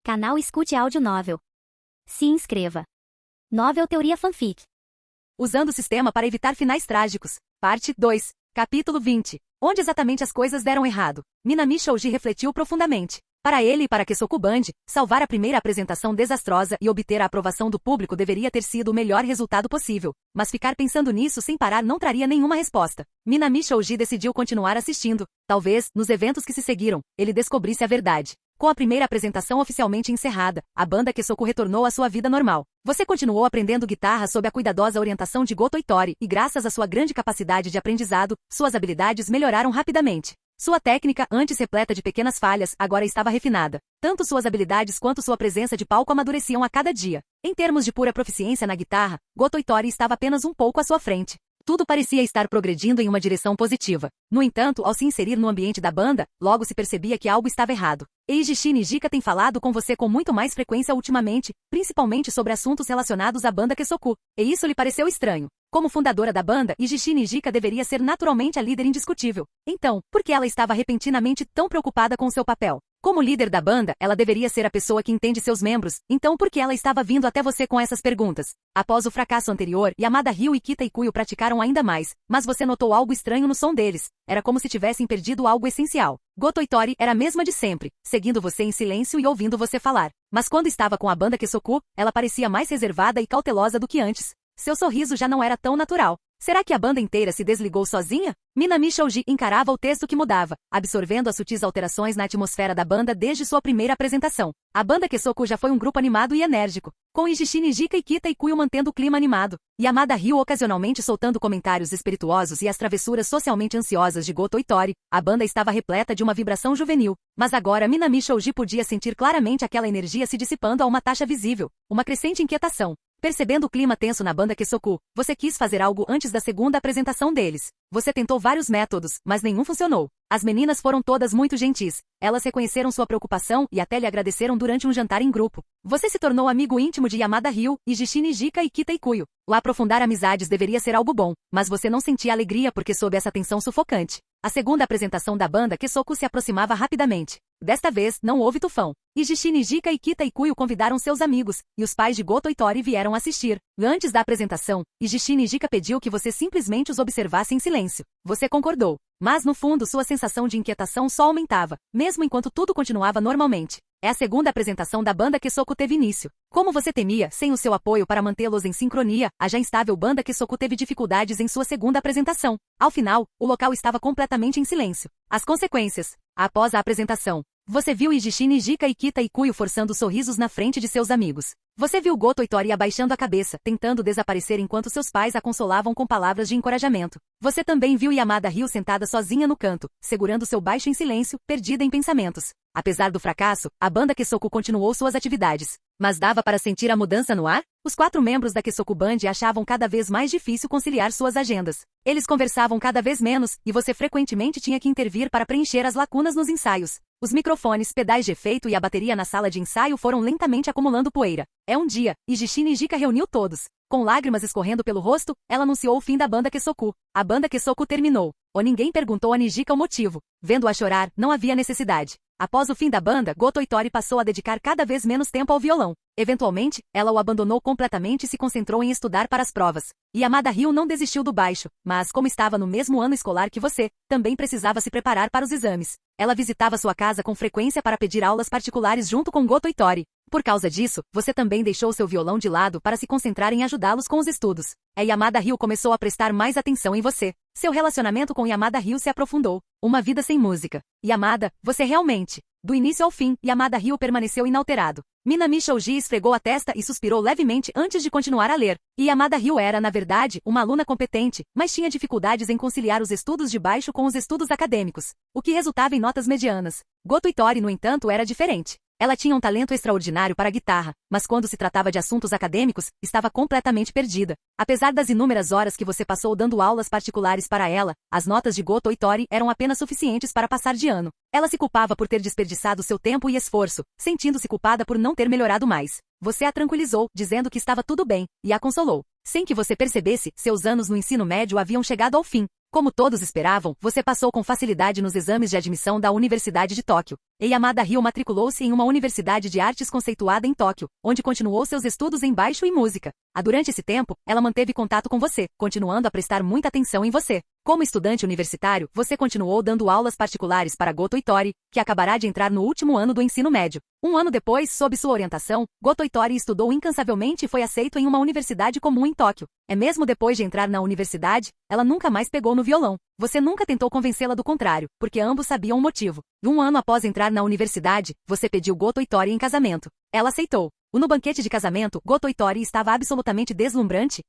Canal Escute Áudio Novel. Se inscreva. Novel Teoria Fanfic. Usando o sistema para evitar finais trágicos. Parte 2. Capítulo 20. Onde exatamente as coisas deram errado. Minami Shouji refletiu profundamente. Para ele e para Kesoku Band, salvar a primeira apresentação desastrosa e obter a aprovação do público deveria ter sido o melhor resultado possível. Mas ficar pensando nisso sem parar não traria nenhuma resposta. Minami Shouji decidiu continuar assistindo. Talvez, nos eventos que se seguiram, ele descobrisse a verdade. Com a primeira apresentação oficialmente encerrada, a banda Kesoku retornou à sua vida normal. Você continuou aprendendo guitarra sob a cuidadosa orientação de Goto Itori e graças à sua grande capacidade de aprendizado, suas habilidades melhoraram rapidamente. Sua técnica, antes repleta de pequenas falhas, agora estava refinada. Tanto suas habilidades quanto sua presença de palco amadureciam a cada dia. Em termos de pura proficiência na guitarra, Goto Itori estava apenas um pouco à sua frente. Tudo parecia estar progredindo em uma direção positiva. No entanto, ao se inserir no ambiente da banda, logo se percebia que algo estava errado. Eiji Shinjika tem falado com você com muito mais frequência ultimamente, principalmente sobre assuntos relacionados à banda Kesoku, e isso lhe pareceu estranho. Como fundadora da banda, Eiji Shinjika deveria ser naturalmente a líder indiscutível. Então, por que ela estava repentinamente tão preocupada com seu papel? Como líder da banda, ela deveria ser a pessoa que entende seus membros, então por que ela estava vindo até você com essas perguntas? Após o fracasso anterior, Yamada Ryu e Kita Ikuyo praticaram ainda mais, mas você notou algo estranho no som deles. Era como se tivessem perdido algo essencial. Goto Itori era a mesma de sempre, seguindo você em silêncio e ouvindo você falar. Mas quando estava com a banda Kesoku, ela parecia mais reservada e cautelosa do que antes. Seu sorriso já não era tão natural. Será que a banda inteira se desligou sozinha? Minami Shouji encarava o texto que mudava, absorvendo as sutis alterações na atmosfera da banda desde sua primeira apresentação. A banda Kesoku já foi um grupo animado e enérgico, com Eiji Shinjika e Kita Ikuyo mantendo o clima animado, Yamada Ryu ocasionalmente soltando comentários espirituosos e as travessuras socialmente ansiosas de Goto Itori. A banda estava repleta de uma vibração juvenil, mas agora Minami Shouji podia sentir claramente aquela energia se dissipando a uma taxa visível, uma crescente inquietação. Percebendo o clima tenso na banda Kesoku, você quis fazer algo antes da segunda apresentação deles. Você tentou vários métodos, mas nenhum funcionou. As meninas foram todas muito gentis. Elas reconheceram sua preocupação e até lhe agradeceram durante um jantar em grupo. Você se tornou amigo íntimo de Yamada Ryu, Eiji Shinjika e Kita Ikuyo. O aprofundar amizades deveria ser algo bom, mas você não sentia alegria porque sob essa tensão sufocante. A segunda apresentação da banda Kesoku se aproximava rapidamente. Desta vez, não houve tufão. Eiji Shinjika e Kita Ikuyo convidaram seus amigos, e os pais de Goto Itori vieram assistir. Antes da apresentação, Eiji Shinjika pediu que você simplesmente os observasse em silêncio. Você concordou. Mas no fundo sua sensação de inquietação só aumentava, mesmo enquanto tudo continuava normalmente. É a segunda apresentação da banda Kesoku teve início. Como você temia, sem o seu apoio para mantê-los em sincronia, a já instável banda Kesoku teve dificuldades em sua segunda apresentação. Ao final, o local estava completamente em silêncio. As consequências. Após a apresentação, você viu Eiji Shinjika e Kita Ikuyo forçando sorrisos na frente de seus amigos. Você viu Goto Itori abaixando a cabeça, tentando desaparecer enquanto seus pais a consolavam com palavras de encorajamento. Você também viu Yamada Ryu sentada sozinha no canto, segurando seu baixo em silêncio, perdida em pensamentos. Apesar do fracasso, a banda Kesoku continuou suas atividades. Mas dava para sentir a mudança no ar? Os 4 membros da Kesoku Band achavam cada vez mais difícil conciliar suas agendas. Eles conversavam cada vez menos, e você frequentemente tinha que intervir para preencher as lacunas nos ensaios. Os microfones, pedais de efeito e a bateria na sala de ensaio foram lentamente acumulando poeira. Um dia, Eiji Shinjika reuniu todos. Com lágrimas escorrendo pelo rosto, ela anunciou o fim da banda Kesoku. A banda Kesoku terminou. Ninguém perguntou a Nijika o motivo. Vendo-a chorar, não havia necessidade. Após o fim da banda, Goto Itori passou a dedicar cada vez menos tempo ao violão. Eventualmente, ela o abandonou completamente e se concentrou em estudar para as provas. Yamada Ryu não desistiu do baixo, mas como estava no mesmo ano escolar que você, também precisava se preparar para os exames. Ela visitava sua casa com frequência para pedir aulas particulares junto com Goto Itori. Por causa disso, você também deixou seu violão de lado para se concentrar em ajudá-los com os estudos. Yamada Ryu começou a prestar mais atenção em você. Seu relacionamento com Yamada Ryu se aprofundou. Uma vida sem música. Yamada, você realmente... Do início ao fim, Yamada Ryu permaneceu inalterado. Minami Shouji esfregou a testa e suspirou levemente antes de continuar a ler. Yamada Ryu era, na verdade, uma aluna competente, mas tinha dificuldades em conciliar os estudos de baixo com os estudos acadêmicos, o que resultava em notas medianas. Goto Itori, no entanto, era diferente. Ela tinha um talento extraordinário para a guitarra, mas quando se tratava de assuntos acadêmicos, estava completamente perdida. Apesar das inúmeras horas que você passou dando aulas particulares para ela, as notas de Goto Itori eram apenas suficientes para passar de ano. Ela se culpava por ter desperdiçado seu tempo e esforço, sentindo-se culpada por não ter melhorado mais. Você a tranquilizou, dizendo que estava tudo bem, e a consolou. Sem que você percebesse, seus anos no ensino médio haviam chegado ao fim. Como todos esperavam, você passou com facilidade nos exames de admissão da Universidade de Tóquio. E Yamada Ryo matriculou-se em uma universidade de artes conceituada em Tóquio, onde continuou seus estudos em baixo e música. Durante esse tempo, ela manteve contato com você, continuando a prestar muita atenção em você. Como estudante universitário, você continuou dando aulas particulares para Goto Itori, que acabará de entrar no último ano do ensino médio. Um ano depois, sob sua orientação, Goto Itori estudou incansavelmente e foi aceito em uma universidade comum em Tóquio. Mesmo depois de entrar na universidade, ela nunca mais pegou no violão. Você nunca tentou convencê-la do contrário, porque ambos sabiam o motivo. Um ano após entrar na universidade, você pediu Goto Itori em casamento. Ela aceitou. No banquete de casamento, Goto Itori estava absolutamente deslumbrante.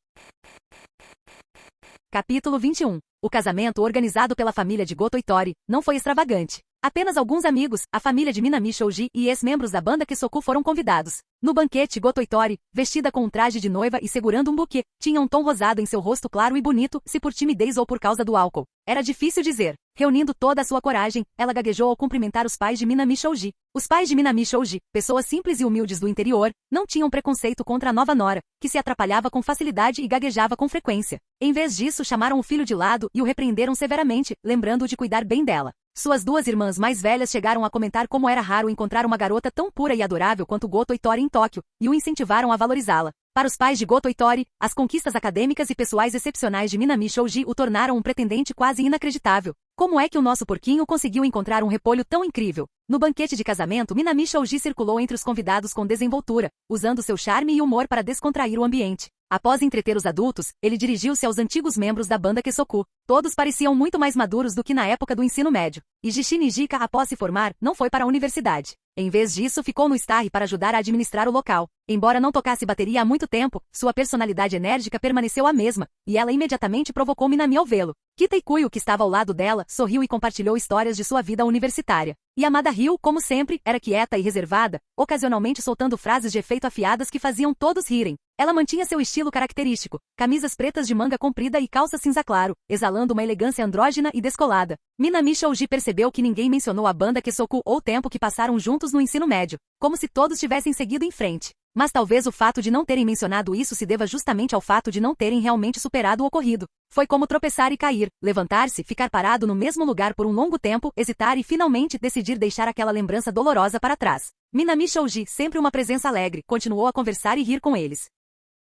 Capítulo 21. O casamento organizado pela família de Goto Itori não foi extravagante. Apenas alguns amigos, a família de Minami Shoji e ex-membros da banda Kesoku foram convidados. No banquete, Goto Itori, vestida com um traje de noiva e segurando um buquê, tinha um tom rosado em seu rosto claro e bonito, se por timidez ou por causa do álcool. Era difícil dizer. Reunindo toda a sua coragem, ela gaguejou ao cumprimentar os pais de Minami Shoji. Os pais de Minami Shoji, pessoas simples e humildes do interior, não tinham preconceito contra a nova nora, que se atrapalhava com facilidade e gaguejava com frequência. Em vez disso, chamaram o filho de lado e o repreenderam severamente, lembrando-o de cuidar bem dela. Suas duas irmãs mais velhas chegaram a comentar como era raro encontrar uma garota tão pura e adorável quanto Goto Itori em Tóquio, e o incentivaram a valorizá-la. Para os pais de Goto Itori, as conquistas acadêmicas e pessoais excepcionais de Minami Shoji o tornaram um pretendente quase inacreditável. Como é que o nosso porquinho conseguiu encontrar um repolho tão incrível? No banquete de casamento, Minami Shoji circulou entre os convidados com desenvoltura, usando seu charme e humor para descontrair o ambiente. Após entreter os adultos, ele dirigiu-se aos antigos membros da banda Kesoku. Todos pareciam muito mais maduros do que na época do ensino médio. E Jishi Nijika, após se formar, não foi para a universidade. Em vez disso, ficou no Starry para ajudar a administrar o local. Embora não tocasse bateria há muito tempo, sua personalidade enérgica permaneceu a mesma, e ela imediatamente provocou Minami ao vê-lo. Kita Ikuyo, que estava ao lado dela, sorriu e compartilhou histórias de sua vida universitária. Yamada Ryo, como sempre, era quieta e reservada, ocasionalmente soltando frases de efeito afiadas que faziam todos rirem. Ela mantinha seu estilo característico, camisas pretas de manga comprida e calça cinza claro, exalando uma elegância andrógina e descolada. Minami Shoji percebeu que ninguém mencionou a banda Kesoku ou o tempo que passaram juntos no ensino médio, como se todos tivessem seguido em frente. Mas talvez o fato de não terem mencionado isso se deva justamente ao fato de não terem realmente superado o ocorrido. Foi como tropeçar e cair, levantar-se, ficar parado no mesmo lugar por um longo tempo, hesitar e finalmente decidir deixar aquela lembrança dolorosa para trás. Minami Shoji, sempre uma presença alegre, continuou a conversar e rir com eles.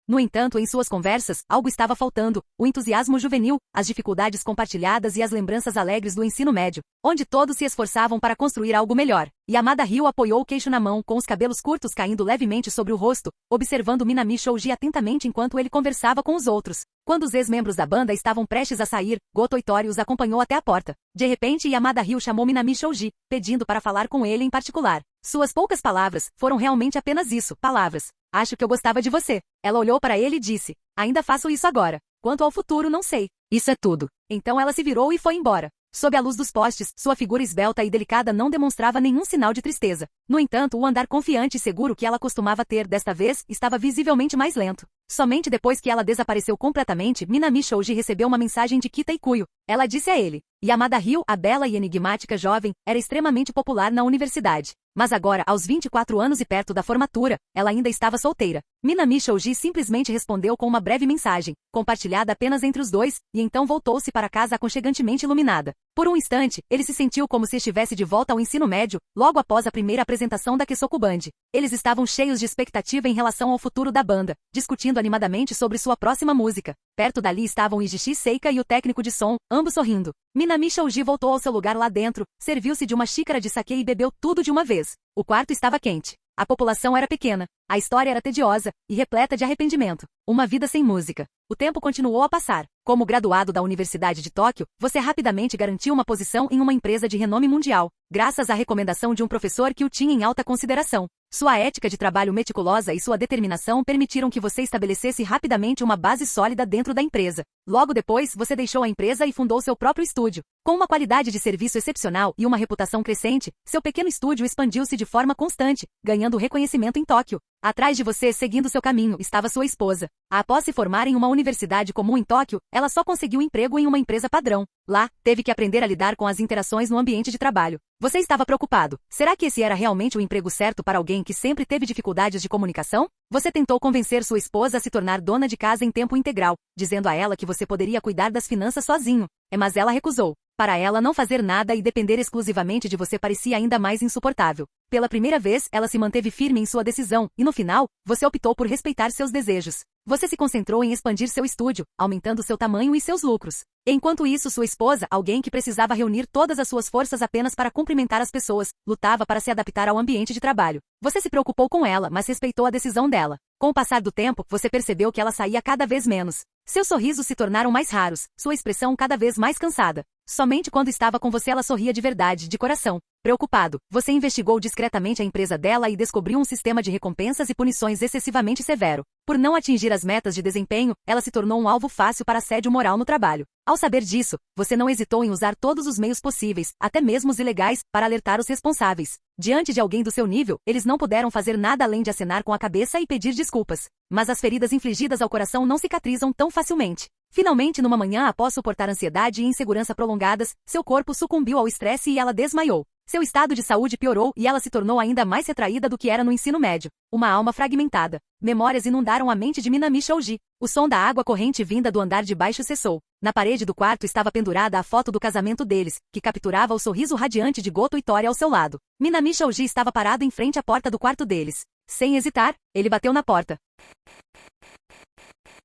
No entanto, em suas conversas, algo estava faltando: o entusiasmo juvenil, as dificuldades compartilhadas e as lembranças alegres do ensino médio, onde todos se esforçavam para construir algo melhor. Yamada Ryo apoiou o queixo na mão, com os cabelos curtos caindo levemente sobre o rosto, observando Minami Shoji atentamente enquanto ele conversava com os outros. Quando os ex-membros da banda estavam prestes a sair, Goto Itori os acompanhou até a porta. De repente, Yamada Ryo chamou Minami Shoji, pedindo para falar com ele em particular. Suas poucas palavras foram realmente apenas isso, palavras. Acho que eu gostava de você. Ela olhou para ele e disse: ainda faço isso agora. Quanto ao futuro, não sei. Isso é tudo. Então ela se virou e foi embora. Sob a luz dos postes, sua figura esbelta e delicada não demonstrava nenhum sinal de tristeza. No entanto, o andar confiante e seguro que ela costumava ter desta vez estava visivelmente mais lento. Somente depois que ela desapareceu completamente, Minami Shoji recebeu uma mensagem de Kita Ikuyo. Ela disse a ele: Yamada Ryo, a bela e enigmática jovem, era extremamente popular na universidade. Mas agora, aos 24 anos e perto da formatura, ela ainda estava solteira. Minami Shoji simplesmente respondeu com uma breve mensagem, compartilhada apenas entre os dois, e então voltou-se para casa aconchegantemente iluminada. Por um instante, ele se sentiu como se estivesse de volta ao ensino médio, logo após a primeira apresentação da Kesoku Band. Eles estavam cheios de expectativa em relação ao futuro da banda, discutindo animadamente sobre sua próxima música. Perto dali estavam Ijishi Seika e o técnico de som, ambos sorrindo. Minami Shoji voltou ao seu lugar lá dentro, serviu-se de uma xícara de saquê e bebeu tudo de uma vez. O quarto estava quente. A população era pequena. A história era tediosa e repleta de arrependimento. Uma vida sem música. O tempo continuou a passar. Como graduado da Universidade de Tóquio, você rapidamente garantiu uma posição em uma empresa de renome mundial, graças à recomendação de um professor que o tinha em alta consideração. Sua ética de trabalho meticulosa e sua determinação permitiram que você estabelecesse rapidamente uma base sólida dentro da empresa. Logo depois, você deixou a empresa e fundou seu próprio estúdio. Com uma qualidade de serviço excepcional e uma reputação crescente, seu pequeno estúdio expandiu-se de forma constante, ganhando reconhecimento em Tóquio. Atrás de você, seguindo seu caminho, estava sua esposa. Após se formar em uma universidade comum em Tóquio, ela só conseguiu emprego em uma empresa padrão. Lá, teve que aprender a lidar com as interações no ambiente de trabalho. Você estava preocupado. Será que esse era realmente o emprego certo para alguém que sempre teve dificuldades de comunicação? Você tentou convencer sua esposa a se tornar dona de casa em tempo integral, dizendo a ela que você poderia cuidar das finanças sozinho. Mas ela recusou. Para ela, não fazer nada e depender exclusivamente de você parecia ainda mais insuportável. Pela primeira vez, ela se manteve firme em sua decisão, e no final, você optou por respeitar seus desejos. Você se concentrou em expandir seu estúdio, aumentando seu tamanho e seus lucros. Enquanto isso, sua esposa, alguém que precisava reunir todas as suas forças apenas para cumprimentar as pessoas, lutava para se adaptar ao ambiente de trabalho. Você se preocupou com ela, mas respeitou a decisão dela. Com o passar do tempo, você percebeu que ela saía cada vez menos. Seus sorrisos se tornaram mais raros, sua expressão cada vez mais cansada. Somente quando estava com você ela sorria de verdade, de coração. Preocupado, você investigou discretamente a empresa dela e descobriu um sistema de recompensas e punições excessivamente severo. Por não atingir as metas de desempenho, ela se tornou um alvo fácil para assédio moral no trabalho. Ao saber disso, você não hesitou em usar todos os meios possíveis, até mesmo os ilegais, para alertar os responsáveis. Diante de alguém do seu nível, eles não puderam fazer nada além de acenar com a cabeça e pedir desculpas. Mas as feridas infligidas ao coração não cicatrizam tão facilmente. Finalmente, numa manhã após suportar ansiedade e insegurança prolongadas, seu corpo sucumbiu ao estresse e ela desmaiou. Seu estado de saúde piorou e ela se tornou ainda mais retraída do que era no ensino médio. Uma alma fragmentada. Memórias inundaram a mente de Minami Shoji. O som da água corrente vinda do andar de baixo cessou. Na parede do quarto estava pendurada a foto do casamento deles, que capturava o sorriso radiante de Goto Itori ao seu lado. Minami Shoji estava parado em frente à porta do quarto deles. Sem hesitar, ele bateu na porta.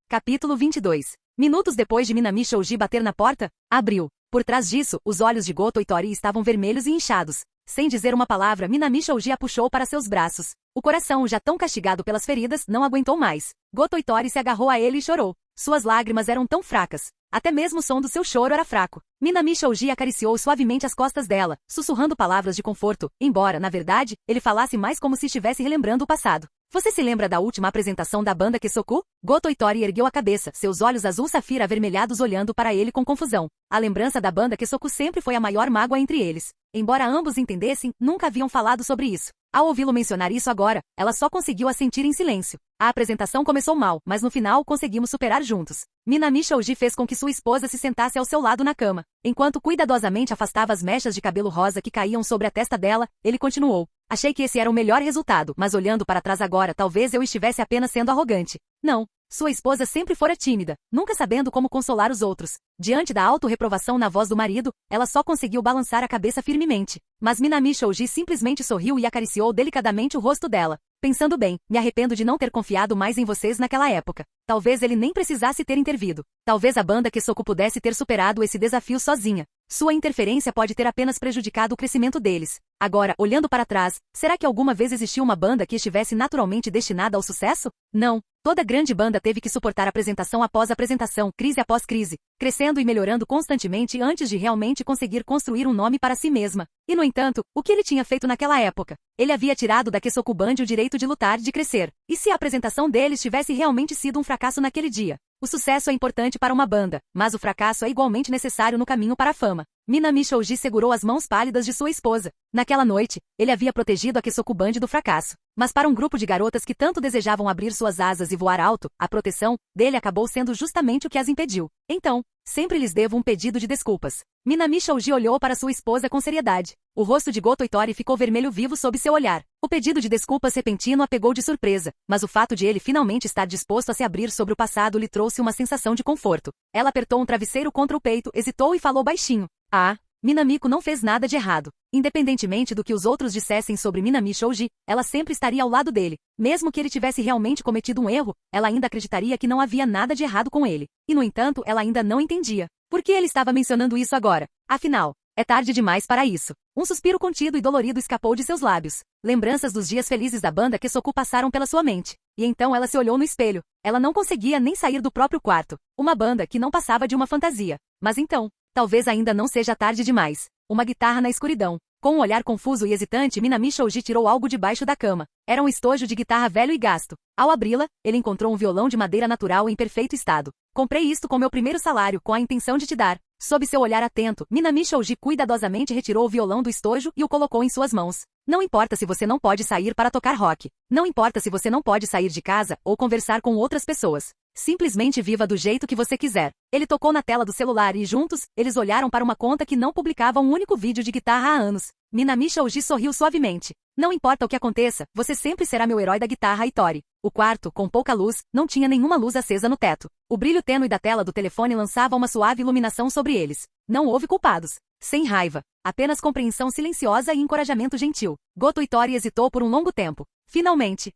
Capítulo 22. Minutos depois de Minami Shoji bater na porta, abriu. Por trás disso, os olhos de Goto Itori estavam vermelhos e inchados. Sem dizer uma palavra, Minami Shoji a puxou para seus braços. O coração, já tão castigado pelas feridas, não aguentou mais. Goto Itori se agarrou a ele e chorou. Suas lágrimas eram tão fracas. Até mesmo o som do seu choro era fraco. Minami Shoji acariciou suavemente as costas dela, sussurrando palavras de conforto, embora, na verdade, ele falasse mais como se estivesse relembrando o passado. Você se lembra da última apresentação da banda Kesoku? Goto Itori ergueu a cabeça, seus olhos azul safira avermelhados olhando para ele com confusão. A lembrança da banda Kesoku sempre foi a maior mágoa entre eles. Embora ambos entendessem, nunca haviam falado sobre isso. Ao ouvi-lo mencionar isso agora, ela só conseguiu assentir em silêncio. A apresentação começou mal, mas no final conseguimos superar juntos. Minami Shoji fez com que sua esposa se sentasse ao seu lado na cama. Enquanto cuidadosamente afastava as mechas de cabelo rosa que caíam sobre a testa dela, ele continuou. Achei que esse era o melhor resultado, mas olhando para trás agora, talvez eu estivesse apenas sendo arrogante. Não. Sua esposa sempre fora tímida, nunca sabendo como consolar os outros. Diante da auto-reprovação na voz do marido, ela só conseguiu balançar a cabeça firmemente. Mas Minami Shoji simplesmente sorriu e acariciou delicadamente o rosto dela. Pensando bem, me arrependo de não ter confiado mais em vocês naquela época. Talvez ele nem precisasse ter intervido. Talvez a banda Kesoku pudesse ter superado esse desafio sozinha. Sua interferência pode ter apenas prejudicado o crescimento deles. Agora, olhando para trás, será que alguma vez existiu uma banda que estivesse naturalmente destinada ao sucesso? Não. Toda grande banda teve que suportar apresentação após apresentação, crise após crise, crescendo e melhorando constantemente antes de realmente conseguir construir um nome para si mesma. E no entanto, o que ele tinha feito naquela época? Ele havia tirado da Kesoku Band o direito de lutar, de crescer. E se a apresentação deles tivesse realmente sido um fracasso naquele dia? O sucesso é importante para uma banda, mas o fracasso é igualmente necessário no caminho para a fama. Minami Shoji segurou as mãos pálidas de sua esposa. Naquela noite, ele havia protegido a Kesoku Band do fracasso. Mas para um grupo de garotas que tanto desejavam abrir suas asas e voar alto, a proteção dele acabou sendo justamente o que as impediu. Então, sempre lhes devo um pedido de desculpas. Minami Shoji olhou para sua esposa com seriedade. O rosto de Goto Itori ficou vermelho vivo sob seu olhar. O pedido de desculpas repentino a pegou de surpresa, mas o fato de ele finalmente estar disposto a se abrir sobre o passado lhe trouxe uma sensação de conforto. Ela apertou um travesseiro contra o peito, hesitou e falou baixinho. Minamiko não fez nada de errado. Independentemente do que os outros dissessem sobre Minami Shoji, ela sempre estaria ao lado dele. Mesmo que ele tivesse realmente cometido um erro, ela ainda acreditaria que não havia nada de errado com ele. E no entanto, ela ainda não entendia. Por que ele estava mencionando isso agora? Afinal, é tarde demais para isso. Um suspiro contido e dolorido escapou de seus lábios. Lembranças dos dias felizes da banda Kesoku passaram pela sua mente. E então ela se olhou no espelho. Ela não conseguia nem sair do próprio quarto. Uma banda que não passava de uma fantasia. Mas então, talvez ainda não seja tarde demais. Uma guitarra na escuridão. Com um olhar confuso e hesitante, Minami Shoji tirou algo debaixo da cama. Era um estojo de guitarra velho e gasto. Ao abri-la, ele encontrou um violão de madeira natural em perfeito estado. Comprei isto com meu primeiro salário, com a intenção de te dar. Sob seu olhar atento, Minami Shoji cuidadosamente retirou o violão do estojo e o colocou em suas mãos. Não importa se você não pode sair para tocar rock. Não importa se você não pode sair de casa ou conversar com outras pessoas. Simplesmente viva do jeito que você quiser. Ele tocou na tela do celular e juntos, eles olharam para uma conta que não publicava um único vídeo de guitarra há anos. Minami Shouji sorriu suavemente. Não importa o que aconteça, você sempre será meu herói da guitarra Itori. O quarto, com pouca luz, não tinha nenhuma luz acesa no teto. O brilho tênue da tela do telefone lançava uma suave iluminação sobre eles. Não houve culpados. Sem raiva. Apenas compreensão silenciosa e encorajamento gentil. Goto Itori hesitou por um longo tempo. Finalmente.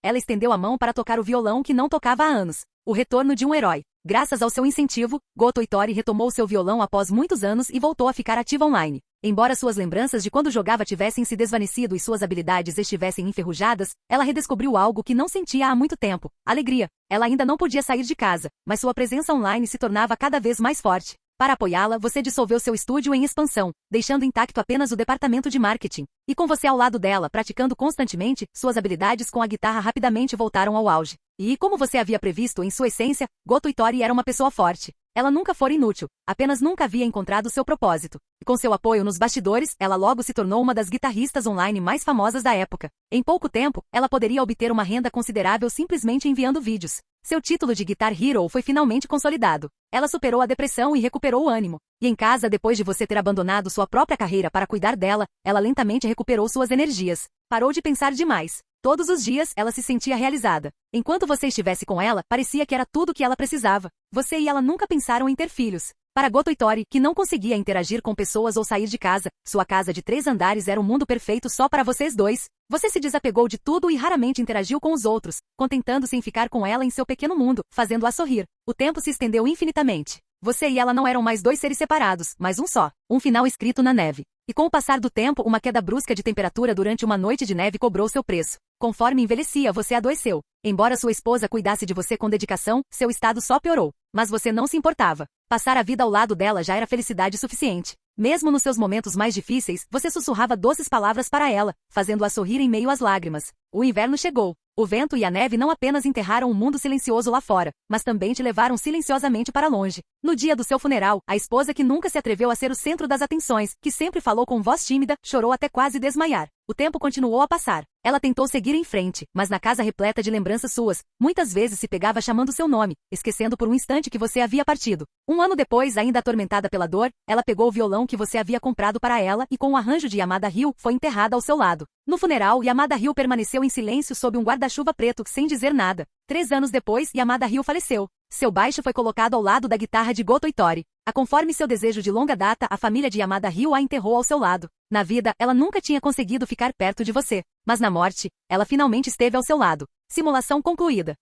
Ela estendeu a mão para tocar o violão que não tocava há anos. O retorno de um herói. Graças ao seu incentivo, Goto Itori retomou seu violão após muitos anos e voltou a ficar ativa online. Embora suas lembranças de quando jogava tivessem se desvanecido e suas habilidades estivessem enferrujadas, ela redescobriu algo que não sentia há muito tempo: alegria. Ela ainda não podia sair de casa, mas sua presença online se tornava cada vez mais forte. Para apoiá-la, você dissolveu seu estúdio em expansão, deixando intacto apenas o departamento de marketing. E com você ao lado dela, praticando constantemente, suas habilidades com a guitarra rapidamente voltaram ao auge. E, como você havia previsto em sua essência, Goto Itori era uma pessoa forte. Ela nunca fora inútil, apenas nunca havia encontrado seu propósito. E com seu apoio nos bastidores, ela logo se tornou uma das guitarristas online mais famosas da época. Em pouco tempo, ela poderia obter uma renda considerável simplesmente enviando vídeos. Seu título de Guitar Hero foi finalmente consolidado. Ela superou a depressão e recuperou o ânimo. E em casa, depois de você ter abandonado sua própria carreira para cuidar dela, ela lentamente recuperou suas energias. Parou de pensar demais. Todos os dias, ela se sentia realizada. Enquanto você estivesse com ela, parecia que era tudo o que ela precisava. Você e ela nunca pensaram em ter filhos. Para Goto Itori, que não conseguia interagir com pessoas ou sair de casa, sua casa de 3 andares era um mundo perfeito só para vocês dois. Você se desapegou de tudo e raramente interagiu com os outros, contentando-se em ficar com ela em seu pequeno mundo, fazendo-a sorrir. O tempo se estendeu infinitamente. Você e ela não eram mais 2 seres separados, mas um só. Um final escrito na neve. E com o passar do tempo, uma queda brusca de temperatura durante uma noite de neve cobrou seu preço. Conforme envelhecia, você adoeceu. Embora sua esposa cuidasse de você com dedicação, seu estado só piorou. Mas você não se importava. Passar a vida ao lado dela já era felicidade suficiente. Mesmo nos seus momentos mais difíceis, você sussurrava doces palavras para ela, fazendo-a sorrir em meio às lágrimas. O inverno chegou. O vento e a neve não apenas enterraram um mundo silencioso lá fora, mas também te levaram silenciosamente para longe. No dia do seu funeral, a esposa que nunca se atreveu a ser o centro das atenções, que sempre falou com voz tímida, chorou até quase desmaiar. O tempo continuou a passar. Ela tentou seguir em frente, mas na casa repleta de lembranças suas, muitas vezes se pegava chamando seu nome, esquecendo por um instante que você havia partido. Um ano depois, ainda atormentada pela dor, ela pegou o violão que você havia comprado para ela e com o arranjo de Yamada Ryu, foi enterrada ao seu lado. No funeral, Yamada Ryu permaneceu em silêncio sob um guarda-chuva preto, sem dizer nada. 3 anos depois, Yamada Ryu faleceu. Seu baixo foi colocado ao lado da guitarra de Goto Itori. Conforme seu desejo de longa data, a família de Yamada Ryu a enterrou ao seu lado. Na vida, ela nunca tinha conseguido ficar perto de você. Mas na morte, ela finalmente esteve ao seu lado. Simulação concluída.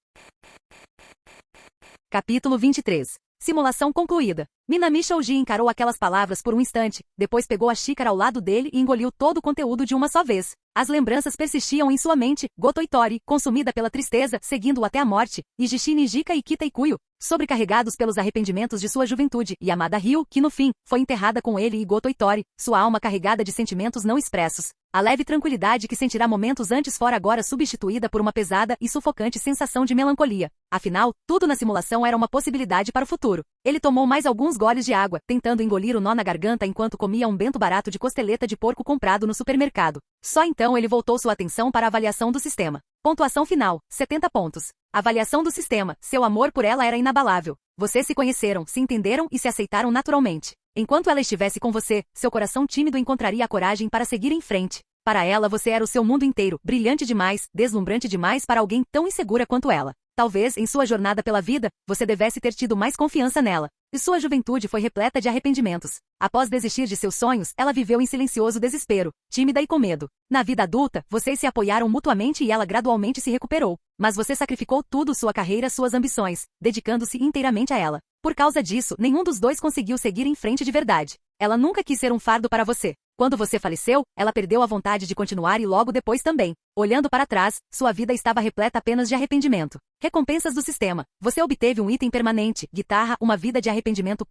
Capítulo 23. Simulação concluída. Minami Shouji encarou aquelas palavras por um instante, depois pegou a xícara ao lado dele e engoliu todo o conteúdo de uma só vez. As lembranças persistiam em sua mente. Goto Itori, consumida pela tristeza, seguindo-o até a morte, e Jishi Nijika e Kita Ikuyo, sobrecarregados pelos arrependimentos de sua juventude, e Yamada Ryu, que no fim, foi enterrada com ele e Goto Itori, sua alma carregada de sentimentos não expressos. A leve tranquilidade que sentirá momentos antes fora agora substituída por uma pesada e sufocante sensação de melancolia. Afinal, tudo na simulação era uma possibilidade para o futuro. Ele tomou mais alguns goles de água, tentando engolir o nó na garganta enquanto comia um bento barato de costeleta de porco comprado no supermercado. Só então ele voltou sua atenção para a avaliação do sistema. Pontuação final, 70 pontos. Avaliação do sistema, seu amor por ela era inabalável. Vocês se conheceram, se entenderam e se aceitaram naturalmente. Enquanto ela estivesse com você, seu coração tímido encontraria a coragem para seguir em frente. Para ela você era o seu mundo inteiro, brilhante demais, deslumbrante demais para alguém tão insegura quanto ela. Talvez, em sua jornada pela vida, você devesse ter tido mais confiança nela. E sua juventude foi repleta de arrependimentos. Após desistir de seus sonhos, ela viveu em silencioso desespero, tímida e com medo. Na vida adulta, vocês se apoiaram mutuamente e ela gradualmente se recuperou. Mas você sacrificou tudo, sua carreira, suas ambições, dedicando-se inteiramente a ela. Por causa disso, nenhum dos dois conseguiu seguir em frente de verdade. Ela nunca quis ser um fardo para você. Quando você faleceu, ela perdeu a vontade de continuar e logo depois também. Olhando para trás, sua vida estava repleta apenas de arrependimento. Recompensas do sistema. Você obteve um item permanente, guitarra, uma vida de arrependimento.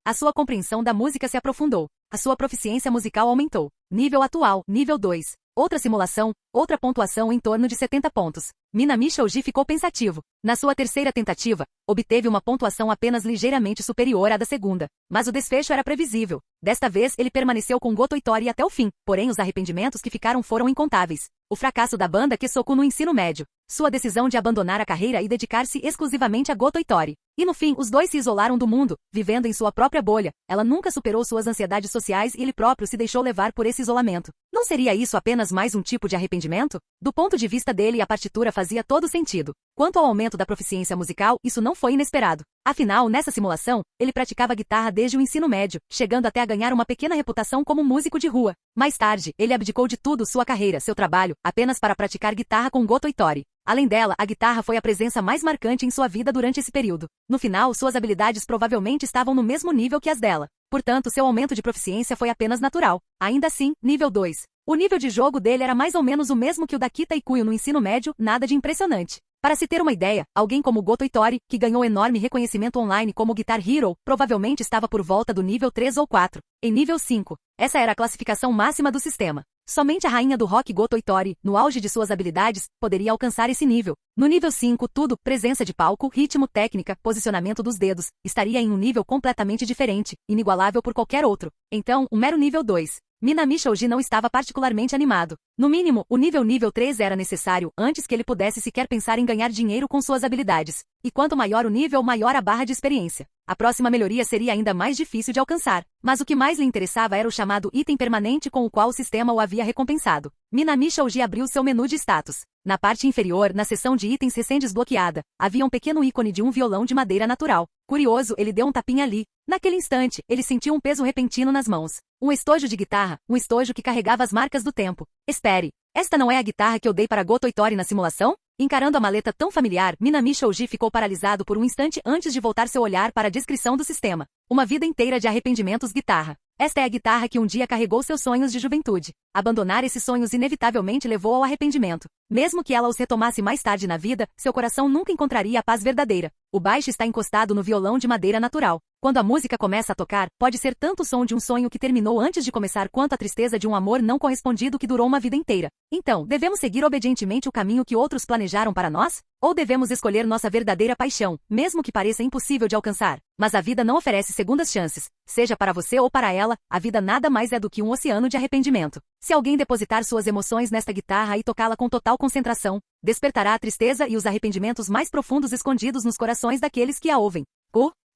A sua compreensão da música se aprofundou. A sua proficiência musical aumentou. Nível atual, nível 2. Outra simulação, outra pontuação em torno de 70 pontos. Minami Shoji ficou pensativo. Na sua terceira tentativa, obteve uma pontuação apenas ligeiramente superior à da segunda. Mas o desfecho era previsível. Desta vez, ele permaneceu com Goto Itori até o fim, porém os arrependimentos que ficaram foram incontáveis. O fracasso da banda Kesoku no ensino médio. Sua decisão de abandonar a carreira e dedicar-se exclusivamente a Goto Itori. E no fim, os dois se isolaram do mundo, vivendo em sua própria bolha. Ela nunca superou suas ansiedades sociais e ele próprio se deixou levar por esse isolamento. Não seria isso apenas mais um tipo de arrependimento? Do ponto de vista dele, a partitura fazia todo sentido. Quanto ao aumento da proficiência musical, isso não foi inesperado. Afinal, nessa simulação, ele praticava guitarra desde o ensino médio, chegando até a ganhar uma pequena reputação como músico de rua. Mais tarde, ele abdicou de tudo sua carreira, seu trabalho, apenas para praticar guitarra com Goto Itori. Além dela, a guitarra foi a presença mais marcante em sua vida durante esse período. No final, suas habilidades provavelmente estavam no mesmo nível que as dela. Portanto, seu aumento de proficiência foi apenas natural. Ainda assim, nível 2. O nível de jogo dele era mais ou menos o mesmo que o da Kita Ikuyo no ensino médio, nada de impressionante. Para se ter uma ideia, alguém como Goto Itori, que ganhou enorme reconhecimento online como Guitar Hero, provavelmente estava por volta do nível 3 ou 4. Em nível 5, essa era a classificação máxima do sistema. Somente a rainha do rock Goto Itori, no auge de suas habilidades, poderia alcançar esse nível. No nível 5, tudo, presença de palco, ritmo, técnica, posicionamento dos dedos, estaria em um nível completamente diferente, inigualável por qualquer outro. Então, um mero nível 2. Minami Shoji não estava particularmente animado. No mínimo, o nível 3 era necessário antes que ele pudesse sequer pensar em ganhar dinheiro com suas habilidades. E quanto maior o nível, maior a barra de experiência. A próxima melhoria seria ainda mais difícil de alcançar. Mas o que mais lhe interessava era o chamado item permanente com o qual o sistema o havia recompensado. Minami Shoji abriu seu menu de status. Na parte inferior, na seção de itens recém-desbloqueada, havia um pequeno ícone de um violão de madeira natural. Curioso, ele deu um tapinha ali. Naquele instante, ele sentiu um peso repentino nas mãos. Um estojo de guitarra, um estojo que carregava as marcas do tempo. Espere, esta não é a guitarra que eu dei para Goto Itori na simulação? Encarando a maleta tão familiar, Minami Shoji ficou paralisado por um instante antes de voltar seu olhar para a descrição do sistema. Uma vida inteira de arrependimentos guitarra. Esta é a guitarra que um dia carregou seus sonhos de juventude. Abandonar esses sonhos inevitavelmente levou ao arrependimento. Mesmo que ela os retomasse mais tarde na vida, seu coração nunca encontraria a paz verdadeira. O baixo está encostado no violão de madeira natural. Quando a música começa a tocar, pode ser tanto o som de um sonho que terminou antes de começar quanto a tristeza de um amor não correspondido que durou uma vida inteira. Então, devemos seguir obedientemente o caminho que outros planejaram para nós? Ou devemos escolher nossa verdadeira paixão, mesmo que pareça impossível de alcançar? Mas a vida não oferece segundas chances. Seja para você ou para ela, a vida nada mais é do que um oceano de arrependimento. Se alguém depositar suas emoções nesta guitarra e tocá-la com total concentração, despertará a tristeza e os arrependimentos mais profundos escondidos nos corações daqueles que a ouvem.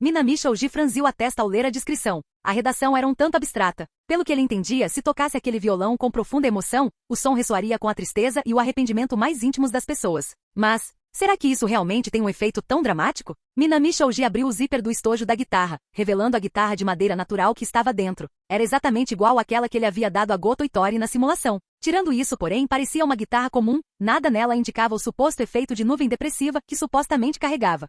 Minami Shoji franziu a testa ao ler a descrição. A redação era um tanto abstrata. Pelo que ele entendia, se tocasse aquele violão com profunda emoção, o som ressoaria com a tristeza e o arrependimento mais íntimos das pessoas. Mas, será que isso realmente tem um efeito tão dramático? Minami Shoji abriu o zíper do estojo da guitarra, revelando a guitarra de madeira natural que estava dentro. Era exatamente igual àquela que ele havia dado a Goto Itori na simulação. Tirando isso, porém, parecia uma guitarra comum, nada nela indicava o suposto efeito de nuvem depressiva que supostamente carregava.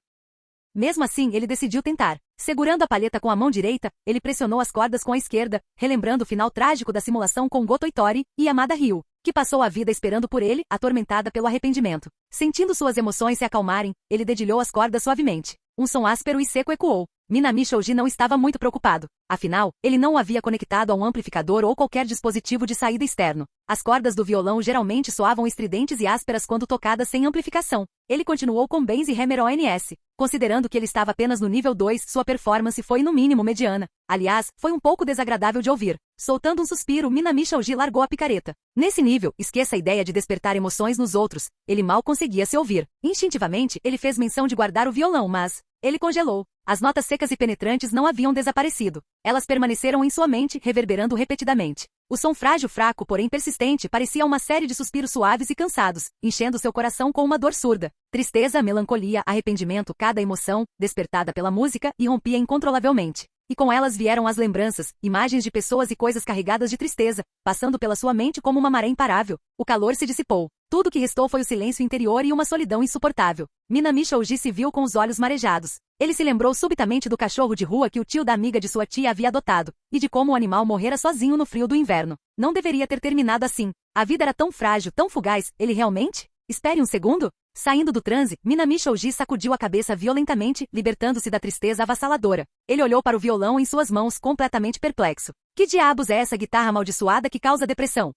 Mesmo assim, ele decidiu tentar. Segurando a palheta com a mão direita, ele pressionou as cordas com a esquerda, relembrando o final trágico da simulação com Goto Itori e Yamada Ryu, que passou a vida esperando por ele, atormentada pelo arrependimento. Sentindo suas emoções se acalmarem, ele dedilhou as cordas suavemente. Um som áspero e seco ecoou. Minami Shoji não estava muito preocupado. Afinal, ele não o havia conectado a um amplificador ou qualquer dispositivo de saída externo. As cordas do violão geralmente soavam estridentes e ásperas quando tocadas sem amplificação. Ele continuou com Benz e Hammer ONS. Considerando que ele estava apenas no nível 2, sua performance foi no mínimo mediana. Aliás, foi um pouco desagradável de ouvir. Soltando um suspiro, Minami Shoji largou a picareta. Nesse nível, esqueça a ideia de despertar emoções nos outros. Ele mal conseguia se ouvir. Instintivamente, ele fez menção de guardar o violão, mas ele congelou. As notas secas e penetrantes não haviam desaparecido. Elas permaneceram em sua mente, reverberando repetidamente. O som frágil, fraco, porém persistente, parecia uma série de suspiros suaves e cansados, enchendo seu coração com uma dor surda. Tristeza, melancolia, arrependimento, cada emoção, despertada pela música, irrompia incontrolavelmente. E com elas vieram as lembranças, imagens de pessoas e coisas carregadas de tristeza, passando pela sua mente como uma maré imparável. O calor se dissipou. Tudo que restou foi o silêncio interior e uma solidão insuportável. Minami Shoji se viu com os olhos marejados. Ele se lembrou subitamente do cachorro de rua que o tio da amiga de sua tia havia adotado, e de como o animal morrera sozinho no frio do inverno. Não deveria ter terminado assim. A vida era tão frágil, tão fugaz, ele realmente? Espere um segundo. Saindo do transe, Minami Shoji sacudiu a cabeça violentamente, libertando-se da tristeza avassaladora. Ele olhou para o violão em suas mãos, completamente perplexo. Que diabos é essa guitarra amaldiçoada que causa depressão?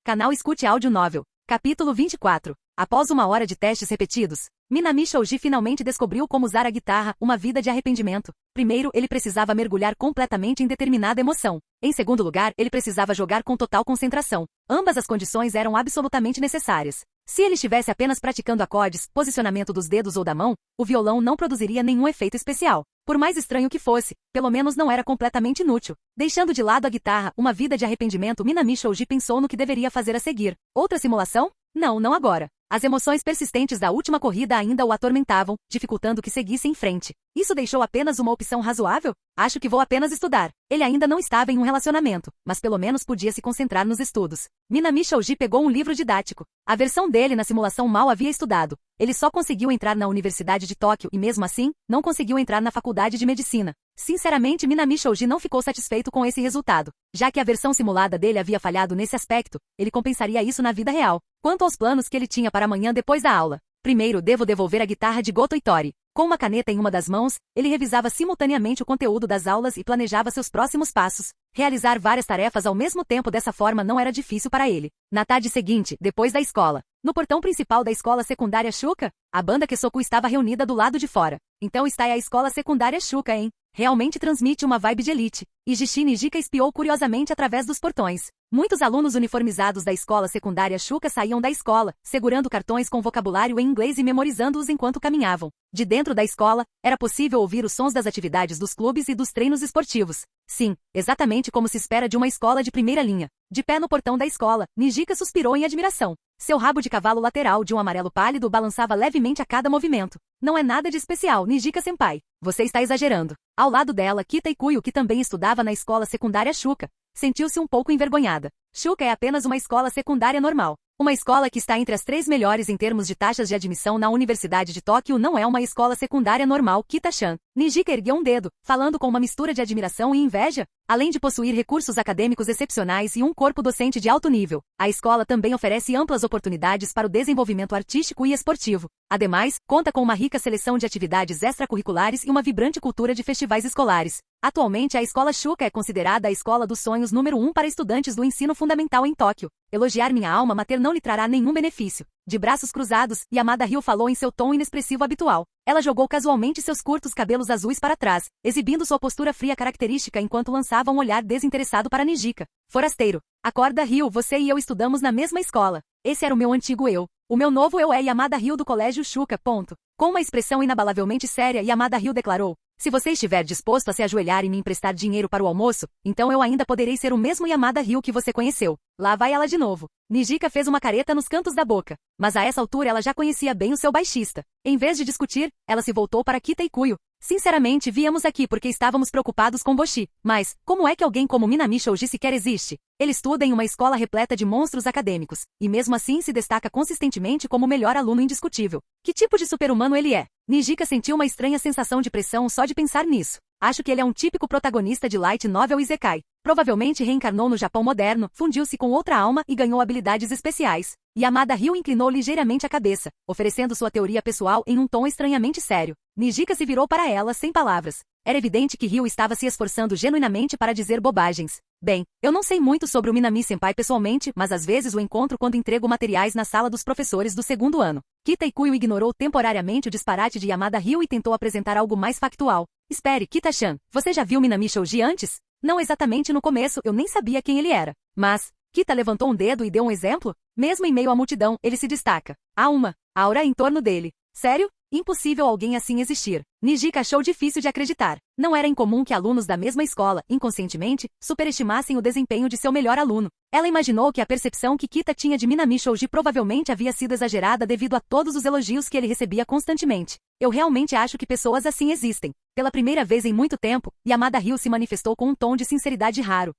Canal Escute Áudio Novel. Capítulo 24. Após uma hora de testes repetidos, Minami Shoji finalmente descobriu como usar a guitarra, uma vida de arrependimento. Primeiro, ele precisava mergulhar completamente em determinada emoção. Em segundo lugar, ele precisava jogar com total concentração. Ambas as condições eram absolutamente necessárias. Se ele estivesse apenas praticando acordes, posicionamento dos dedos ou da mão, o violão não produziria nenhum efeito especial. Por mais estranho que fosse, pelo menos não era completamente inútil. Deixando de lado a guitarra, uma vida de arrependimento, Minami Shoji pensou no que deveria fazer a seguir. Outra simulação? Não agora. As emoções persistentes da última corrida ainda o atormentavam, dificultando que seguisse em frente. Isso deixou apenas uma opção razoável? Acho que vou apenas estudar. Ele ainda não estava em um relacionamento, mas pelo menos podia se concentrar nos estudos. Minami Shoji pegou um livro didático. A versão dele na simulação mal havia estudado. Ele só conseguiu entrar na Universidade de Tóquio e, mesmo assim, não conseguiu entrar na Faculdade de Medicina. Sinceramente, Minami Shoji não ficou satisfeito com esse resultado. Já que a versão simulada dele havia falhado nesse aspecto, ele compensaria isso na vida real. Quanto aos planos que ele tinha para amanhã depois da aula. Primeiro, devo devolver a guitarra de Goto Itori. Com uma caneta em uma das mãos, ele revisava simultaneamente o conteúdo das aulas e planejava seus próximos passos. Realizar várias tarefas ao mesmo tempo dessa forma não era difícil para ele. Na tarde seguinte, depois da escola, no portão principal da escola secundária Shuka, a banda Kesoku estava reunida do lado de fora. Então está aí a escola secundária Shuka, hein? Realmente transmite uma vibe de elite. Ijishi Nijika espiou curiosamente através dos portões. Muitos alunos uniformizados da escola secundária Shuka saíam da escola, segurando cartões com vocabulário em inglês e memorizando-os enquanto caminhavam. De dentro da escola, era possível ouvir os sons das atividades dos clubes e dos treinos esportivos. Sim, exatamente como se espera de uma escola de primeira linha. De pé no portão da escola, Nijika suspirou em admiração. Seu rabo de cavalo lateral de um amarelo pálido balançava levemente a cada movimento. Não é nada de especial, Nijika-senpai. Você está exagerando. Ao lado dela, Kita Ikuyo, que também estudava na escola secundária Shuka, sentiu-se um pouco envergonhada. Shuka é apenas uma escola secundária normal. Uma escola que está entre as 3 melhores em termos de taxas de admissão na Universidade de Tóquio não é uma escola secundária normal, Kita-chan. Nijika ergueu um dedo, falando com uma mistura de admiração e inveja. Além de possuir recursos acadêmicos excepcionais e um corpo docente de alto nível, a escola também oferece amplas oportunidades para o desenvolvimento artístico e esportivo. Ademais, conta com uma rica seleção de atividades extracurriculares e uma vibrante cultura de festivais escolares. Atualmente, a escola Shuka é considerada a escola dos sonhos número 1 para estudantes do ensino fundamental em Tóquio. Elogiar minha alma mater não lhe trará nenhum benefício. De braços cruzados, Yamada Ryu falou em seu tom inexpressivo habitual. Ela jogou casualmente seus curtos cabelos azuis para trás, exibindo sua postura fria característica enquanto lançava um olhar desinteressado para Nijika. Forasteiro. Acorda, Ryu, você e eu estudamos na mesma escola. Esse era o meu antigo eu. O meu novo eu é Yamada Ryu do colégio Shuka. Ponto. Com uma expressão inabalavelmente séria, Yamada Ryu declarou: se você estiver disposto a se ajoelhar e me emprestar dinheiro para o almoço, então eu ainda poderei ser o mesmo Yamada Ryu que você conheceu. Lá vai ela de novo. Nijika fez uma careta nos cantos da boca. Mas a essa altura ela já conhecia bem o seu baixista. Em vez de discutir, ela se voltou para Kita Ikuyo. Sinceramente, viemos aqui porque estávamos preocupados com Boshi. Mas, como é que alguém como Minami Shoji sequer existe? Ele estuda em uma escola repleta de monstros acadêmicos, e mesmo assim se destaca consistentemente como o melhor aluno indiscutível. Que tipo de super-humano ele é? Nijika sentiu uma estranha sensação de pressão só de pensar nisso. Acho que ele é um típico protagonista de light novel isekai. Provavelmente reencarnou no Japão moderno, fundiu-se com outra alma e ganhou habilidades especiais. Yamada Ryu inclinou ligeiramente a cabeça, oferecendo sua teoria pessoal em um tom estranhamente sério. Nijika se virou para ela sem palavras. Era evidente que Ryu estava se esforçando genuinamente para dizer bobagens. Bem, eu não sei muito sobre o Minami-senpai pessoalmente, mas às vezes o encontro quando entrego materiais na sala dos professores do segundo ano. Kita Ikuyo ignorou temporariamente o disparate de Yamada Ryu e tentou apresentar algo mais factual. Espere, Kita-chan, você já viu Minami Shoji antes? Não exatamente no começo, eu nem sabia quem ele era. Mas, Kita levantou um dedo e deu um exemplo. Mesmo em meio à multidão, ele se destaca. Há uma aura em torno dele. Sério? Impossível alguém assim existir. Nijika achou difícil de acreditar. Não era incomum que alunos da mesma escola, inconscientemente, superestimassem o desempenho de seu melhor aluno. Ela imaginou que a percepção que Kita tinha de Minami Shoji provavelmente havia sido exagerada devido a todos os elogios que ele recebia constantemente. Eu realmente acho que pessoas assim existem. Pela primeira vez em muito tempo, Yamada Ryu se manifestou com um tom de sinceridade raro.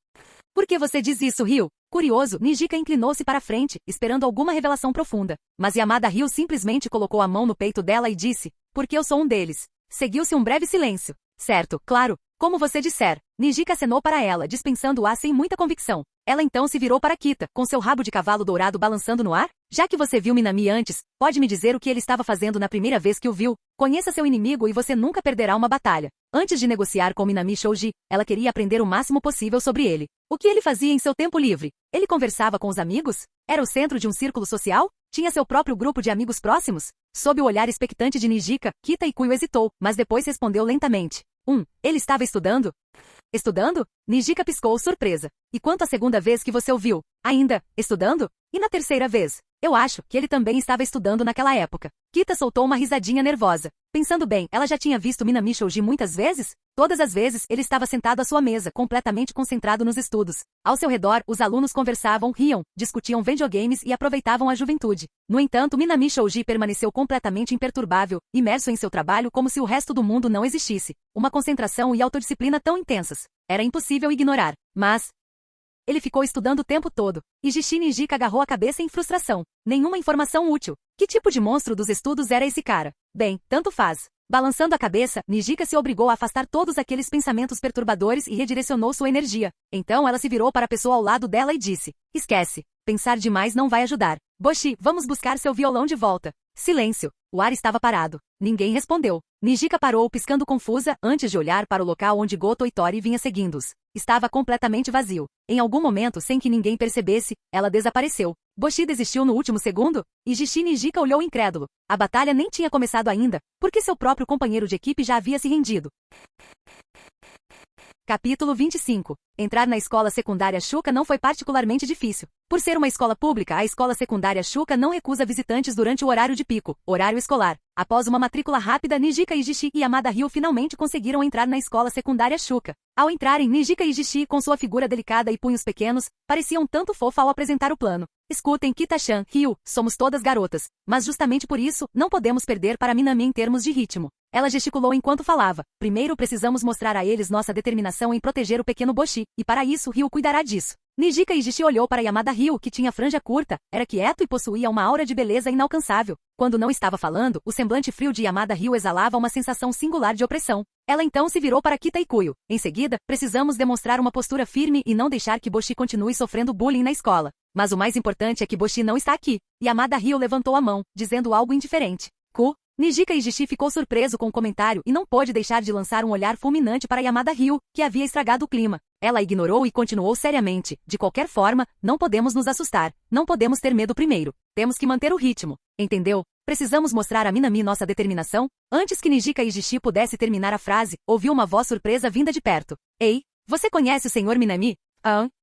Por que você diz isso, Ryu? Curioso, Nijika inclinou-se para frente, esperando alguma revelação profunda. Mas Yamada Ryu simplesmente colocou a mão no peito dela e disse: porque eu sou um deles. Seguiu-se um breve silêncio. Certo, claro. Como você disser. Nijika acenou para ela, dispensando-a sem muita convicção. Ela então se virou para Kita, com seu rabo de cavalo dourado balançando no ar. Já que você viu Minami antes, pode me dizer o que ele estava fazendo na primeira vez que o viu? Conheça seu inimigo e você nunca perderá uma batalha. Antes de negociar com Minami Shoji, ela queria aprender o máximo possível sobre ele. O que ele fazia em seu tempo livre? Ele conversava com os amigos? Era o centro de um círculo social? Tinha seu próprio grupo de amigos próximos? Sob o olhar expectante de Nijika, Kita Ikuyo hesitou, mas depois respondeu lentamente. Ele estava estudando? Estudando? Nijika piscou surpresa. E quanto à segunda vez que você o viu? Ainda, estudando? E na terceira vez? Eu acho que ele também estava estudando naquela época. Kita soltou uma risadinha nervosa. Pensando bem, ela já tinha visto Minami Shoji muitas vezes? Todas as vezes, ele estava sentado à sua mesa, completamente concentrado nos estudos. Ao seu redor, os alunos conversavam, riam, discutiam videogames e aproveitavam a juventude. No entanto, Minami Shoji permaneceu completamente imperturbável, imerso em seu trabalho como se o resto do mundo não existisse. Uma concentração e autodisciplina tão intensas. Era impossível ignorar. Mas ele ficou estudando o tempo todo. E Jishi Nijika agarrou a cabeça em frustração. Nenhuma informação útil. Que tipo de monstro dos estudos era esse cara? Bem, tanto faz. Balançando a cabeça, Nijika se obrigou a afastar todos aqueles pensamentos perturbadores e redirecionou sua energia. Então ela se virou para a pessoa ao lado dela e disse: esquece. Pensar demais não vai ajudar. Boshi, vamos buscar seu violão de volta. Silêncio. O ar estava parado. Ninguém respondeu. Nijika parou piscando confusa antes de olhar para o local onde Goto Itori vinha seguindo-os. Estava completamente vazio. Em algum momento, sem que ninguém percebesse, ela desapareceu. Boshi desistiu no último segundo? E Jishi Nijika olhou incrédulo. A batalha nem tinha começado ainda, porque seu próprio companheiro de equipe já havia se rendido. Capítulo 25. Entrar na escola secundária Shuka não foi particularmente difícil. Por ser uma escola pública, a escola secundária Shuka não recusa visitantes durante o horário de pico, horário escolar. Após uma matrícula rápida, Nijika e Jishi e Yamada Ryu finalmente conseguiram entrar na escola secundária Shuka. Ao entrarem, Nijika e Jishi, com sua figura delicada e punhos pequenos, pareciam tanto fofa ao apresentar o plano. Escutem, Kita-chan, Ryu, somos todas garotas. Mas justamente por isso, não podemos perder para Minami em termos de ritmo. Ela gesticulou enquanto falava. Primeiro precisamos mostrar a eles nossa determinação em proteger o pequeno Boshi, e para isso Ryu cuidará disso. Nijika e Jishi olhou para Yamada Ryu, que tinha franja curta, era quieto e possuía uma aura de beleza inalcançável. Quando não estava falando, o semblante frio de Yamada Ryu exalava uma sensação singular de opressão. Ela então se virou para Kita Ikuyo. Em seguida, precisamos demonstrar uma postura firme e não deixar que Boshi continue sofrendo bullying na escola. Mas o mais importante é que Boshi não está aqui. Yamada Ryu levantou a mão, dizendo algo indiferente. Nijika e Jishi ficou surpreso com o comentário e não pôde deixar de lançar um olhar fulminante para Yamada Ryu, que havia estragado o clima. Ela ignorou e continuou seriamente. De qualquer forma, não podemos nos assustar. Não podemos ter medo primeiro. Temos que manter o ritmo. Entendeu? Precisamos mostrar a Minami nossa determinação. Antes que Nijika e Jishi pudesse terminar a frase, ouviu uma voz surpresa vinda de perto. Ei, você conhece o Sr. Minami?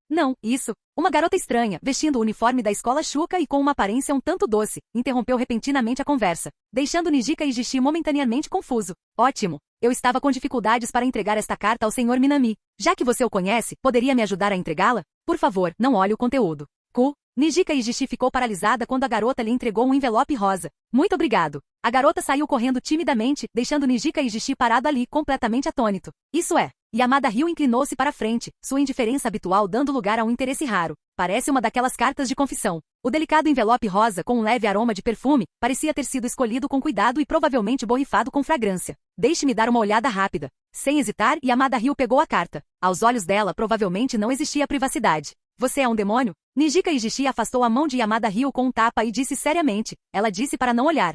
Não, isso. Uma garota estranha, vestindo o uniforme da escola Shuka e com uma aparência um tanto doce, interrompeu repentinamente a conversa, deixando Nijika e Jishi momentaneamente confuso. Ótimo. Eu estava com dificuldades para entregar esta carta ao Sr. Minami. Já que você o conhece, poderia me ajudar a entregá-la? Por favor, não olhe o conteúdo. Nijika e Jishi ficou paralisada quando a garota lhe entregou um envelope rosa. Muito obrigado. A garota saiu correndo timidamente, deixando Nijika e Jishi parado ali, completamente atônito. Isso é. Yamada Ryu inclinou-se para frente, sua indiferença habitual dando lugar a um interesse raro. Parece uma daquelas cartas de confissão. O delicado envelope rosa, com um leve aroma de perfume, parecia ter sido escolhido com cuidado e provavelmente borrifado com fragrância. Deixe-me dar uma olhada rápida. Sem hesitar, Yamada Ryu pegou a carta. Aos olhos dela, provavelmente não existia privacidade. Você é um demônio? Nijika e Jishi afastou a mão de Yamada Ryu com um tapa e disse seriamente. Ela disse para não olhar.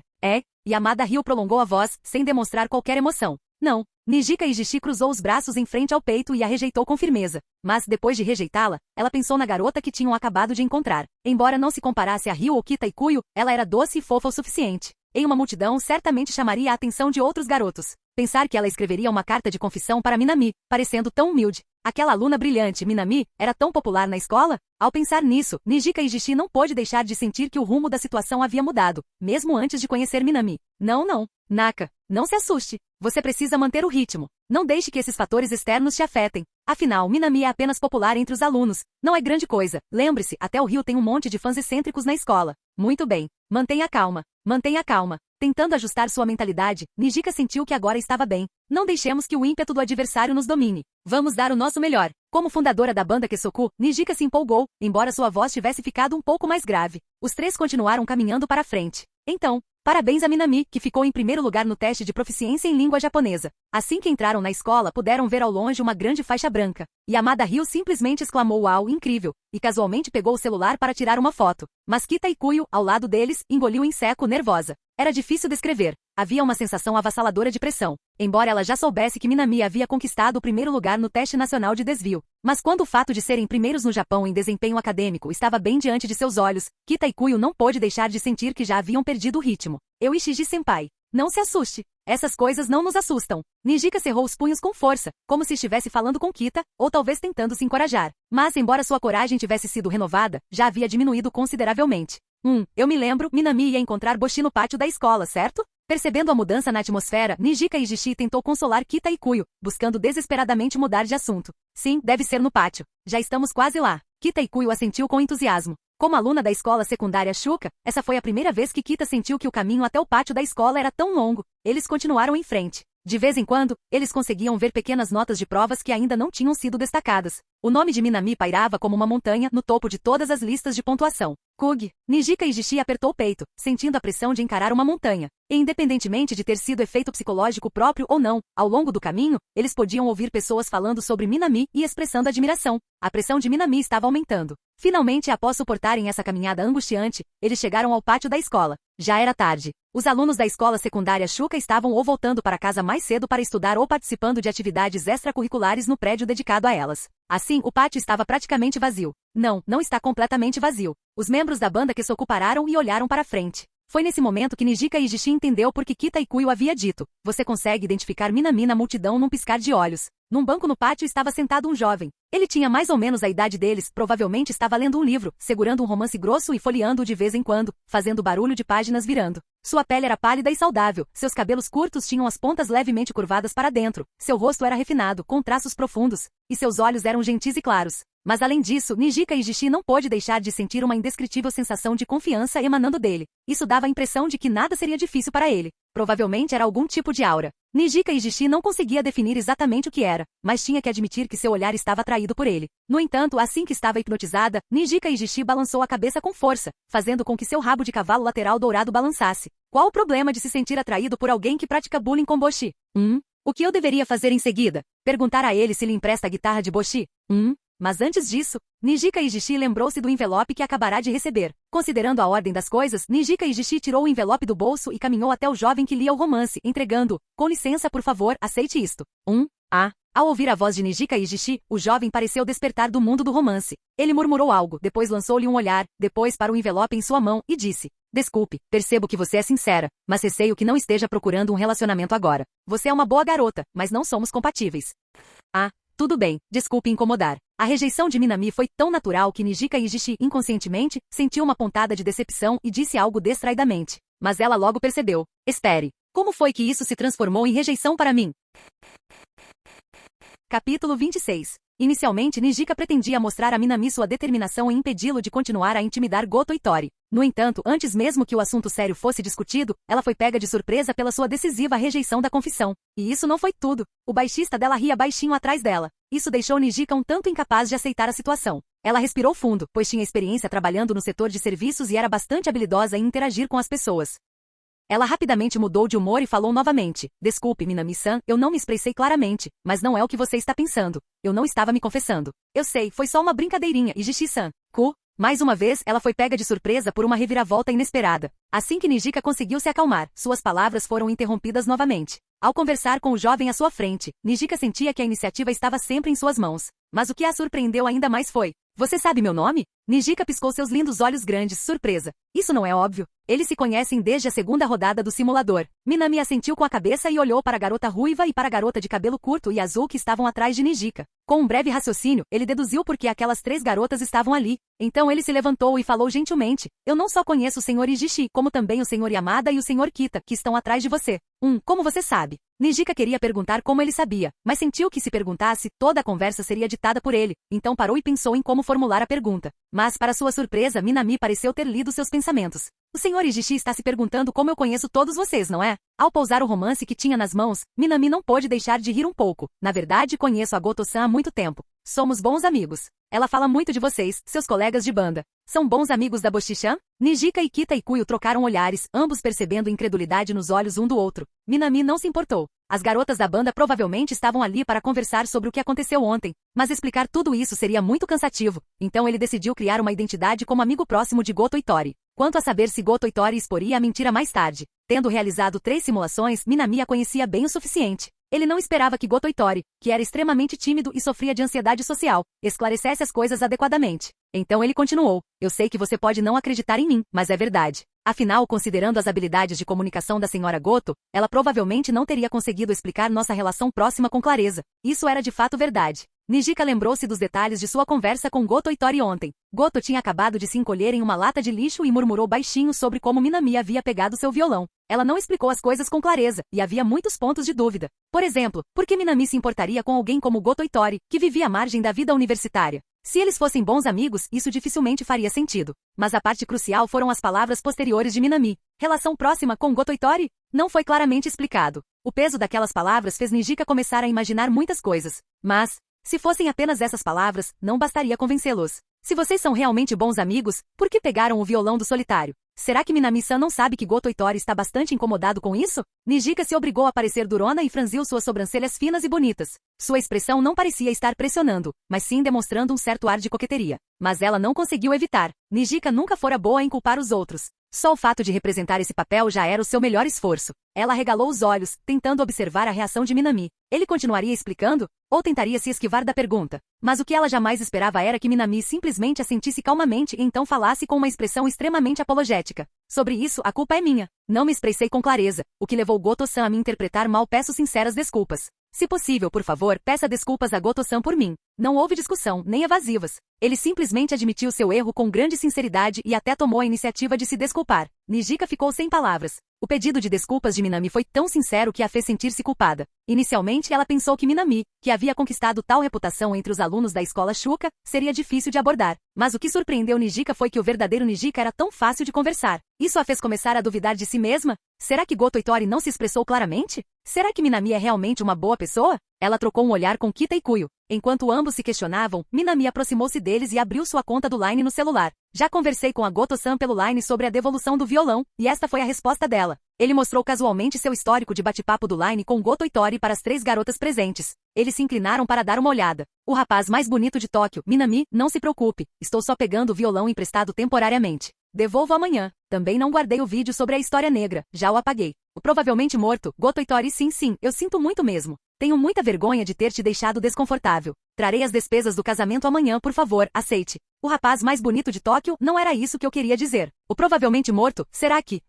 Yamada Ryu prolongou a voz, sem demonstrar qualquer emoção. Não. Nijika e Jishi cruzou os braços em frente ao peito e a rejeitou com firmeza. Mas, depois de rejeitá-la, ela pensou na garota que tinham acabado de encontrar. Embora não se comparasse a Ryu ou Kita Ikuyo, ela era doce e fofa o suficiente. Em uma multidão, certamente chamaria a atenção de outros garotos. Pensar que ela escreveria uma carta de confissão para Minami, parecendo tão humilde. Aquela aluna brilhante, Minami, era tão popular na escola? Ao pensar nisso, Nijika e Jishi não pôde deixar de sentir que o rumo da situação havia mudado, mesmo antes de conhecer Minami. Não. Naka, não se assuste. Você precisa manter o ritmo. Não deixe que esses fatores externos te afetem. Afinal, Minami é apenas popular entre os alunos. Não é grande coisa. Lembre-se, até o Rio tem um monte de fãs excêntricos na escola. Muito bem. Mantenha calma. Mantenha calma. Tentando ajustar sua mentalidade, Nijika sentiu que agora estava bem. Não deixemos que o ímpeto do adversário nos domine. Vamos dar o nosso melhor. Como fundadora da banda Kesoku, Nijika se empolgou, embora sua voz tivesse ficado um pouco mais grave. Os três continuaram caminhando para frente. Então, parabéns a Minami, que ficou em primeiro lugar no teste de proficiência em língua japonesa. Assim que entraram na escola, puderam ver ao longe uma grande faixa branca. Yamada riu simplesmente exclamou uau, incrível, e casualmente pegou o celular para tirar uma foto. Mas Kita e Kuyo, ao lado deles, engoliu em seco, nervosa. Era difícil descrever. Havia uma sensação avassaladora de pressão. Embora ela já soubesse que Minami havia conquistado o primeiro lugar no teste nacional de desvio. Mas quando o fato de serem primeiros no Japão em desempenho acadêmico estava bem diante de seus olhos, Kita e Kuyo não pôde deixar de sentir que já haviam perdido o ritmo. Eu Ishiji-senpai. Não se assuste. Essas coisas não nos assustam. Nijika cerrou os punhos com força, como se estivesse falando com Kita, ou talvez tentando se encorajar. Mas embora sua coragem tivesse sido renovada, já havia diminuído consideravelmente. Eu me lembro, Minami ia encontrar Boshi no pátio da escola, certo? Percebendo a mudança na atmosfera, Nijika Ijishi tentou consolar Kita e Kuyo, buscando desesperadamente mudar de assunto. Sim, deve ser no pátio. Já estamos quase lá. Kita e Kuyo assentiu com entusiasmo. Como aluna da escola secundária Shuka, essa foi a primeira vez que Kita sentiu que o caminho até o pátio da escola era tão longo. Eles continuaram em frente. De vez em quando, eles conseguiam ver pequenas notas de provas que ainda não tinham sido destacadas. O nome de Minami pairava como uma montanha no topo de todas as listas de pontuação. Kugi. Nijika Ijishi apertou o peito, sentindo a pressão de encarar uma montanha. E independentemente de ter sido efeito psicológico próprio ou não, ao longo do caminho, eles podiam ouvir pessoas falando sobre Minami e expressando admiração. A pressão de Minami estava aumentando. Finalmente, após suportarem essa caminhada angustiante, eles chegaram ao pátio da escola. Já era tarde. Os alunos da escola secundária Shuka estavam ou voltando para casa mais cedo para estudar ou participando de atividades extracurriculares no prédio dedicado a elas. Assim, o pátio estava praticamente vazio. Não está completamente vazio. Os membros da banda que se ocuparam e olharam para frente. Foi nesse momento que Nijika Ijishi entendeu por que Kita e Kuyo havia dito. Você consegue identificar Minami na multidão num piscar de olhos. Num banco no pátio estava sentado um jovem. Ele tinha mais ou menos a idade deles, provavelmente estava lendo um livro, segurando um romance grosso e folheando-o de vez em quando, fazendo barulho de páginas virando. Sua pele era pálida e saudável, seus cabelos curtos tinham as pontas levemente curvadas para dentro, seu rosto era refinado, com traços profundos, e seus olhos eram gentis e claros. Mas além disso, Nijika Ijishi não pôde deixar de sentir uma indescritível sensação de confiança emanando dele. Isso dava a impressão de que nada seria difícil para ele. Provavelmente era algum tipo de aura. Nijika Ijishi não conseguia definir exatamente o que era, mas tinha que admitir que seu olhar estava atraído por ele. No entanto, assim que estava hipnotizada, Nijika Ijishi balançou a cabeça com força, fazendo com que seu rabo de cavalo lateral dourado balançasse. Qual o problema de se sentir atraído por alguém que pratica bullying com Boshi? O que eu deveria fazer em seguida? Perguntar a ele se lhe empresta a guitarra de Boshi? Mas antes disso, Nijika Ijishi lembrou-se do envelope que acabará de receber. Considerando a ordem das coisas, Nijika Ijishi tirou o envelope do bolso e caminhou até o jovem que lia o romance, entregando-o. Com licença, por favor, aceite isto. Ao ouvir a voz de Nijika Ijishi, o jovem pareceu despertar do mundo do romance. Ele murmurou algo, depois lançou-lhe um olhar, depois para o envelope em sua mão, e disse: Desculpe, percebo que você é sincera, mas receio que não esteja procurando um relacionamento agora. Você é uma boa garota, mas não somos compatíveis. Tudo bem, desculpe incomodar. A rejeição de Minami foi tão natural que Nijika Ijishi, inconscientemente, sentiu uma pontada de decepção e disse algo distraidamente. Mas ela logo percebeu. Espere. Como foi que isso se transformou em rejeição para mim? Capítulo 26. Inicialmente, Nijika pretendia mostrar a Minami sua determinação em impedi-lo de continuar a intimidar Goto e Tori. No entanto, antes mesmo que o assunto sério fosse discutido, ela foi pega de surpresa pela sua decisiva rejeição da confissão. E isso não foi tudo. O baixista dela ria baixinho atrás dela. Isso deixou Nijika um tanto incapaz de aceitar a situação. Ela respirou fundo, pois tinha experiência trabalhando no setor de serviços e era bastante habilidosa em interagir com as pessoas. Ela rapidamente mudou de humor e falou novamente. Desculpe, Minami-san, eu não me expressei claramente, mas não é o que você está pensando. Eu não estava me confessando. Eu sei, foi só uma brincadeirinha, Ijishi-san. Mais uma vez, ela foi pega de surpresa por uma reviravolta inesperada. Assim que Nijika conseguiu se acalmar, suas palavras foram interrompidas novamente. Ao conversar com o jovem à sua frente, Nijika sentia que a iniciativa estava sempre em suas mãos. Mas o que a surpreendeu ainda mais foi: Você sabe meu nome? Nijika piscou seus lindos olhos grandes, surpresa. Isso não é óbvio. Eles se conhecem desde a segunda rodada do simulador. Minami assentiu com a cabeça e olhou para a garota ruiva e para a garota de cabelo curto e azul que estavam atrás de Nijika. Com um breve raciocínio, ele deduziu por que aquelas 3 garotas estavam ali. Então ele se levantou e falou gentilmente: Eu não só conheço o Sr. Ijishi, como também o Sr. Yamada e o Sr. Kita, que estão atrás de você. Como você sabe? Nijika queria perguntar como ele sabia, mas sentiu que se perguntasse, toda a conversa seria ditada por ele. Então parou e pensou em como formular a pergunta. Mas, para sua surpresa, Minami pareceu ter lido seus pensamentos. O Sr. Ijishi está se perguntando como eu conheço todos vocês, não é? Ao pousar o romance que tinha nas mãos, Minami não pôde deixar de rir um pouco. Na verdade, conheço a Goto-san há muito tempo. Somos bons amigos. Ela fala muito de vocês, seus colegas de banda. São bons amigos da Boshi-chan? Nijika e Kita e Kuyo trocaram olhares, ambos percebendo incredulidade nos olhos um do outro. Minami não se importou. As garotas da banda provavelmente estavam ali para conversar sobre o que aconteceu ontem, mas explicar tudo isso seria muito cansativo, então ele decidiu criar uma identidade como amigo próximo de Goto Itori. Quanto a saber se Goto Itori exporia a mentira mais tarde, tendo realizado 3 simulações, Minami a conhecia bem o suficiente. Ele não esperava que Goto Itori, que era extremamente tímido e sofria de ansiedade social, esclarecesse as coisas adequadamente. Então ele continuou: eu sei que você pode não acreditar em mim, mas é verdade. Afinal, considerando as habilidades de comunicação da senhora Goto, ela provavelmente não teria conseguido explicar nossa relação próxima com clareza. Isso era de fato verdade. Nijika lembrou-se dos detalhes de sua conversa com Goto Itori ontem. Goto tinha acabado de se encolher em uma lata de lixo e murmurou baixinho sobre como Minami havia pegado seu violão. Ela não explicou as coisas com clareza, e havia muitos pontos de dúvida. Por exemplo, por que Minami se importaria com alguém como Goto Itori, que vivia à margem da vida universitária? Se eles fossem bons amigos, isso dificilmente faria sentido. Mas a parte crucial foram as palavras posteriores de Minami. Relação próxima com Goto Itori? Não foi claramente explicado. O peso daquelas palavras fez Nijika começar a imaginar muitas coisas. Mas, se fossem apenas essas palavras, não bastaria convencê-los. Se vocês são realmente bons amigos, por que pegaram o violão do solitário? Será que Minami-san não sabe que Goto Itori está bastante incomodado com isso? Nijika se obrigou a parecer durona e franziu suas sobrancelhas finas e bonitas. Sua expressão não parecia estar pressionando, mas sim demonstrando um certo ar de coqueteria. Mas ela não conseguiu evitar. Nijika nunca fora boa em culpar os outros. Só o fato de representar esse papel já era o seu melhor esforço. Ela arregalou os olhos, tentando observar a reação de Minami. Ele continuaria explicando? Ou tentaria se esquivar da pergunta? Mas o que ela jamais esperava era que Minami simplesmente assentisse calmamente e então falasse com uma expressão extremamente apologética. Sobre isso, a culpa é minha. Não me expressei com clareza, o que levou Goto-san a me interpretar mal. Peço sinceras desculpas. Se possível, por favor, peça desculpas a Goto-san por mim. Não houve discussão, nem evasivas. Ele simplesmente admitiu seu erro com grande sinceridade e até tomou a iniciativa de se desculpar. Nijika ficou sem palavras. O pedido de desculpas de Minami foi tão sincero que a fez sentir-se culpada. Inicialmente, ela pensou que Minami, que havia conquistado tal reputação entre os alunos da escola Shuka, seria difícil de abordar. Mas o que surpreendeu Nijika foi que o verdadeiro Nijika era tão fácil de conversar. Isso a fez começar a duvidar de si mesma? Será que Goto Itori não se expressou claramente? Será que Minami é realmente uma boa pessoa? Ela trocou um olhar com Kita e Kuyo. Enquanto ambos se questionavam, Minami aproximou-se deles e abriu sua conta do Line no celular. Já conversei com a Goto-san pelo Line sobre a devolução do violão, e esta foi a resposta dela. Ele mostrou casualmente seu histórico de bate-papo do Line com Goto Itori para as 3 garotas presentes. Eles se inclinaram para dar uma olhada. O rapaz mais bonito de Tóquio, Minami, não se preocupe, estou só pegando o violão emprestado temporariamente. Devolvo amanhã. Também não guardei o vídeo sobre a história negra, já o apaguei. O provavelmente morto, Goto Itori. Sim, eu sinto muito mesmo. Tenho muita vergonha de ter te deixado desconfortável. Trarei as despesas do casamento amanhã, por favor, aceite. O rapaz mais bonito de Tóquio, não era isso que eu queria dizer. O provavelmente morto, será que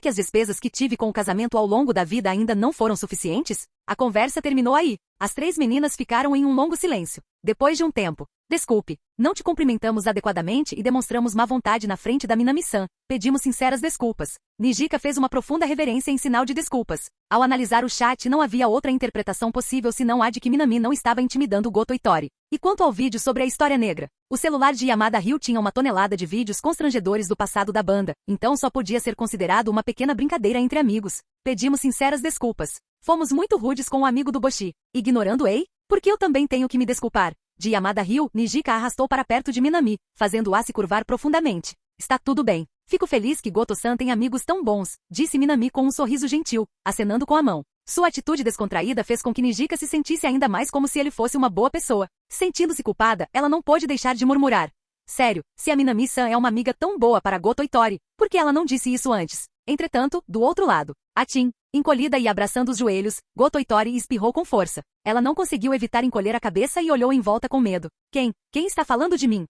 as despesas que tive com o casamento ao longo da vida ainda não foram suficientes? A conversa terminou aí. As 3 meninas ficaram em um longo silêncio. Depois de um tempo, desculpe, não te cumprimentamos adequadamente e demonstramos má vontade na frente da Minami-san. Pedimos sinceras desculpas. Nijika fez uma profunda reverência em sinal de desculpas. Ao analisar o chat, não havia outra interpretação possível senão a de que Minami não estava intimidando Goto Itori. E quanto ao vídeo sobre a história negra? O celular de Yamada Ryu tinha uma tonelada de vídeos constrangedores do passado da banda, então só podia ser considerado uma pequena brincadeira entre amigos. Pedimos sinceras desculpas. Fomos muito rudes com o amigo do Boshi. Ignorando Ei? Porque eu também tenho que me desculpar. De Yamada Ryu, Nijika a arrastou para perto de Minami, fazendo-a se curvar profundamente. Está tudo bem. Fico feliz que Goto-san tem amigos tão bons, disse Minami com um sorriso gentil, acenando com a mão. Sua atitude descontraída fez com que Nijika se sentisse ainda mais como se ele fosse uma boa pessoa. Sentindo-se culpada, ela não pôde deixar de murmurar. Sério, se a Minami-san é uma amiga tão boa para Goto Itori, por que ela não disse isso antes? Entretanto, do outro lado, a Tin, encolhida e abraçando os joelhos, Goto Itori espirrou com força. Ela não conseguiu evitar encolher a cabeça e olhou em volta com medo. Quem está falando de mim?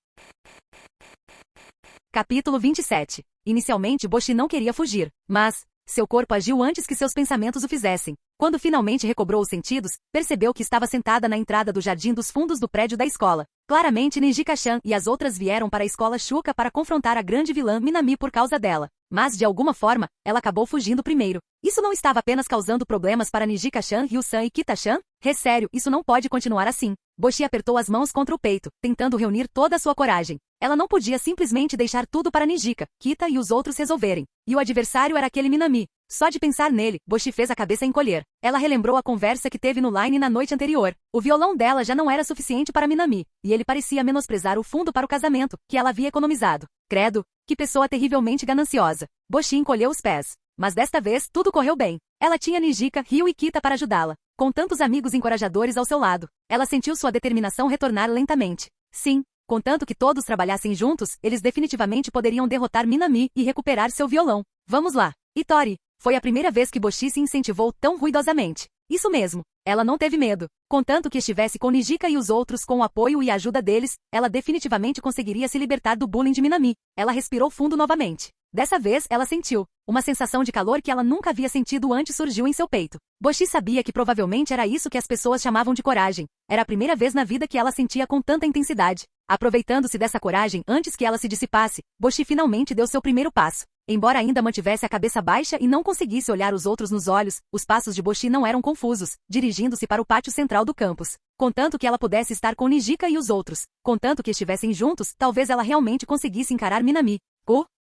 Capítulo 27. Inicialmente Boshi não queria fugir, mas seu corpo agiu antes que seus pensamentos o fizessem. Quando finalmente recobrou os sentidos, percebeu que estava sentada na entrada do jardim dos fundos do prédio da escola. Claramente Nijika-chan e as outras vieram para a escola Shuka para confrontar a grande vilã Minami por causa dela. Mas, de alguma forma, ela acabou fugindo primeiro. Isso não estava apenas causando problemas para Nijika-chan, Ryu-san e Kita-chan? Sério, isso não pode continuar assim. Boshi apertou as mãos contra o peito, tentando reunir toda a sua coragem. Ela não podia simplesmente deixar tudo para Nijika, Kita e os outros resolverem. E o adversário era aquele Minami. Só de pensar nele, Boshi fez a cabeça encolher. Ela relembrou a conversa que teve no Line na noite anterior. O violão dela já não era suficiente para Minami, e ele parecia menosprezar o fundo para o casamento, que ela havia economizado. Credo, que pessoa terrivelmente gananciosa. Boshi encolheu os pés. Mas desta vez, tudo correu bem. Ela tinha Nijika, Ryu e Kita para ajudá-la. Com tantos amigos encorajadores ao seu lado, ela sentiu sua determinação retornar lentamente. Sim, contanto que todos trabalhassem juntos, eles definitivamente poderiam derrotar Minami e recuperar seu violão. Vamos lá. Itori. Foi a primeira vez que Boshi se incentivou tão ruidosamente. Isso mesmo. Ela não teve medo. Contanto que estivesse com Nijika e os outros com o apoio e a ajuda deles, ela definitivamente conseguiria se libertar do bullying de Minami. Ela respirou fundo novamente. Dessa vez, ela sentiu. Uma sensação de calor que ela nunca havia sentido antes surgiu em seu peito. Boshi sabia que provavelmente era isso que as pessoas chamavam de coragem. Era a primeira vez na vida que ela sentia com tanta intensidade. Aproveitando-se dessa coragem antes que ela se dissipasse, Boshi finalmente deu seu primeiro passo. Embora ainda mantivesse a cabeça baixa e não conseguisse olhar os outros nos olhos, os passos de Boshi não eram confusos, dirigindo-se para o pátio central do campus. Contanto que ela pudesse estar com Nijika e os outros. Contanto que estivessem juntos, talvez ela realmente conseguisse encarar Minami.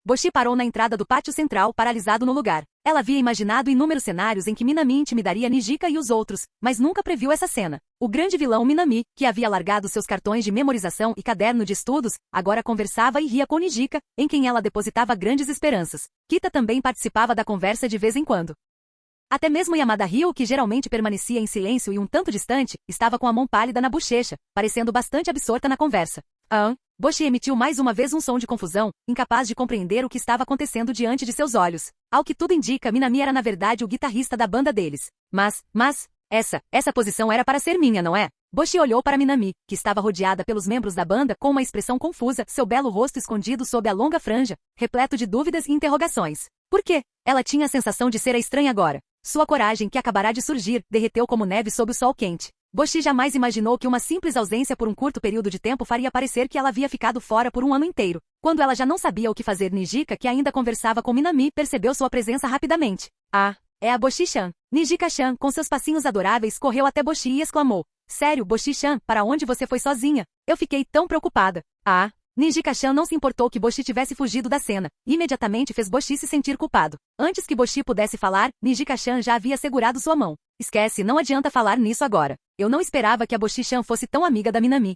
Boshi parou na entrada do pátio central, paralisado no lugar. Ela havia imaginado inúmeros cenários em que Minami intimidaria Nijika e os outros, mas nunca previu essa cena. O grande vilão Minami, que havia largado seus cartões de memorização e caderno de estudos, agora conversava e ria com Nijika, em quem ela depositava grandes esperanças. Kita também participava da conversa de vez em quando. Até mesmo Yamada Ryu, que geralmente permanecia em silêncio e um tanto distante, estava com a mão pálida na bochecha, parecendo bastante absorta na conversa. Boshi emitiu mais uma vez um som de confusão, incapaz de compreender o que estava acontecendo diante de seus olhos. Ao que tudo indica, Minami era na verdade o guitarrista da banda deles. Mas, essa posição era para ser minha, não é? Boshi olhou para Minami, que estava rodeada pelos membros da banda com uma expressão confusa, seu belo rosto escondido sob a longa franja, repleto de dúvidas e interrogações. Por quê? Ela tinha a sensação de ser a estranha agora. Sua coragem, que acabará de surgir, derreteu como neve sob o sol quente. Boshi jamais imaginou que uma simples ausência por um curto período de tempo faria parecer que ela havia ficado fora por um ano inteiro. Quando ela já não sabia o que fazer, Nijika, que ainda conversava com Minami, percebeu sua presença rapidamente. É a Boshi-chan. Nijika-chan, com seus passinhos adoráveis, correu até Boshi e exclamou. Sério, Boshi-chan, para onde você foi sozinha? Eu fiquei tão preocupada. Nijika-chan não se importou que Boshi tivesse fugido da cena. Imediatamente fez Boshi se sentir culpado. Antes que Boshi pudesse falar, Nijika-chan já havia segurado sua mão. Esquece, não adianta falar nisso agora. Eu não esperava que a Boshi-chan fosse tão amiga da Minami.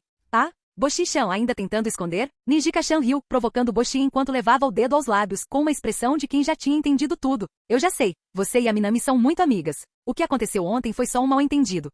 Boshi-chan ainda tentando esconder, Nijika-chan riu, provocando Boshi enquanto levava o dedo aos lábios, com uma expressão de quem já tinha entendido tudo. Eu já sei, você e a Minami são muito amigas. O que aconteceu ontem foi só um mal-entendido.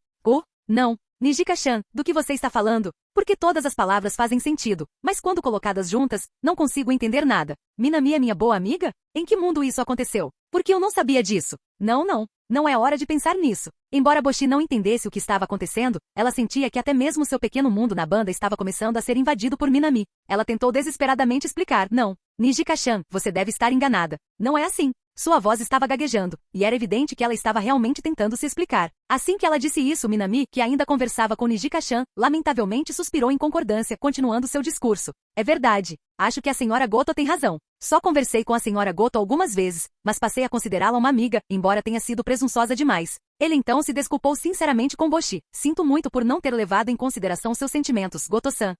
Não. Nijika-chan, do que você está falando? Porque todas as palavras fazem sentido, mas quando colocadas juntas, não consigo entender nada. Minami é minha boa amiga? Em que mundo isso aconteceu? Porque eu não sabia disso. Não é hora de pensar nisso. Embora Boshi não entendesse o que estava acontecendo, ela sentia que até mesmo seu pequeno mundo na banda estava começando a ser invadido por Minami. Ela tentou desesperadamente explicar. Não. Nijika-chan, você deve estar enganada. Não é assim. Sua voz estava gaguejando, e era evidente que ela estava realmente tentando se explicar. Assim que ela disse isso, Minami, que ainda conversava com Nijika-chan, lamentavelmente suspirou em concordância, continuando seu discurso. É verdade. Acho que a senhora Goto tem razão. Só conversei com a senhora Goto algumas vezes, mas passei a considerá-la uma amiga, embora tenha sido presunçosa demais. Ele então se desculpou sinceramente com Boshi. Sinto muito por não ter levado em consideração seus sentimentos, Goto-san.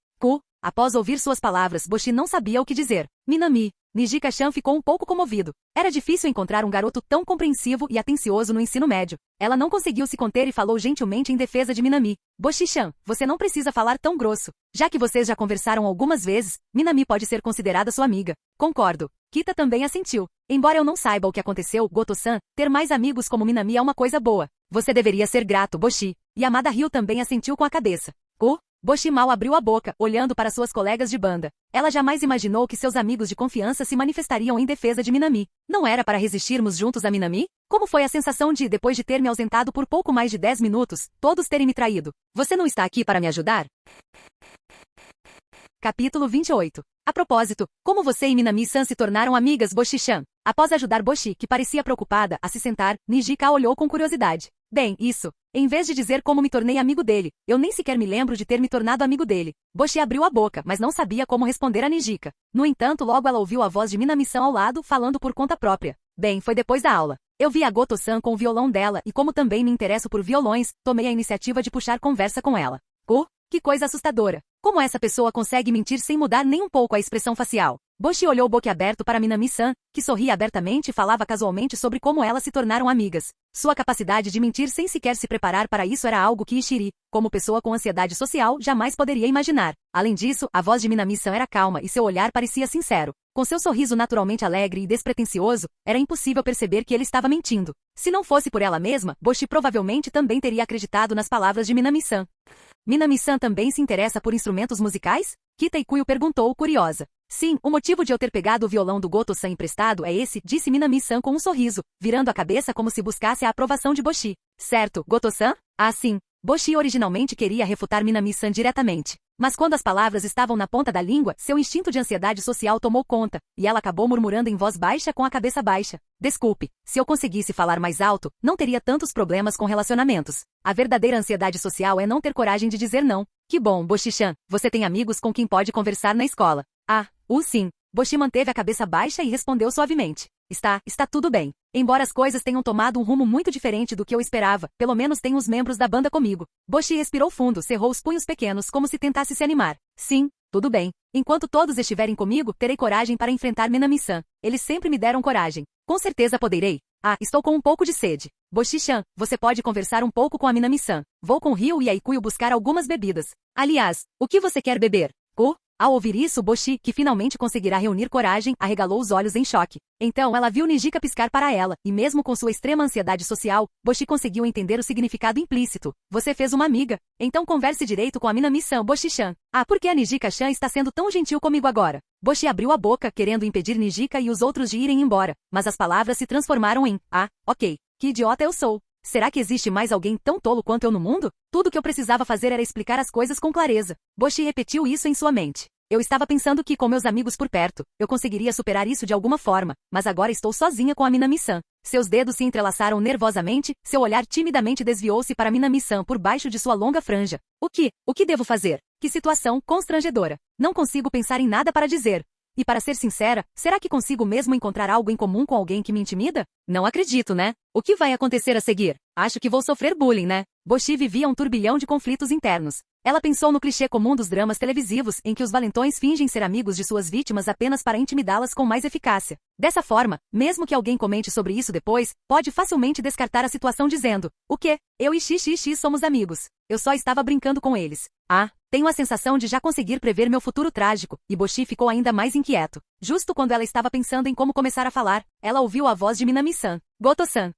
Após ouvir suas palavras, Boshi não sabia o que dizer. Minami. Nijika-chan ficou um pouco comovido. Era difícil encontrar um garoto tão compreensivo e atencioso no ensino médio. Ela não conseguiu se conter e falou gentilmente em defesa de Minami. Boshi-chan, você não precisa falar tão grosso. Já que vocês já conversaram algumas vezes, Minami pode ser considerada sua amiga. Concordo. Kita também assentiu. Embora eu não saiba o que aconteceu, Goto-san, ter mais amigos como Minami é uma coisa boa. Você deveria ser grato, Boshi. Yamada Ryu também assentiu com a cabeça. Boshi mal abriu a boca, olhando para suas colegas de banda. Ela jamais imaginou que seus amigos de confiança se manifestariam em defesa de Minami. Não era para resistirmos juntos a Minami? Como foi a sensação de, depois de ter me ausentado por pouco mais de 10 minutos, todos terem me traído? Você não está aqui para me ajudar? Capítulo 28. A propósito, como você e Minami-san se tornaram amigas, Boshi-chan? Após ajudar Boshi, que parecia preocupada, a se sentar, Nijika a olhou com curiosidade. Bem, isso. Em vez de dizer como me tornei amigo dele, eu nem sequer me lembro de ter me tornado amigo dele. Boshi abriu a boca, mas não sabia como responder a Nijika. No entanto, logo ela ouviu a voz de Minami-san ao lado, falando por conta própria. Bem, foi depois da aula. Eu vi a Goto-san com o violão dela e como também me interesso por violões, tomei a iniciativa de puxar conversa com ela. Que coisa assustadora. Como essa pessoa consegue mentir sem mudar nem um pouco a expressão facial? Boshi olhou boquiaberto para Minami-san, que sorria abertamente e falava casualmente sobre como elas se tornaram amigas. Sua capacidade de mentir sem sequer se preparar para isso era algo que Ishiri, como pessoa com ansiedade social, jamais poderia imaginar. Além disso, a voz de Minami-san era calma e seu olhar parecia sincero. Com seu sorriso naturalmente alegre e despretensioso, era impossível perceber que ele estava mentindo. Se não fosse por ela mesma, Boshi provavelmente também teria acreditado nas palavras de Minami-san. Minami-san também se interessa por instrumentos musicais? Kita Ikuyo perguntou, curiosa. Sim, o motivo de eu ter pegado o violão do Goto-san emprestado é esse, disse Minami-san com um sorriso, virando a cabeça como se buscasse a aprovação de Boshi. Certo, Goto-san? Ah, sim. Boshi originalmente queria refutar Minami-san diretamente. Mas quando as palavras estavam na ponta da língua, seu instinto de ansiedade social tomou conta, e ela acabou murmurando em voz baixa com a cabeça baixa. Desculpe, se eu conseguisse falar mais alto, não teria tantos problemas com relacionamentos. A verdadeira ansiedade social é não ter coragem de dizer não. Que bom, Boshi-chan, você tem amigos com quem pode conversar na escola. Ah, sim. Boshi manteve a cabeça baixa e respondeu suavemente. Está tudo bem. Embora as coisas tenham tomado um rumo muito diferente do que eu esperava, pelo menos tenho os membros da banda comigo. Boshi respirou fundo, cerrou os punhos pequenos como se tentasse se animar. Sim, tudo bem. Enquanto todos estiverem comigo, terei coragem para enfrentar Minami-san. Eles sempre me deram coragem. Com certeza poderei. Ah, estou com um pouco de sede. Boshi-chan, você pode conversar um pouco com a Minami-san. Vou com Ryo e a Ikuyo buscar algumas bebidas. Aliás, o que você quer beber? Ao ouvir isso, Boshi, que finalmente conseguirá reunir coragem, arregalou os olhos em choque. Então ela viu Nijika piscar para ela, e mesmo com sua extrema ansiedade social, Boshi conseguiu entender o significado implícito. Você fez uma amiga. Então converse direito com a Minami-san, Boshi-chan. Ah, por que a Nijika-chan está sendo tão gentil comigo agora? Boshi abriu a boca, querendo impedir Nijika e os outros de irem embora, mas as palavras se transformaram em, ok, que idiota eu sou. Será que existe mais alguém tão tolo quanto eu no mundo? Tudo que eu precisava fazer era explicar as coisas com clareza. Boshi repetiu isso em sua mente. Eu estava pensando que, com meus amigos por perto, eu conseguiria superar isso de alguma forma, mas agora estou sozinha com a Minami-san. Seus dedos se entrelaçaram nervosamente, seu olhar timidamente desviou-se para Minami-san por baixo de sua longa franja. O que devo fazer? Que situação constrangedora. Não consigo pensar em nada para dizer. E para ser sincera, será que consigo mesmo encontrar algo em comum com alguém que me intimida? Não acredito, né? O que vai acontecer a seguir? Acho que vou sofrer bullying, né? Boshi vivia um turbilhão de conflitos internos. Ela pensou no clichê comum dos dramas televisivos em que os valentões fingem ser amigos de suas vítimas apenas para intimidá-las com mais eficácia. Dessa forma, mesmo que alguém comente sobre isso depois, pode facilmente descartar a situação dizendo, o quê? Eu e XXX somos amigos. Eu só estava brincando com eles. Tenho a sensação de já conseguir prever meu futuro trágico, e Boshi ficou ainda mais inquieto. Justo quando ela estava pensando em como começar a falar, ela ouviu a voz de Minami-san. Goto-san.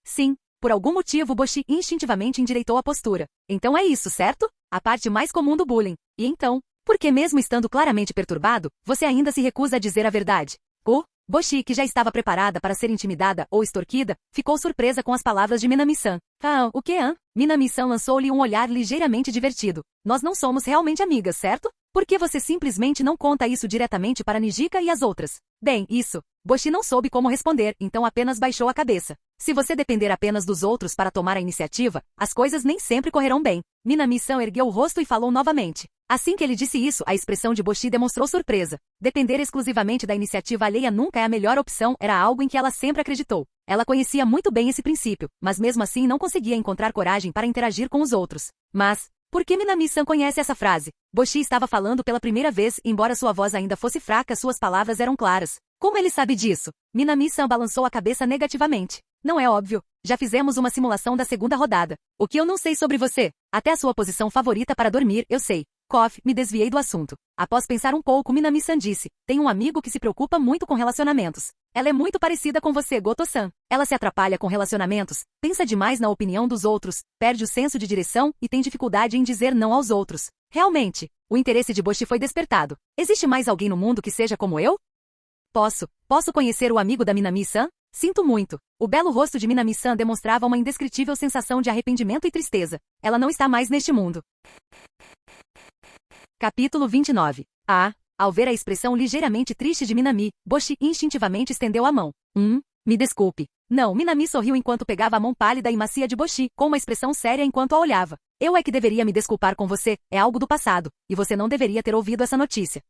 Sim. Por algum motivo, Boshi instintivamente endireitou a postura. Então é isso, certo? A parte mais comum do bullying. E então, por que mesmo estando claramente perturbado, você ainda se recusa a dizer a verdade? Boshi, que já estava preparada para ser intimidada ou extorquida, ficou surpresa com as palavras de Minami-san. O que? Minami-san lançou-lhe um olhar ligeiramente divertido. Nós não somos realmente amigas, certo? Por que você simplesmente não conta isso diretamente para Nijika e as outras? Bem, isso. Boshi não soube como responder, então apenas baixou a cabeça. Se você depender apenas dos outros para tomar a iniciativa, as coisas nem sempre correrão bem. Minami-san ergueu o rosto e falou novamente. Assim que ele disse isso, a expressão de Boshi demonstrou surpresa. Depender exclusivamente da iniciativa alheia nunca é a melhor opção, era algo em que ela sempre acreditou. Ela conhecia muito bem esse princípio, mas mesmo assim não conseguia encontrar coragem para interagir com os outros. Mas, por que Minami-san conhece essa frase? Boshi estava falando pela primeira vez, embora sua voz ainda fosse fraca, suas palavras eram claras. Como ele sabe disso? Minami-san balançou a cabeça negativamente. Não é óbvio. Já fizemos uma simulação da segunda rodada. O que eu não sei sobre você? Até a sua posição favorita para dormir, eu sei. Me desviei do assunto. Após pensar um pouco, Minami-san disse, tem um amigo que se preocupa muito com relacionamentos. Ela é muito parecida com você, Goto-san. Ela se atrapalha com relacionamentos, pensa demais na opinião dos outros, perde o senso de direção e tem dificuldade em dizer não aos outros. Realmente, o interesse de Boshi foi despertado. Existe mais alguém no mundo que seja como eu? Posso conhecer o amigo da Minami-san? Sinto muito. O belo rosto de Minami-san demonstrava uma indescritível sensação de arrependimento e tristeza. Ela não está mais neste mundo. Capítulo 29. Ao ver a expressão ligeiramente triste de Minami, Boshi instintivamente estendeu a mão. Me desculpe. Não, Minami sorriu enquanto pegava a mão pálida e macia de Boshi, com uma expressão séria enquanto a olhava. Eu é que deveria me desculpar com você, é algo do passado, e você não deveria ter ouvido essa notícia.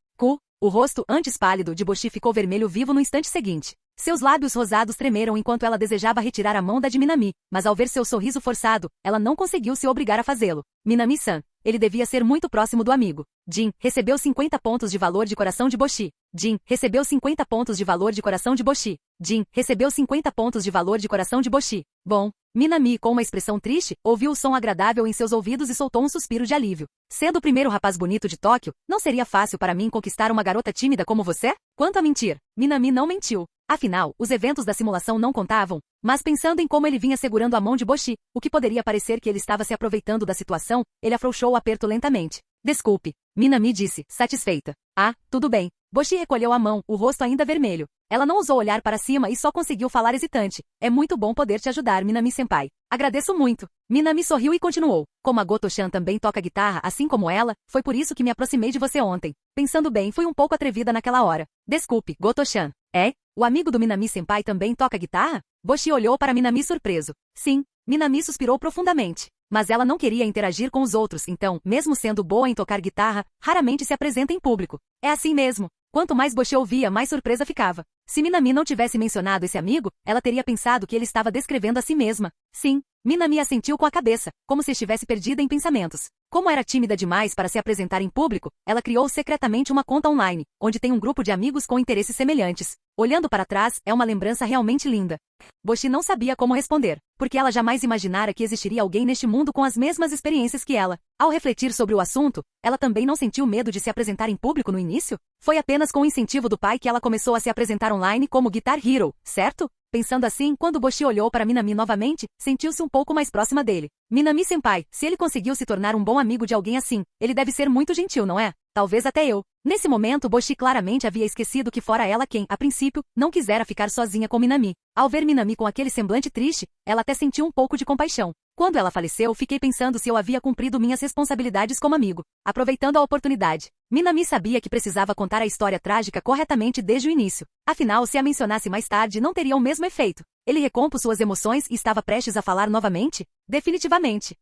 O rosto, antes pálido, de Boshi ficou vermelho vivo no instante seguinte. Seus lábios rosados tremeram enquanto ela desejava retirar a mão da de Minami, mas ao ver seu sorriso forçado, ela não conseguiu se obrigar a fazê-lo. Minami-san, ele devia ser muito próximo do amigo. Jin recebeu 50 pontos de valor de coração de Boshi. Jin recebeu 50 pontos de valor de coração de Boshi. Jin recebeu 50 pontos de valor de coração de Boshi. Bom, Minami, com uma expressão triste, ouviu o som agradável em seus ouvidos e soltou um suspiro de alívio. Sendo o primeiro rapaz bonito de Tóquio, não seria fácil para mim conquistar uma garota tímida como você? Quanto a mentir, Minami não mentiu. Afinal, os eventos da simulação não contavam, mas pensando em como ele vinha segurando a mão de Boshi, o que poderia parecer que ele estava se aproveitando da situação, ele afrouxou o aperto lentamente. Desculpe, Minami disse, satisfeita. Ah, tudo bem. Boshi recolheu a mão, o rosto ainda vermelho. Ela não ousou olhar para cima e só conseguiu falar hesitante. É muito bom poder te ajudar, Minami-senpai. Agradeço muito. Minami sorriu e continuou. Como a Goto-chan também toca guitarra, assim como ela, foi por isso que me aproximei de você ontem. Pensando bem, fui um pouco atrevida naquela hora. Desculpe, Goto-chan. É? O amigo do Minami-senpai também toca guitarra? Boshi olhou para Minami surpreso. Sim, Minami suspirou profundamente. Mas ela não queria interagir com os outros, então, mesmo sendo boa em tocar guitarra, raramente se apresenta em público. É assim mesmo. Quanto mais Boshi ouvia, mais surpresa ficava. Se Minami não tivesse mencionado esse amigo, ela teria pensado que ele estava descrevendo a si mesma. Sim, Minami assentiu com a cabeça, como se estivesse perdida em pensamentos. Como era tímida demais para se apresentar em público, ela criou secretamente uma conta online, onde tem um grupo de amigos com interesses semelhantes. Olhando para trás, é uma lembrança realmente linda. Boshi não sabia como responder, porque ela jamais imaginara que existiria alguém neste mundo com as mesmas experiências que ela. Ao refletir sobre o assunto, ela também não sentiu medo de se apresentar em público no início? Foi apenas com o incentivo do pai que ela começou a se apresentar online como Guitar Hero, certo? Pensando assim, quando Boshi olhou para Minami novamente, sentiu-se um pouco mais próxima dele. Minami-senpai, se ele conseguiu se tornar um bom amigo de alguém assim, ele deve ser muito gentil, não é? Talvez até eu. Nesse momento, Boshi claramente havia esquecido que fora ela quem, a princípio, não quisera ficar sozinha com Minami. Ao ver Minami com aquele semblante triste, ela até sentiu um pouco de compaixão. Quando ela faleceu, fiquei pensando se eu havia cumprido minhas responsabilidades como amigo. Aproveitando a oportunidade, Minami sabia que precisava contar a história trágica corretamente desde o início. Afinal, se a mencionasse mais tarde, não teria o mesmo efeito. Ele recompôs suas emoções e estava prestes a falar novamente? Definitivamente.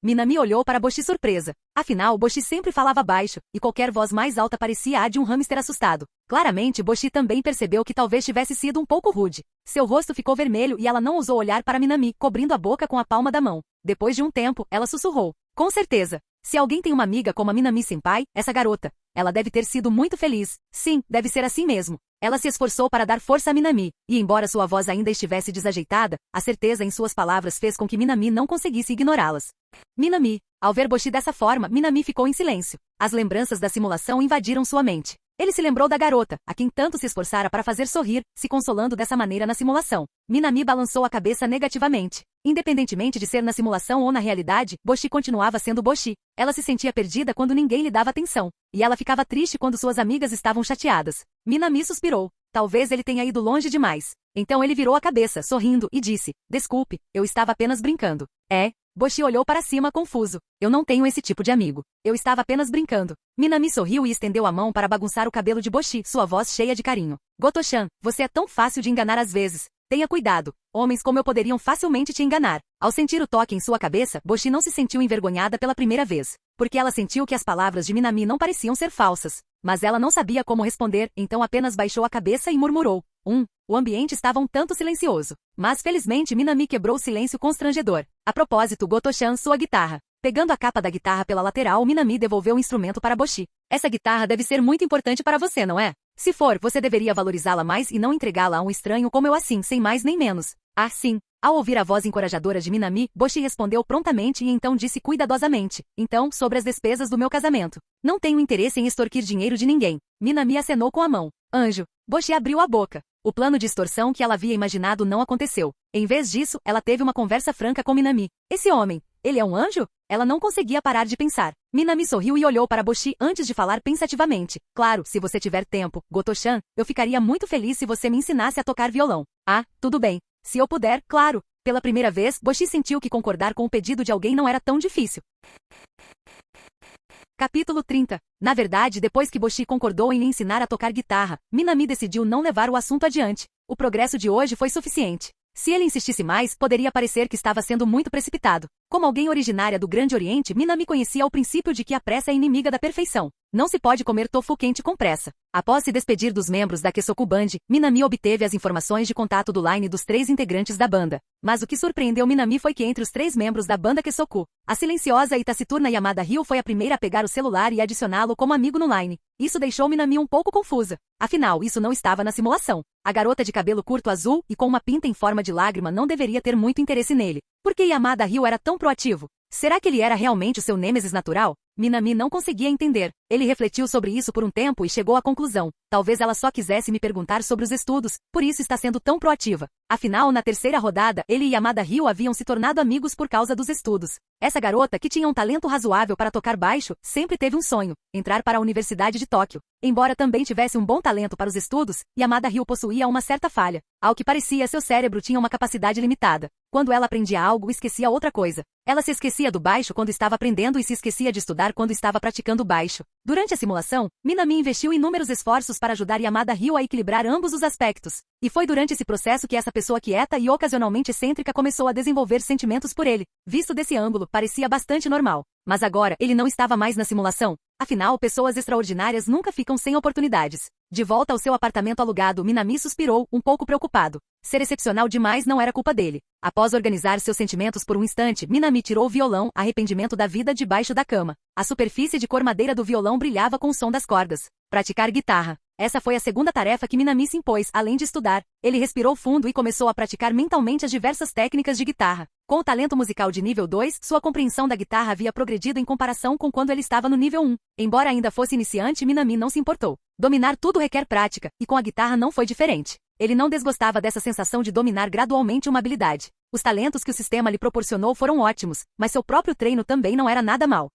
Minami olhou para Boshi surpresa. Afinal, Boshi sempre falava baixo, e qualquer voz mais alta parecia a de um hamster assustado. Claramente, Boshi também percebeu que talvez tivesse sido um pouco rude. Seu rosto ficou vermelho e ela não ousou olhar para Minami, cobrindo a boca com a palma da mão. Depois de um tempo, ela sussurrou. Com certeza. Se alguém tem uma amiga como a Minami-senpai, essa garota, ela deve ter sido muito feliz. Sim, deve ser assim mesmo. Ela se esforçou para dar força a Minami, e embora sua voz ainda estivesse desajeitada, a certeza em suas palavras fez com que Minami não conseguisse ignorá-las. Minami. Ao ver Boshi dessa forma, Minami ficou em silêncio. As lembranças da simulação invadiram sua mente. Ele se lembrou da garota, a quem tanto se esforçara para fazer sorrir, se consolando dessa maneira na simulação. Minami balançou a cabeça negativamente. Independentemente de ser na simulação ou na realidade, Boshi continuava sendo Boshi. Ela se sentia perdida quando ninguém lhe dava atenção. E ela ficava triste quando suas amigas estavam chateadas. Minami suspirou. Talvez ele tenha ido longe demais. Então ele virou a cabeça, sorrindo, e disse, desculpe, eu estava apenas brincando. É? Boshi olhou para cima confuso. Eu não tenho esse tipo de amigo. Eu estava apenas brincando. Minami sorriu e estendeu a mão para bagunçar o cabelo de Boshi, sua voz cheia de carinho. Goto-chan, você é tão fácil de enganar às vezes. Tenha cuidado. Homens como eu poderiam facilmente te enganar. Ao sentir o toque em sua cabeça, Boshi não se sentiu envergonhada pela primeira vez. Porque ela sentiu que as palavras de Minami não pareciam ser falsas. Mas ela não sabia como responder, então apenas baixou a cabeça e murmurou. O ambiente estava um tanto silencioso. Mas felizmente Minami quebrou o silêncio constrangedor. A propósito, Goto-chan, sua guitarra. Pegando a capa da guitarra pela lateral, Minami devolveu o instrumento para Boshi. Essa guitarra deve ser muito importante para você, não é? Se for, você deveria valorizá-la mais e não entregá-la a um estranho como eu assim, sem mais nem menos. Ah, sim. Ao ouvir a voz encorajadora de Minami, Boshi respondeu prontamente e então disse cuidadosamente. Então, sobre as despesas do meu casamento. Não tenho interesse em extorquir dinheiro de ninguém. Minami acenou com a mão. Anjo. Boshi abriu a boca. O plano de extorsão que ela havia imaginado não aconteceu. Em vez disso, ela teve uma conversa franca com Minami. Esse homem, ele é um anjo? Ela não conseguia parar de pensar. Minami sorriu e olhou para Boshi antes de falar pensativamente. Claro, se você tiver tempo, Goto-chan, eu ficaria muito feliz se você me ensinasse a tocar violão. Ah, tudo bem. Se eu puder, claro. Pela primeira vez, Boshi sentiu que concordar com o pedido de alguém não era tão difícil. Capítulo 30. Na verdade, depois que Boshi concordou em lhe ensinar a tocar guitarra, Minami decidiu não levar o assunto adiante. O progresso de hoje foi suficiente. Se ele insistisse mais, poderia parecer que estava sendo muito precipitado. Como alguém originária do Grande Oriente, Minami conhecia o princípio de que a pressa é inimiga da perfeição. Não se pode comer tofu quente com pressa. Após se despedir dos membros da Kesoku Band, Minami obteve as informações de contato do line dos 3 integrantes da banda. Mas o que surpreendeu Minami foi que entre os 3 membros da banda Kesoku, a silenciosa e taciturna Yamada Ryo foi a primeira a pegar o celular e adicioná-lo como amigo no line. Isso deixou Minami um pouco confusa. Afinal, isso não estava na simulação. A garota de cabelo curto azul e com uma pinta em forma de lágrima não deveria ter muito interesse nele. Por que Yamada Ryo era tão proativo? Será que ele era realmente o seu nêmesis natural? Minami não conseguia entender. Ele refletiu sobre isso por um tempo e chegou à conclusão. Talvez ela só quisesse me perguntar sobre os estudos, por isso está sendo tão proativa. Afinal, na terceira rodada, ele e Yamada Ryo haviam se tornado amigos por causa dos estudos. Essa garota, que tinha um talento razoável para tocar baixo, sempre teve um sonho: entrar para a Universidade de Tóquio. Embora também tivesse um bom talento para os estudos, Yamada Ryo possuía uma certa falha. Ao que parecia, seu cérebro tinha uma capacidade limitada. Quando ela aprendia algo, esquecia outra coisa. Ela se esquecia do baixo quando estava aprendendo e se esquecia de estudar quando estava praticando baixo. Durante a simulação, Minami investiu inúmeros esforços para ajudar Yamada Ryo a equilibrar ambos os aspectos. E foi durante esse processo que essa pessoa quieta e ocasionalmente excêntrica começou a desenvolver sentimentos por ele. Visto desse ângulo, parecia bastante normal. Mas agora, ele não estava mais na simulação. Afinal, pessoas extraordinárias nunca ficam sem oportunidades. De volta ao seu apartamento alugado, Minami suspirou, um pouco preocupado. Ser excepcional demais não era culpa dele. Após organizar seus sentimentos por um instante, Minami tirou o violão, arrependimento da vida, debaixo da cama. A superfície de cor madeira do violão brilhava com o som das cordas. Praticar guitarra. Essa foi a segunda tarefa que Minami se impôs, além de estudar. Ele respirou fundo e começou a praticar mentalmente as diversas técnicas de guitarra. Com o talento musical de nível 2, sua compreensão da guitarra havia progredido em comparação com quando ele estava no nível 1. Embora ainda fosse iniciante, Minami não se importou. Dominar tudo requer prática, e com a guitarra não foi diferente. Ele não desgostava dessa sensação de dominar gradualmente uma habilidade. Os talentos que o sistema lhe proporcionou foram ótimos, mas seu próprio treino também não era nada mal.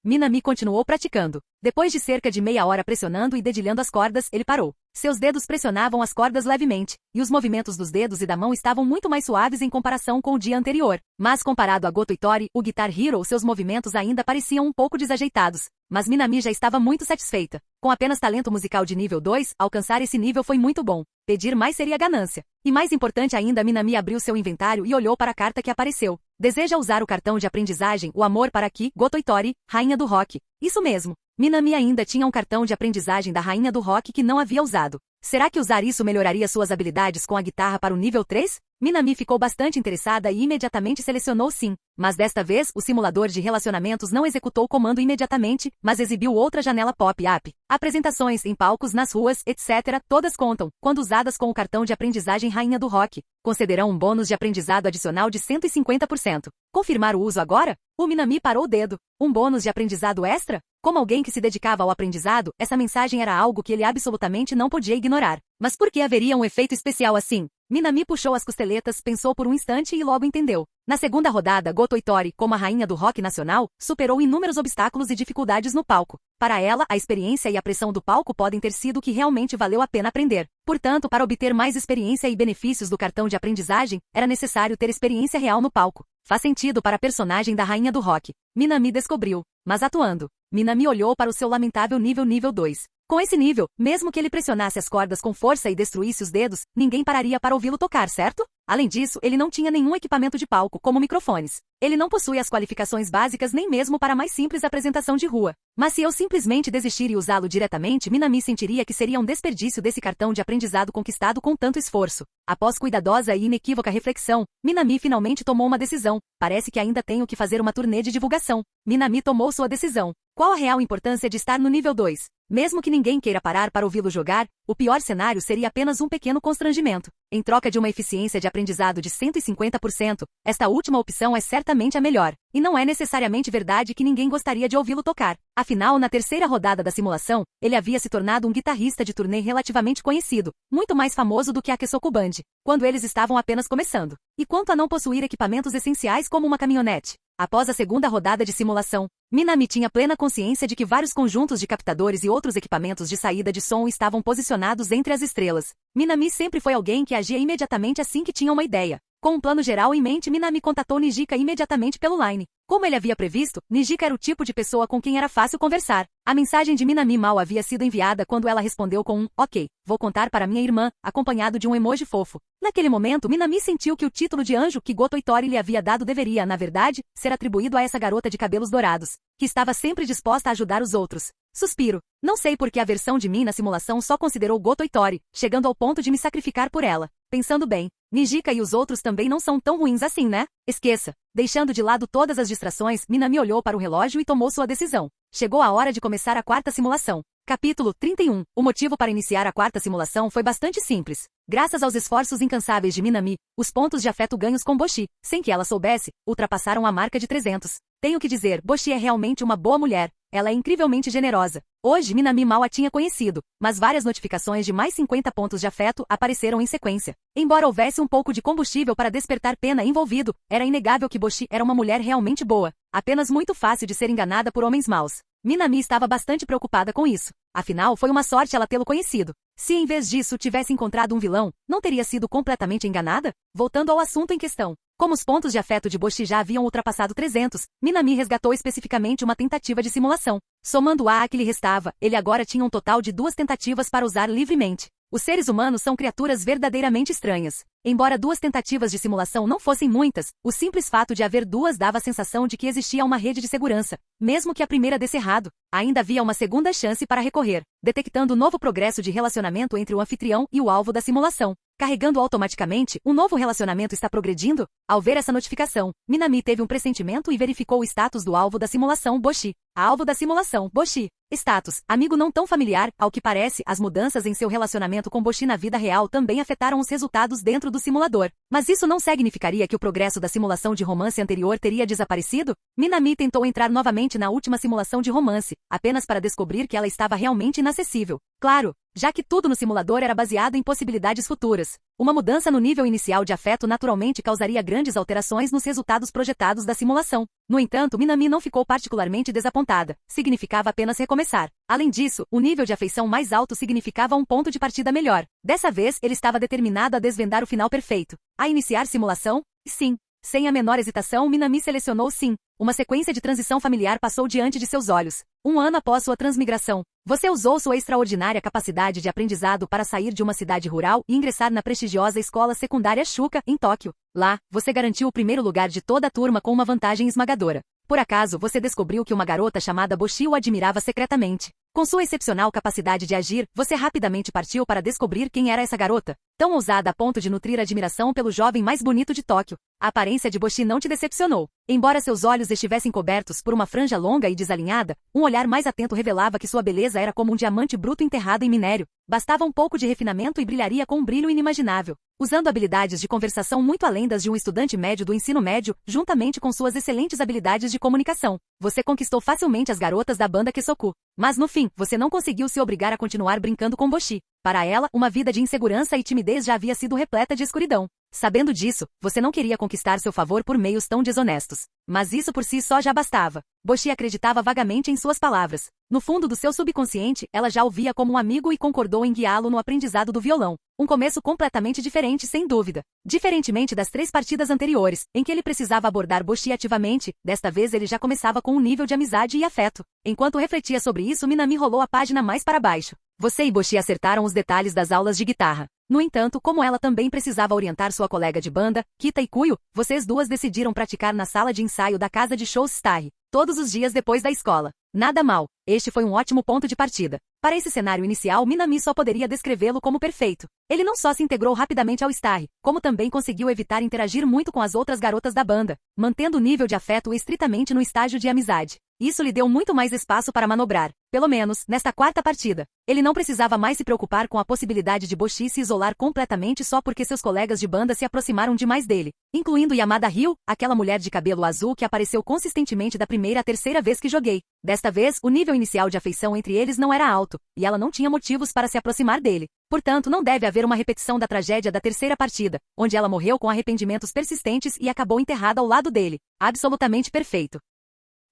Minami continuou praticando. Depois de cerca de meia hora pressionando e dedilhando as cordas, ele parou. Seus dedos pressionavam as cordas levemente, e os movimentos dos dedos e da mão estavam muito mais suaves em comparação com o dia anterior. Mas comparado a Goto Itori, o Guitar Hero, seus movimentos ainda pareciam um pouco desajeitados. Mas Minami já estava muito satisfeita. Com apenas talento musical de nível 2, alcançar esse nível foi muito bom. Pedir mais seria ganância. E mais importante ainda, Minami abriu seu inventário e olhou para a carta que apareceu. Deseja usar o cartão de aprendizagem, o amor para Ki, Goto Itori, rainha do rock. Isso mesmo. Minami ainda tinha um cartão de aprendizagem da rainha do rock que não havia usado. Será que usar isso melhoraria suas habilidades com a guitarra para o nível 3? Minami ficou bastante interessada e imediatamente selecionou sim. Mas desta vez, o simulador de relacionamentos não executou o comando imediatamente, mas exibiu outra janela pop-up. Apresentações em palcos, nas ruas, etc., todas contam, quando usadas com o cartão de aprendizagem rainha do rock. Concederão um bônus de aprendizado adicional de 150%. Confirmar o uso agora? O Minami parou o dedo. Um bônus de aprendizado extra? Como alguém que se dedicava ao aprendizado, essa mensagem era algo que ele absolutamente não podia ignorar. Mas por que haveria um efeito especial assim? Minami puxou as costeletas, pensou por um instante e logo entendeu. Na segunda rodada, Goto Itori, como a rainha do rock nacional, superou inúmeros obstáculos e dificuldades no palco. Para ela, a experiência e a pressão do palco podem ter sido o que realmente valeu a pena aprender. Portanto, para obter mais experiência e benefícios do cartão de aprendizagem, era necessário ter experiência real no palco. Faz sentido para a personagem da rainha do rock. Minami descobriu. Mas atuando. Minami olhou para o seu lamentável nível 2. Com esse nível, mesmo que ele pressionasse as cordas com força e destruísse os dedos, ninguém pararia para ouvi-lo tocar, certo? Além disso, ele não tinha nenhum equipamento de palco, como microfones. Ele não possui as qualificações básicas nem mesmo para a mais simples apresentação de rua. Mas se eu simplesmente desistir e usá-lo diretamente, Minami sentiria que seria um desperdício desse cartão de aprendizado conquistado com tanto esforço. Após cuidadosa e inequívoca reflexão, Minami finalmente tomou uma decisão. Parece que ainda tenho que fazer uma turnê de divulgação. Minami tomou sua decisão. Qual a real importância de estar no nível 2? Mesmo que ninguém queira parar para ouvi-lo jogar, o pior cenário seria apenas um pequeno constrangimento. Em troca de uma eficiência de aprendizado de 150%, esta última opção é certamente a melhor. E não é necessariamente verdade que ninguém gostaria de ouvi-lo tocar. Afinal, na terceira rodada da simulação, ele havia se tornado um guitarrista de turnê relativamente conhecido, muito mais famoso do que a Kesoku Band, quando eles estavam apenas começando. E quanto a não possuir equipamentos essenciais como uma caminhonete? Após a segunda rodada de simulação, Minami tinha plena consciência de que vários conjuntos de captadores e outros equipamentos de saída de som estavam posicionados entre as estrelas. Minami sempre foi alguém que agia imediatamente assim que tinha uma ideia. Com um plano geral em mente, Minami contatou Nijika imediatamente pelo Line. Como ele havia previsto, Nijika era o tipo de pessoa com quem era fácil conversar. A mensagem de Minami mal havia sido enviada quando ela respondeu com um "Ok, vou contar para minha irmã", acompanhado de um emoji fofo. Naquele momento, Minami sentiu que o título de anjo que Goto Itori lhe havia dado deveria, na verdade, ser atribuído a essa garota de cabelos dourados, que estava sempre disposta a ajudar os outros. Suspiro. Não sei por que a versão de mim na simulação só considerou Goto Itori, chegando ao ponto de me sacrificar por ela. Pensando bem, Nijika e os outros também não são tão ruins assim, né? Esqueça. Deixando de lado todas as distrações, Minami olhou para o relógio e tomou sua decisão. Chegou a hora de começar a quarta simulação. Capítulo 31. O motivo para iniciar a quarta simulação foi bastante simples. Graças aos esforços incansáveis de Minami, os pontos de afeto ganhos com Boshi, sem que ela soubesse, ultrapassaram a marca de 300. Tenho que dizer, Boshi é realmente uma boa mulher. Ela é incrivelmente generosa. Hoje Minami mal a tinha conhecido, mas várias notificações de mais 50 pontos de afeto apareceram em sequência. Embora houvesse um pouco de combustível para despertar pena envolvido, era inegável que Boshi era uma mulher realmente boa, apenas muito fácil de ser enganada por homens maus. Minami estava bastante preocupada com isso. Afinal, foi uma sorte ela tê-lo conhecido. Se em vez disso tivesse encontrado um vilão, não teria sido completamente enganada? Voltando ao assunto em questão. Como os pontos de afeto de Boshi já haviam ultrapassado 300, Minami resgatou especificamente uma tentativa de simulação. Somando a que lhe restava, ele agora tinha um total de 2 tentativas para usar livremente. Os seres humanos são criaturas verdadeiramente estranhas. Embora 2 tentativas de simulação não fossem muitas, o simples fato de haver 2 dava a sensação de que existia uma rede de segurança. Mesmo que a primeira desse errado, ainda havia uma segunda chance para recorrer, detectando novo progresso de relacionamento entre o anfitrião e o alvo da simulação. Carregando automaticamente, um novo relacionamento está progredindo? Ao ver essa notificação, Minami teve um pressentimento e verificou o status do alvo da simulação Boshi. Alvo da simulação Boshi. Status: amigo não tão familiar. Ao que parece, as mudanças em seu relacionamento com Boshi na vida real também afetaram os resultados dentro do simulador. Mas isso não significaria que o progresso da simulação de romance anterior teria desaparecido? Minami tentou entrar novamente na última simulação de romance, apenas para descobrir que ela estava realmente inacessível. Claro, já que tudo no simulador era baseado em possibilidades futuras. Uma mudança no nível inicial de afeto naturalmente causaria grandes alterações nos resultados projetados da simulação. No entanto, Minami não ficou particularmente desapontada. Significava apenas recomeçar. Além disso, o nível de afeição mais alto significava um ponto de partida melhor. Dessa vez, ele estava determinado a desvendar o final perfeito. A iniciar simulação? Sim. Sem a menor hesitação, Minami selecionou sim. Uma sequência de transição familiar passou diante de seus olhos. 1 ano após sua transmigração, você usou sua extraordinária capacidade de aprendizado para sair de uma cidade rural e ingressar na prestigiosa escola secundária Shuka, em Tóquio. Lá, você garantiu o primeiro lugar de toda a turma com uma vantagem esmagadora. Por acaso, você descobriu que uma garota chamada Boshi o admirava secretamente. Com sua excepcional capacidade de agir, você rapidamente partiu para descobrir quem era essa garota, tão ousada a ponto de nutrir admiração pelo jovem mais bonito de Tóquio. A aparência de Boshi não te decepcionou. Embora seus olhos estivessem cobertos por uma franja longa e desalinhada, um olhar mais atento revelava que sua beleza era como um diamante bruto enterrado em minério. Bastava um pouco de refinamento e brilharia com um brilho inimaginável. Usando habilidades de conversação muito além das de um estudante médio do ensino médio, juntamente com suas excelentes habilidades de comunicação, você conquistou facilmente as garotas da banda Kesoku. Mas no fim, você não conseguiu se obrigar a continuar brincando com Boshi. Para ela, uma vida de insegurança e timidez já havia sido repleta de escuridão. Sabendo disso, você não queria conquistar seu favor por meios tão desonestos. Mas isso por si só já bastava. Boshi acreditava vagamente em suas palavras. No fundo do seu subconsciente, ela já o via como um amigo e concordou em guiá-lo no aprendizado do violão. Um começo completamente diferente, sem dúvida. Diferentemente das 3 partidas anteriores, em que ele precisava abordar Boshi ativamente, desta vez ele já começava com um nível de amizade e afeto. Enquanto refletia sobre isso, Minami rolou a página mais para baixo. Você e Boshi acertaram os detalhes das aulas de guitarra. No entanto, como ela também precisava orientar sua colega de banda, Kita Ikuyo, vocês duas decidiram praticar na sala de ensaio da casa de shows Starry, todos os dias depois da escola. Nada mal, este foi um ótimo ponto de partida. Para esse cenário inicial, Minami só poderia descrevê-lo como perfeito. Ele não só se integrou rapidamente ao Starry, como também conseguiu evitar interagir muito com as outras garotas da banda, mantendo o nível de afeto estritamente no estágio de amizade. Isso lhe deu muito mais espaço para manobrar, pelo menos, nesta quarta partida. Ele não precisava mais se preocupar com a possibilidade de Boshi se isolar completamente só porque seus colegas de banda se aproximaram demais dele, incluindo Yamada Ryu, aquela mulher de cabelo azul que apareceu consistentemente da primeira à terceira vez que joguei. Desta vez, o nível inicial de afeição entre eles não era alto, e ela não tinha motivos para se aproximar dele. Portanto, não deve haver uma repetição da tragédia da terceira partida, onde ela morreu com arrependimentos persistentes e acabou enterrada ao lado dele. Absolutamente perfeito.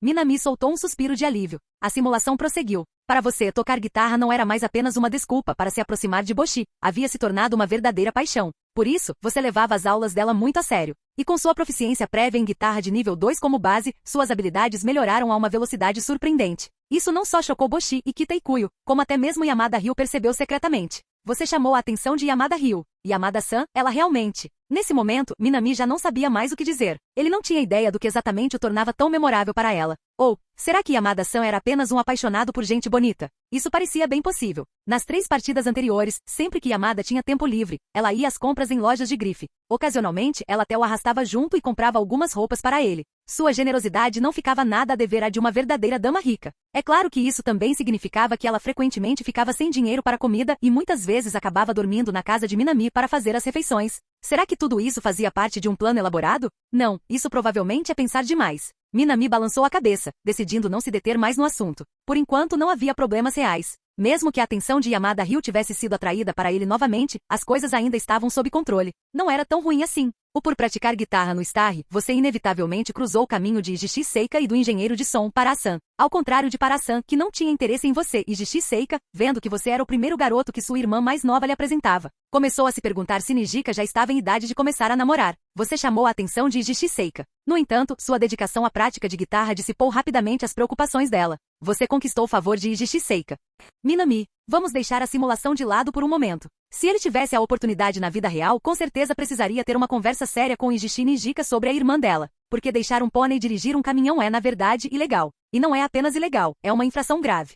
Minami soltou um suspiro de alívio. A simulação prosseguiu. Para você, tocar guitarra não era mais apenas uma desculpa para se aproximar de Boshi. Havia se tornado uma verdadeira paixão. Por isso, você levava as aulas dela muito a sério. E com sua proficiência prévia em guitarra de nível 2 como base, suas habilidades melhoraram a uma velocidade surpreendente. Isso não só chocou Boshi e Kita Ikuyo, como até mesmo Yamada Ryu percebeu secretamente. Você chamou a atenção de Yamada Ryu. Yamada-san, ela realmente... Nesse momento, Minami já não sabia mais o que dizer. Ele não tinha ideia do que exatamente o tornava tão memorável para ela. Ou, será que Yamada-san era apenas um apaixonado por gente bonita? Isso parecia bem possível. Nas 3 partidas anteriores, sempre que Yamada tinha tempo livre, ela ia às compras em lojas de grife. Ocasionalmente, ela até o arrastava junto e comprava algumas roupas para ele. Sua generosidade não ficava nada a dever à de uma verdadeira dama rica. É claro que isso também significava que ela frequentemente ficava sem dinheiro para comida e muitas vezes acabava dormindo na casa de Minami para fazer as refeições. Será que tudo isso fazia parte de um plano elaborado? Não, isso provavelmente é pensar demais. Minami balançou a cabeça, decidindo não se deter mais no assunto. Por enquanto não havia problemas reais. Mesmo que a atenção de Yamada Ryu tivesse sido atraída para ele novamente, as coisas ainda estavam sob controle. Não era tão ruim assim. Por praticar guitarra no Starry, você inevitavelmente cruzou o caminho de Ijishi Seika e do engenheiro de som, Para-san. Ao contrário de Para-san, que não tinha interesse em você, Ijishi Seika, vendo que você era o primeiro garoto que sua irmã mais nova lhe apresentava, começou a se perguntar se Nijika já estava em idade de começar a namorar. Você chamou a atenção de Ijishi Seika. No entanto, sua dedicação à prática de guitarra dissipou rapidamente as preocupações dela. Você conquistou o favor de Ijishi Seika. Minami, vamos deixar a simulação de lado por um momento. Se ele tivesse a oportunidade na vida real, com certeza precisaria ter uma conversa séria com Ijishi Nijika sobre a irmã dela. Porque deixar um pônei dirigir um caminhão é, na verdade, ilegal. E não é apenas ilegal, é uma infração grave.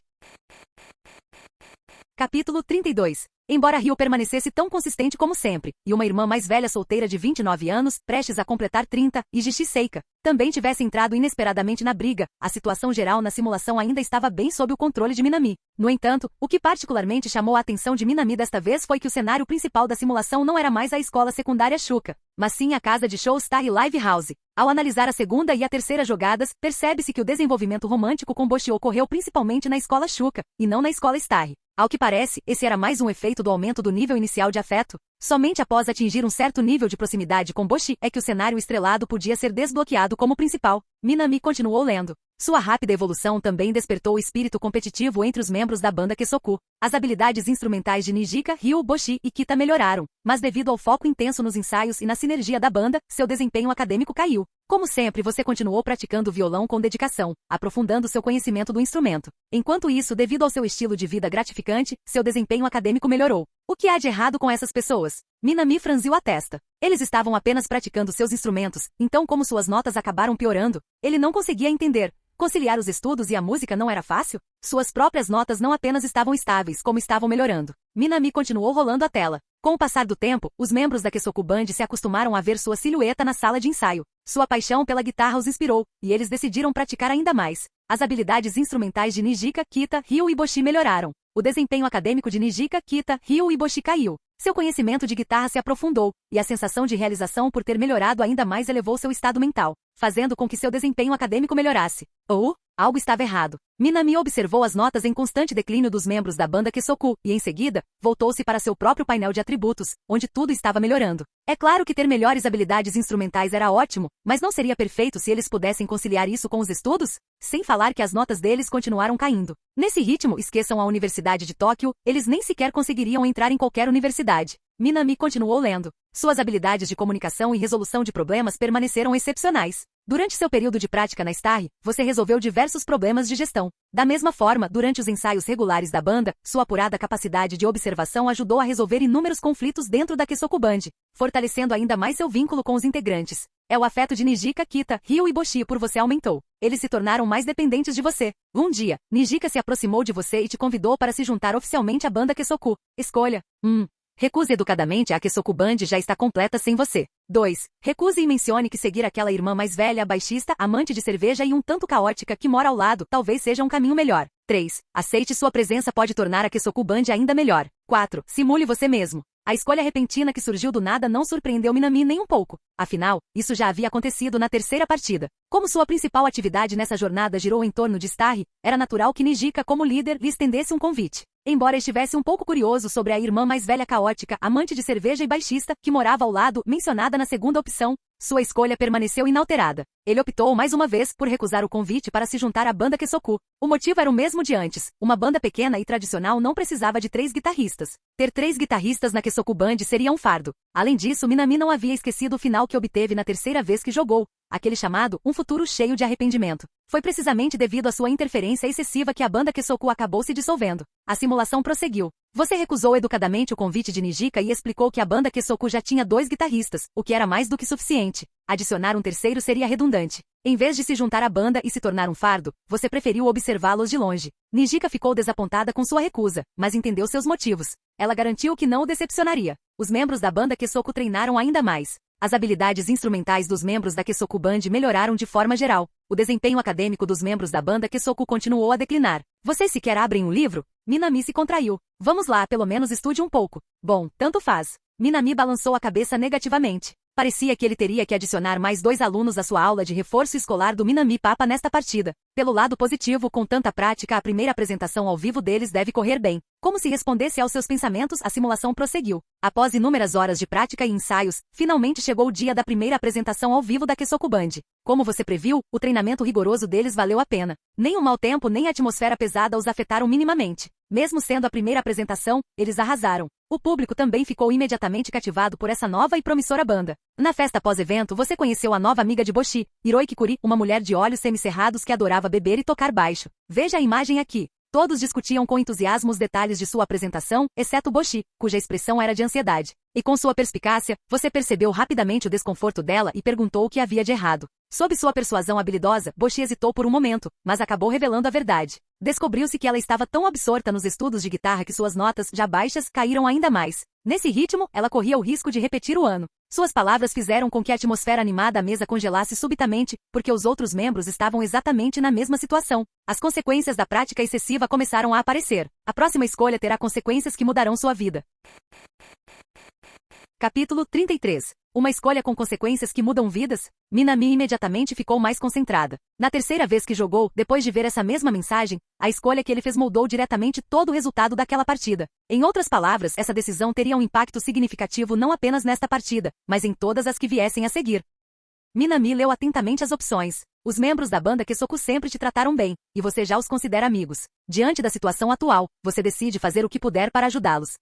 Capítulo 32. Embora Ryu permanecesse tão consistente como sempre, e uma irmã mais velha solteira de 29 anos, prestes a completar 30, Ijishi Seika, também tivesse entrado inesperadamente na briga, a situação geral na simulação ainda estava bem sob o controle de Minami. No entanto, o que particularmente chamou a atenção de Minami desta vez foi que o cenário principal da simulação não era mais a escola secundária Shuka, mas sim a casa de show Starry Live House. Ao analisar a segunda e a terceira jogadas, percebe-se que o desenvolvimento romântico com Boshi ocorreu principalmente na escola Shuka, e não na escola Starry. Ao que parece, esse era mais um efeito do aumento do nível inicial de afeto. Somente após atingir um certo nível de proximidade com Boshi é que o cenário estrelado podia ser desbloqueado como principal. Minami continuou lendo. Sua rápida evolução também despertou o espírito competitivo entre os membros da banda Kesoku. As habilidades instrumentais de Nijika, Ryu, Boshi e Kita melhoraram, mas devido ao foco intenso nos ensaios e na sinergia da banda, seu desempenho acadêmico caiu. Como sempre, você continuou praticando violão com dedicação, aprofundando seu conhecimento do instrumento. Enquanto isso, devido ao seu estilo de vida gratificante, seu desempenho acadêmico melhorou. O que há de errado com essas pessoas? Minami franziu a testa. Eles estavam apenas praticando seus instrumentos, então como suas notas acabaram piorando, ele não conseguia entender. Conciliar os estudos e a música não era fácil? Suas próprias notas não apenas estavam estáveis, como estavam melhorando. Minami continuou rolando a tela. Com o passar do tempo, os membros da Kesoku Band se acostumaram a ver sua silhueta na sala de ensaio. Sua paixão pela guitarra os inspirou, e eles decidiram praticar ainda mais. As habilidades instrumentais de Nijika, Kita, Ryu e Boshi melhoraram. O desempenho acadêmico de Nijika, Kita, Ryu e Boshi caiu. Seu conhecimento de guitarra se aprofundou, e a sensação de realização por ter melhorado ainda mais elevou seu estado mental, fazendo com que seu desempenho acadêmico melhorasse. Algo estava errado. Minami observou as notas em constante declínio dos membros da banda Kesoku, e em seguida, voltou-se para seu próprio painel de atributos, onde tudo estava melhorando. É claro que ter melhores habilidades instrumentais era ótimo, mas não seria perfeito se eles pudessem conciliar isso com os estudos? Sem falar que as notas deles continuaram caindo. Nesse ritmo, esqueçam a Universidade de Tóquio, eles nem sequer conseguiriam entrar em qualquer universidade. Minami continuou lendo. Suas habilidades de comunicação e resolução de problemas permaneceram excepcionais. Durante seu período de prática na Starry, você resolveu diversos problemas de gestão. Da mesma forma, durante os ensaios regulares da banda, sua apurada capacidade de observação ajudou a resolver inúmeros conflitos dentro da Kesoku Band, fortalecendo ainda mais seu vínculo com os integrantes. O afeto de Nijika, Kita, Ryu e Boshi por você aumentou. Eles se tornaram mais dependentes de você. Um dia, Nijika se aproximou de você e te convidou para se juntar oficialmente à banda Kesoku. Escolha. Recuse educadamente, a Kesoku Band já está completa sem você. 2. Recuse e mencione que seguir aquela irmã mais velha, baixista, amante de cerveja e um tanto caótica que mora ao lado talvez seja um caminho melhor. 3. Aceite sua presença pode tornar a Kesoku Band ainda melhor. 4. Simule você mesmo. A escolha repentina que surgiu do nada não surpreendeu Minami nem um pouco. Afinal, isso já havia acontecido na terceira partida. Como sua principal atividade nessa jornada girou em torno de Starry, era natural que Nijika, como líder, lhe estendesse um convite. Embora estivesse um pouco curioso sobre a irmã mais velha caótica, amante de cerveja e baixista, que morava ao lado, mencionada na segunda opção, Sua escolha permaneceu inalterada. Ele optou mais uma vez por recusar o convite para se juntar à banda Kesoku. O motivo era o mesmo de antes. Uma banda pequena e tradicional não precisava de 3 guitarristas. Ter 3 guitarristas na Kesoku Band seria um fardo. Além disso, Minami não havia esquecido o final que obteve na terceira vez que jogou, aquele chamado um futuro cheio de arrependimento. Foi precisamente devido à sua interferência excessiva que a banda Kesoku acabou se dissolvendo. A simulação prosseguiu. Você recusou educadamente o convite de Nijika e explicou que a banda Kesoku já tinha 2 guitarristas, o que era mais do que suficiente. Adicionar um terceiro seria redundante. Em vez de se juntar à banda e se tornar um fardo, você preferiu observá-los de longe. Nijika ficou desapontada com sua recusa, mas entendeu seus motivos. Ela garantiu que não o decepcionaria. Os membros da banda Kesoku treinaram ainda mais. As habilidades instrumentais dos membros da Kesoku Band melhoraram de forma geral. O desempenho acadêmico dos membros da banda Kesoku continuou a declinar. Vocês sequer abrem um livro? Minami se contraiu. Vamos lá, pelo menos estude um pouco. Bom, tanto faz. Minami balançou a cabeça negativamente. Parecia que ele teria que adicionar mais 2 alunos à sua aula de reforço escolar do Minami Papa nesta partida. Pelo lado positivo, com tanta prática, a primeira apresentação ao vivo deles deve correr bem. Como se respondesse aos seus pensamentos, a simulação prosseguiu. Após inúmeras horas de prática e ensaios, finalmente chegou o dia da primeira apresentação ao vivo da Kesoku Band. Como você previu, o treinamento rigoroso deles valeu a pena. Nem o mau tempo nem a atmosfera pesada os afetaram minimamente. Mesmo sendo a primeira apresentação, eles arrasaram. O público também ficou imediatamente cativado por essa nova e promissora banda. Na festa pós-evento, você conheceu a nova amiga de Boshi, Hiroi Kikuri, uma mulher de olhos semicerrados que adorava beber e tocar baixo. Veja a imagem aqui. Todos discutiam com entusiasmo os detalhes de sua apresentação, exceto Boshi, cuja expressão era de ansiedade. E com sua perspicácia, você percebeu rapidamente o desconforto dela e perguntou o que havia de errado. Sob sua persuasão habilidosa, Boshi hesitou por um momento, mas acabou revelando a verdade. Descobriu-se que ela estava tão absorta nos estudos de guitarra que suas notas, já baixas, caíram ainda mais. Nesse ritmo, ela corria o risco de repetir o ano. Suas palavras fizeram com que a atmosfera animada à mesa congelasse subitamente, porque os outros membros estavam exatamente na mesma situação. As consequências da prática excessiva começaram a aparecer. A próxima escolha terá consequências que mudarão sua vida. Capítulo 33. Uma escolha com consequências que mudam vidas? Minami imediatamente ficou mais concentrada. Na terceira vez que jogou, depois de ver essa mesma mensagem, a escolha que ele fez moldou diretamente todo o resultado daquela partida. Em outras palavras, essa decisão teria um impacto significativo não apenas nesta partida, mas em todas as que viessem a seguir. Minami leu atentamente as opções. Os membros da banda Kesoku sempre te trataram bem, e você já os considera amigos. Diante da situação atual, você decide fazer o que puder para ajudá-los.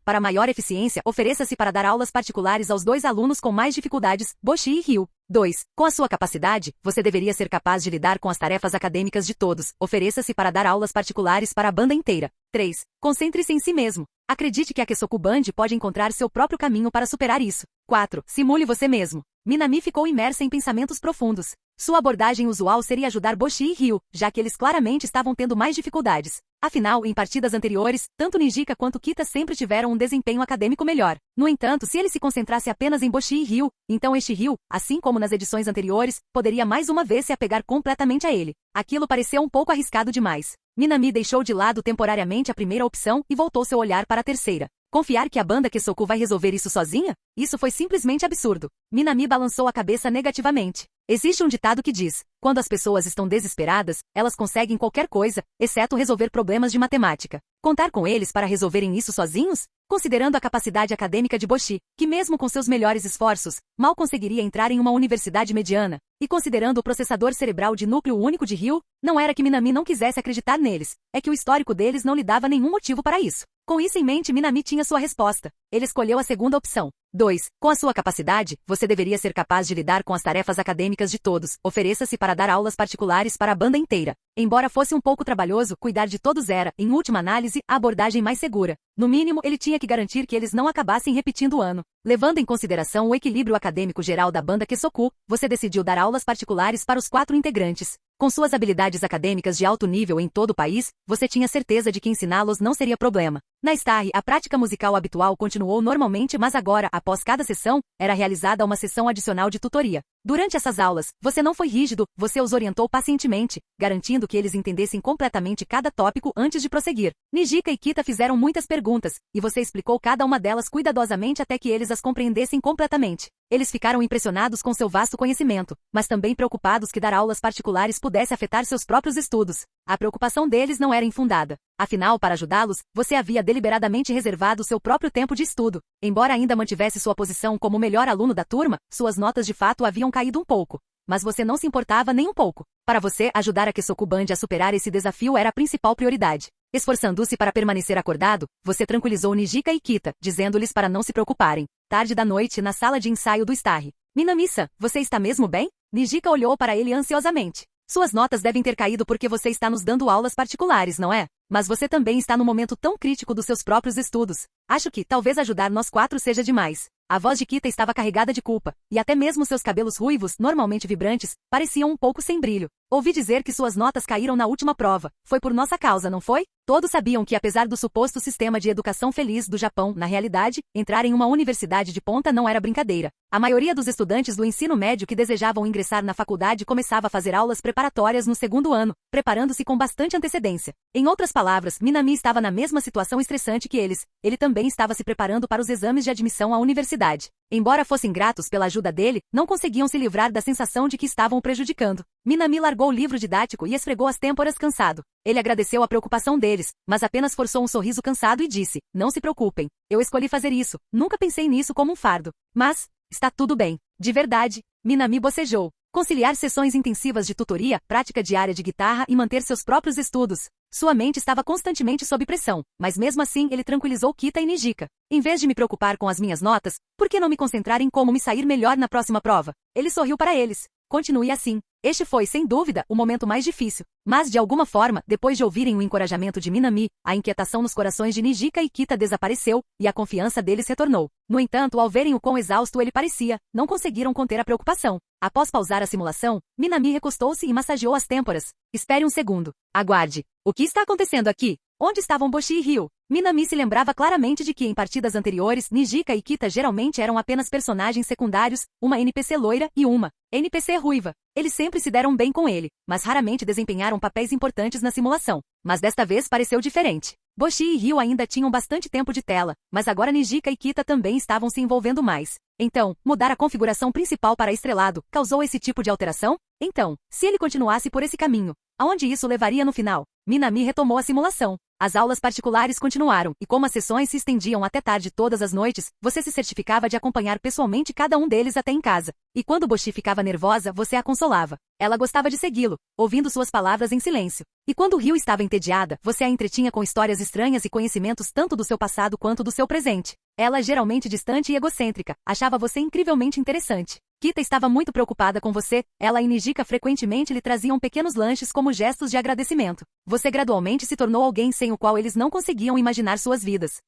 Para maior eficiência, ofereça-se para dar aulas particulares aos 2 alunos com mais dificuldades, Boshi e Ryu. 2. Com a sua capacidade, você deveria ser capaz de lidar com as tarefas acadêmicas de todos. Ofereça-se para dar aulas particulares para a banda inteira. 3. Concentre-se em si mesmo. Acredite que a Kesoku Band pode encontrar seu próprio caminho para superar isso. 4. Simule você mesmo. Minami ficou imersa em pensamentos profundos. Sua abordagem usual seria ajudar Boshi e Ryu, já que eles claramente estavam tendo mais dificuldades. Afinal, em partidas anteriores, tanto Nijika quanto Kita sempre tiveram um desempenho acadêmico melhor. No entanto, se ele se concentrasse apenas em Boshi e Ryu, então este Ryu, assim como nas edições anteriores, poderia mais uma vez se apegar completamente a ele. Aquilo pareceu um pouco arriscado demais. Minami deixou de lado temporariamente a primeira opção e voltou seu olhar para a terceira. Confiar que a banda Kesoku vai resolver isso sozinha? Isso foi simplesmente absurdo. Minami balançou a cabeça negativamente. Existe um ditado que diz: quando as pessoas estão desesperadas, elas conseguem qualquer coisa, exceto resolver problemas de matemática. Contar com eles para resolverem isso sozinhos? Considerando a capacidade acadêmica de Boshi, que mesmo com seus melhores esforços, mal conseguiria entrar em uma universidade mediana, e considerando o processador cerebral de núcleo único de Ryu, não era que Minami não quisesse acreditar neles, é que o histórico deles não lhe dava nenhum motivo para isso. Com isso em mente, Minami tinha sua resposta. Ele escolheu a segunda opção. 2. Com a sua capacidade, você deveria ser capaz de lidar com as tarefas acadêmicas de todos. Ofereça-se para dar aulas particulares para a banda inteira. Embora fosse um pouco trabalhoso, cuidar de todos era, em última análise, a abordagem mais segura. No mínimo, ele tinha que garantir que eles não acabassem repetindo o ano. Levando em consideração o equilíbrio acadêmico geral da banda Kesoku, você decidiu dar aulas particulares para os 4 integrantes. Com suas habilidades acadêmicas de alto nível em todo o país, você tinha certeza de que ensiná-los não seria problema. Na Starry, a prática musical habitual continuou normalmente, mas agora, após cada sessão, era realizada uma sessão adicional de tutoria. Durante essas aulas, você não foi rígido, você os orientou pacientemente, garantindo que eles entendessem completamente cada tópico antes de prosseguir. Nijika e Kita fizeram muitas perguntas, e você explicou cada uma delas cuidadosamente até que eles as compreendessem completamente. Eles ficaram impressionados com seu vasto conhecimento, mas também preocupados que dar aulas particulares pudesse afetar seus próprios estudos. A preocupação deles não era infundada. Afinal, para ajudá-los, você havia deliberadamente reservado seu próprio tempo de estudo. Embora ainda mantivesse sua posição como o melhor aluno da turma, suas notas de fato haviam caído um pouco. Mas você não se importava nem um pouco. Para você, ajudar a Kesokuband a superar esse desafio era a principal prioridade. Esforçando-se para permanecer acordado, você tranquilizou Nijika e Kita, dizendo-lhes para não se preocuparem. Tarde da noite, na sala de ensaio do Starry. Minami-san, você está mesmo bem? Nijika olhou para ele ansiosamente. Suas notas devem ter caído porque você está nos dando aulas particulares, não é? Mas você também está no momento tão crítico dos seus próprios estudos. Acho que, talvez ajudar nós quatro seja demais. A voz de Kita estava carregada de culpa, e até mesmo seus cabelos ruivos, normalmente vibrantes, pareciam um pouco sem brilho. Ouvi dizer que suas notas caíram na última prova. Foi por nossa causa, não foi? Todos sabiam que, apesar do suposto sistema de educação feliz do Japão, na realidade, entrar em uma universidade de ponta não era brincadeira. A maioria dos estudantes do ensino médio que desejavam ingressar na faculdade começava a fazer aulas preparatórias no segundo ano, preparando-se com bastante antecedência. Em outras palavras, Minami estava na mesma situação estressante que eles. Ele também estava se preparando para os exames de admissão à universidade. Embora fossem gratos pela ajuda dele, não conseguiam se livrar da sensação de que estavam o prejudicando. Minami largou o livro didático e esfregou as têmporas cansado. Ele agradeceu a preocupação deles, mas apenas forçou um sorriso cansado e disse, não se preocupem. Eu escolhi fazer isso. Nunca pensei nisso como um fardo. Mas, está tudo bem. De verdade. Minami bocejou. Conciliar sessões intensivas de tutoria, prática diária de guitarra e manter seus próprios estudos. Sua mente estava constantemente sob pressão, mas mesmo assim ele tranquilizou Kita e Nijika. Em vez de me preocupar com as minhas notas, por que não me concentrar em como me sair melhor na próxima prova? Ele sorriu para eles. Continue assim. Este foi, sem dúvida, o momento mais difícil. Mas, de alguma forma, depois de ouvirem o encorajamento de Minami, a inquietação nos corações de Nijika e Kita desapareceu, e a confiança deles retornou. No entanto, ao verem o quão exausto ele parecia, não conseguiram conter a preocupação. Após pausar a simulação, Minami recostou-se e massageou as têmporas. Espere um segundo. Aguarde. O que está acontecendo aqui? Onde estavam Boshi e Ryu? Minami se lembrava claramente de que em partidas anteriores, Nijika e Kita geralmente eram apenas personagens secundários, uma NPC loira e uma NPC ruiva. Eles sempre se deram bem com ele, mas raramente desempenharam papéis importantes na simulação. Mas desta vez pareceu diferente. Boshi e Ryu ainda tinham bastante tempo de tela, mas agora Nijika e Kita também estavam se envolvendo mais. Então, mudar a configuração principal para estrelado causou esse tipo de alteração? Então, se ele continuasse por esse caminho, aonde isso levaria no final? Minami retomou a simulação. As aulas particulares continuaram, e como as sessões se estendiam até tarde todas as noites, você se certificava de acompanhar pessoalmente cada um deles até em casa. E quando Boshi ficava nervosa, você a consolava. Ela gostava de segui-lo, ouvindo suas palavras em silêncio. E quando Ryu estava entediada, você a entretinha com histórias estranhas e conhecimentos tanto do seu passado quanto do seu presente. Ela, geralmente distante e egocêntrica, achava você incrivelmente interessante. Kita estava muito preocupada com você, ela e Nijika frequentemente lhe traziam pequenos lanches como gestos de agradecimento. Você gradualmente se tornou alguém sem o qual eles não conseguiam imaginar suas vidas.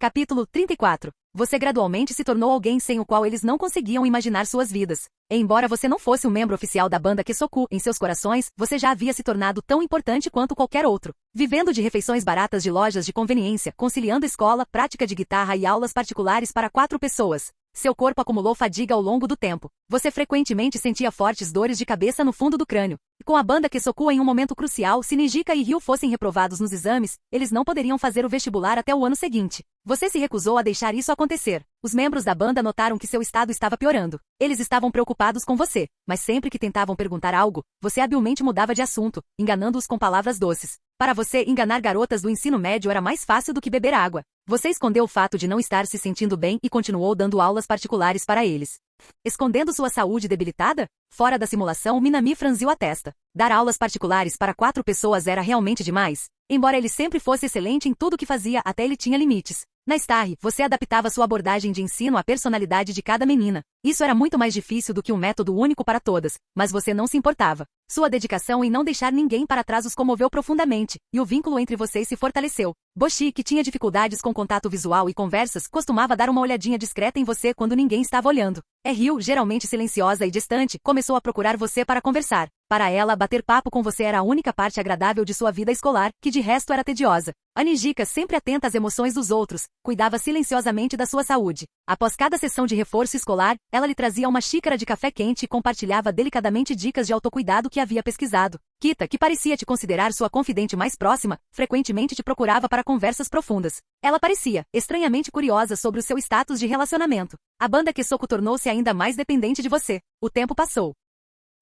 Capítulo 34. Você gradualmente se tornou alguém sem o qual eles não conseguiam imaginar suas vidas. E embora você não fosse um membro oficial da banda Kesoku, em seus corações, você já havia se tornado tão importante quanto qualquer outro. Vivendo de refeições baratas de lojas de conveniência, conciliando escola, prática de guitarra e aulas particulares para 4 pessoas. Seu corpo acumulou fadiga ao longo do tempo. Você frequentemente sentia fortes dores de cabeça no fundo do crânio. E com a banda Kesoku em um momento crucial, se Nijika e Ryu fossem reprovados nos exames, eles não poderiam fazer o vestibular até o ano seguinte. Você se recusou a deixar isso acontecer. Os membros da banda notaram que seu estado estava piorando. Eles estavam preocupados com você, mas sempre que tentavam perguntar algo, você habilmente mudava de assunto, enganando-os com palavras doces. Para você, enganar garotas do ensino médio era mais fácil do que beber água. Você escondeu o fato de não estar se sentindo bem e continuou dando aulas particulares para eles. Escondendo sua saúde debilitada? Fora da simulação, Minami franziu a testa. Dar aulas particulares para 4 pessoas era realmente demais. Embora ele sempre fosse excelente em tudo que fazia, até ele tinha limites. Na Starry, você adaptava sua abordagem de ensino à personalidade de cada menina. Isso era muito mais difícil do que um método único para todas, mas você não se importava. Sua dedicação em não deixar ninguém para trás os comoveu profundamente, e o vínculo entre vocês se fortaleceu. Boshi, que tinha dificuldades com contato visual e conversas, costumava dar uma olhadinha discreta em você quando ninguém estava olhando. Ryu, geralmente silenciosa e distante, começou a procurar você para conversar. Para ela, bater papo com você era a única parte agradável de sua vida escolar, que de resto era tediosa. A Nijika, sempre atenta às emoções dos outros, cuidava silenciosamente da sua saúde. Após cada sessão de reforço escolar, ela lhe trazia uma xícara de café quente e compartilhava delicadamente dicas de autocuidado que havia pesquisado. Kita, que parecia te considerar sua confidente mais próxima, frequentemente te procurava para conversas profundas. Ela parecia estranhamente curiosa sobre o seu status de relacionamento. A banda Kesoku tornou-se ainda mais dependente de você. O tempo passou.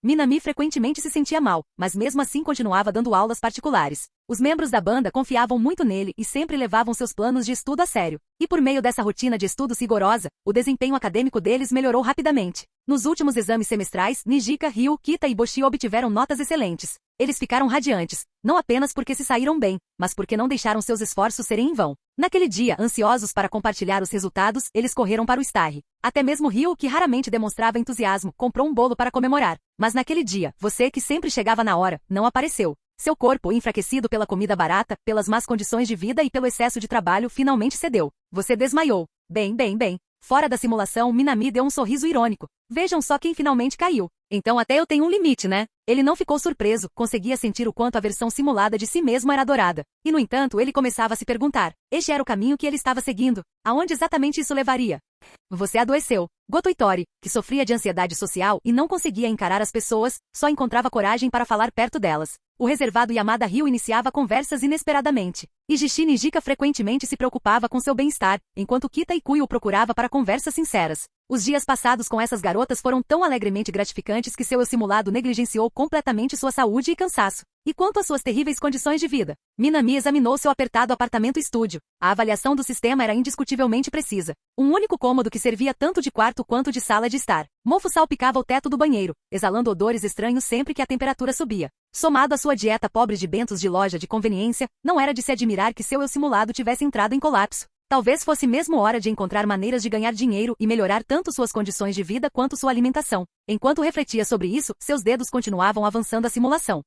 Minami frequentemente se sentia mal, mas mesmo assim continuava dando aulas particulares. Os membros da banda confiavam muito nele e sempre levavam seus planos de estudo a sério. E por meio dessa rotina de estudos rigorosa, o desempenho acadêmico deles melhorou rapidamente. Nos últimos exames semestrais, Nijika, Ryu, Kita e Boshi obtiveram notas excelentes. Eles ficaram radiantes, não apenas porque se saíram bem, mas porque não deixaram seus esforços serem em vão. Naquele dia, ansiosos para compartilhar os resultados, eles correram para o Starry. Até mesmo Ryu, que raramente demonstrava entusiasmo, comprou um bolo para comemorar. Mas naquele dia, você, que sempre chegava na hora, não apareceu. Seu corpo, enfraquecido pela comida barata, pelas más condições de vida e pelo excesso de trabalho, finalmente cedeu. Você desmaiou. Bem. Fora da simulação, Minami deu um sorriso irônico. Vejam só quem finalmente caiu. Então até eu tenho um limite, né? Ele não ficou surpreso, conseguia sentir o quanto a versão simulada de si mesmo era adorada. E no entanto, ele começava a se perguntar. Este era o caminho que ele estava seguindo. Aonde exatamente isso levaria? Você adoeceu. Goto Itori, que sofria de ansiedade social e não conseguia encarar as pessoas, só encontrava coragem para falar perto delas. O reservado Yamada Ryu iniciava conversas inesperadamente. E Jishi Nijika frequentemente se preocupava com seu bem-estar, enquanto Kita e Kui o procurava para conversas sinceras. Os dias passados com essas garotas foram tão alegremente gratificantes que seu eu simulado negligenciou completamente sua saúde e cansaço. E quanto às suas terríveis condições de vida? Minami examinou seu apertado apartamento-estúdio. A avaliação do sistema era indiscutivelmente precisa. Um único cômodo que servia tanto de quarto quanto de sala de estar. Mofo salpicava o teto do banheiro, exalando odores estranhos sempre que a temperatura subia. Somado à sua dieta pobre de bentos de loja de conveniência, não era de se admirar que seu eu simulado tivesse entrado em colapso. Talvez fosse mesmo hora de encontrar maneiras de ganhar dinheiro e melhorar tanto suas condições de vida quanto sua alimentação. Enquanto refletia sobre isso, seus dedos continuavam avançando a simulação.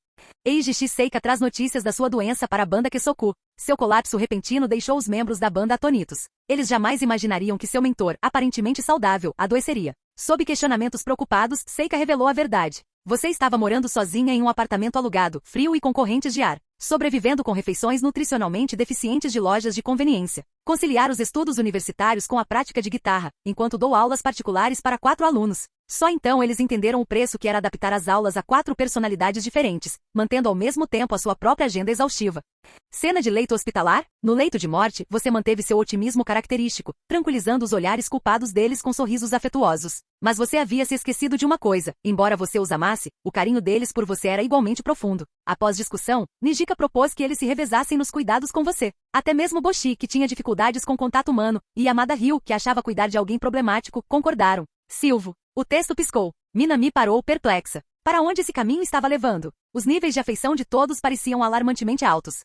Eiji Seika traz notícias da sua doença para a banda Kesoku. Seu colapso repentino deixou os membros da banda atônitos. Eles jamais imaginariam que seu mentor, aparentemente saudável, adoeceria. Sob questionamentos preocupados, Seika revelou a verdade. Você estava morando sozinha em um apartamento alugado, frio e com correntes de ar, sobrevivendo com refeições nutricionalmente deficientes de lojas de conveniência. Conciliar os estudos universitários com a prática de guitarra, enquanto dou aulas particulares para 4 alunos. Só então eles entenderam o preço que era adaptar as aulas a 4 personalidades diferentes, mantendo ao mesmo tempo a sua própria agenda exaustiva. Cena de leito hospitalar? No leito de morte, você manteve seu otimismo característico, tranquilizando os olhares culpados deles com sorrisos afetuosos. Mas você havia se esquecido de uma coisa, embora você os amasse, o carinho deles por você era igualmente profundo. Após discussão, Nijika propôs que eles se revezassem nos cuidados com você. Até mesmo Boshi, que tinha dificuldades com contato humano, e Yamada Ryu, que achava cuidar de alguém problemático, concordaram. Silvo. O texto piscou. Minami parou perplexa. Para onde esse caminho estava levando? Os níveis de afeição de todos pareciam alarmantemente altos.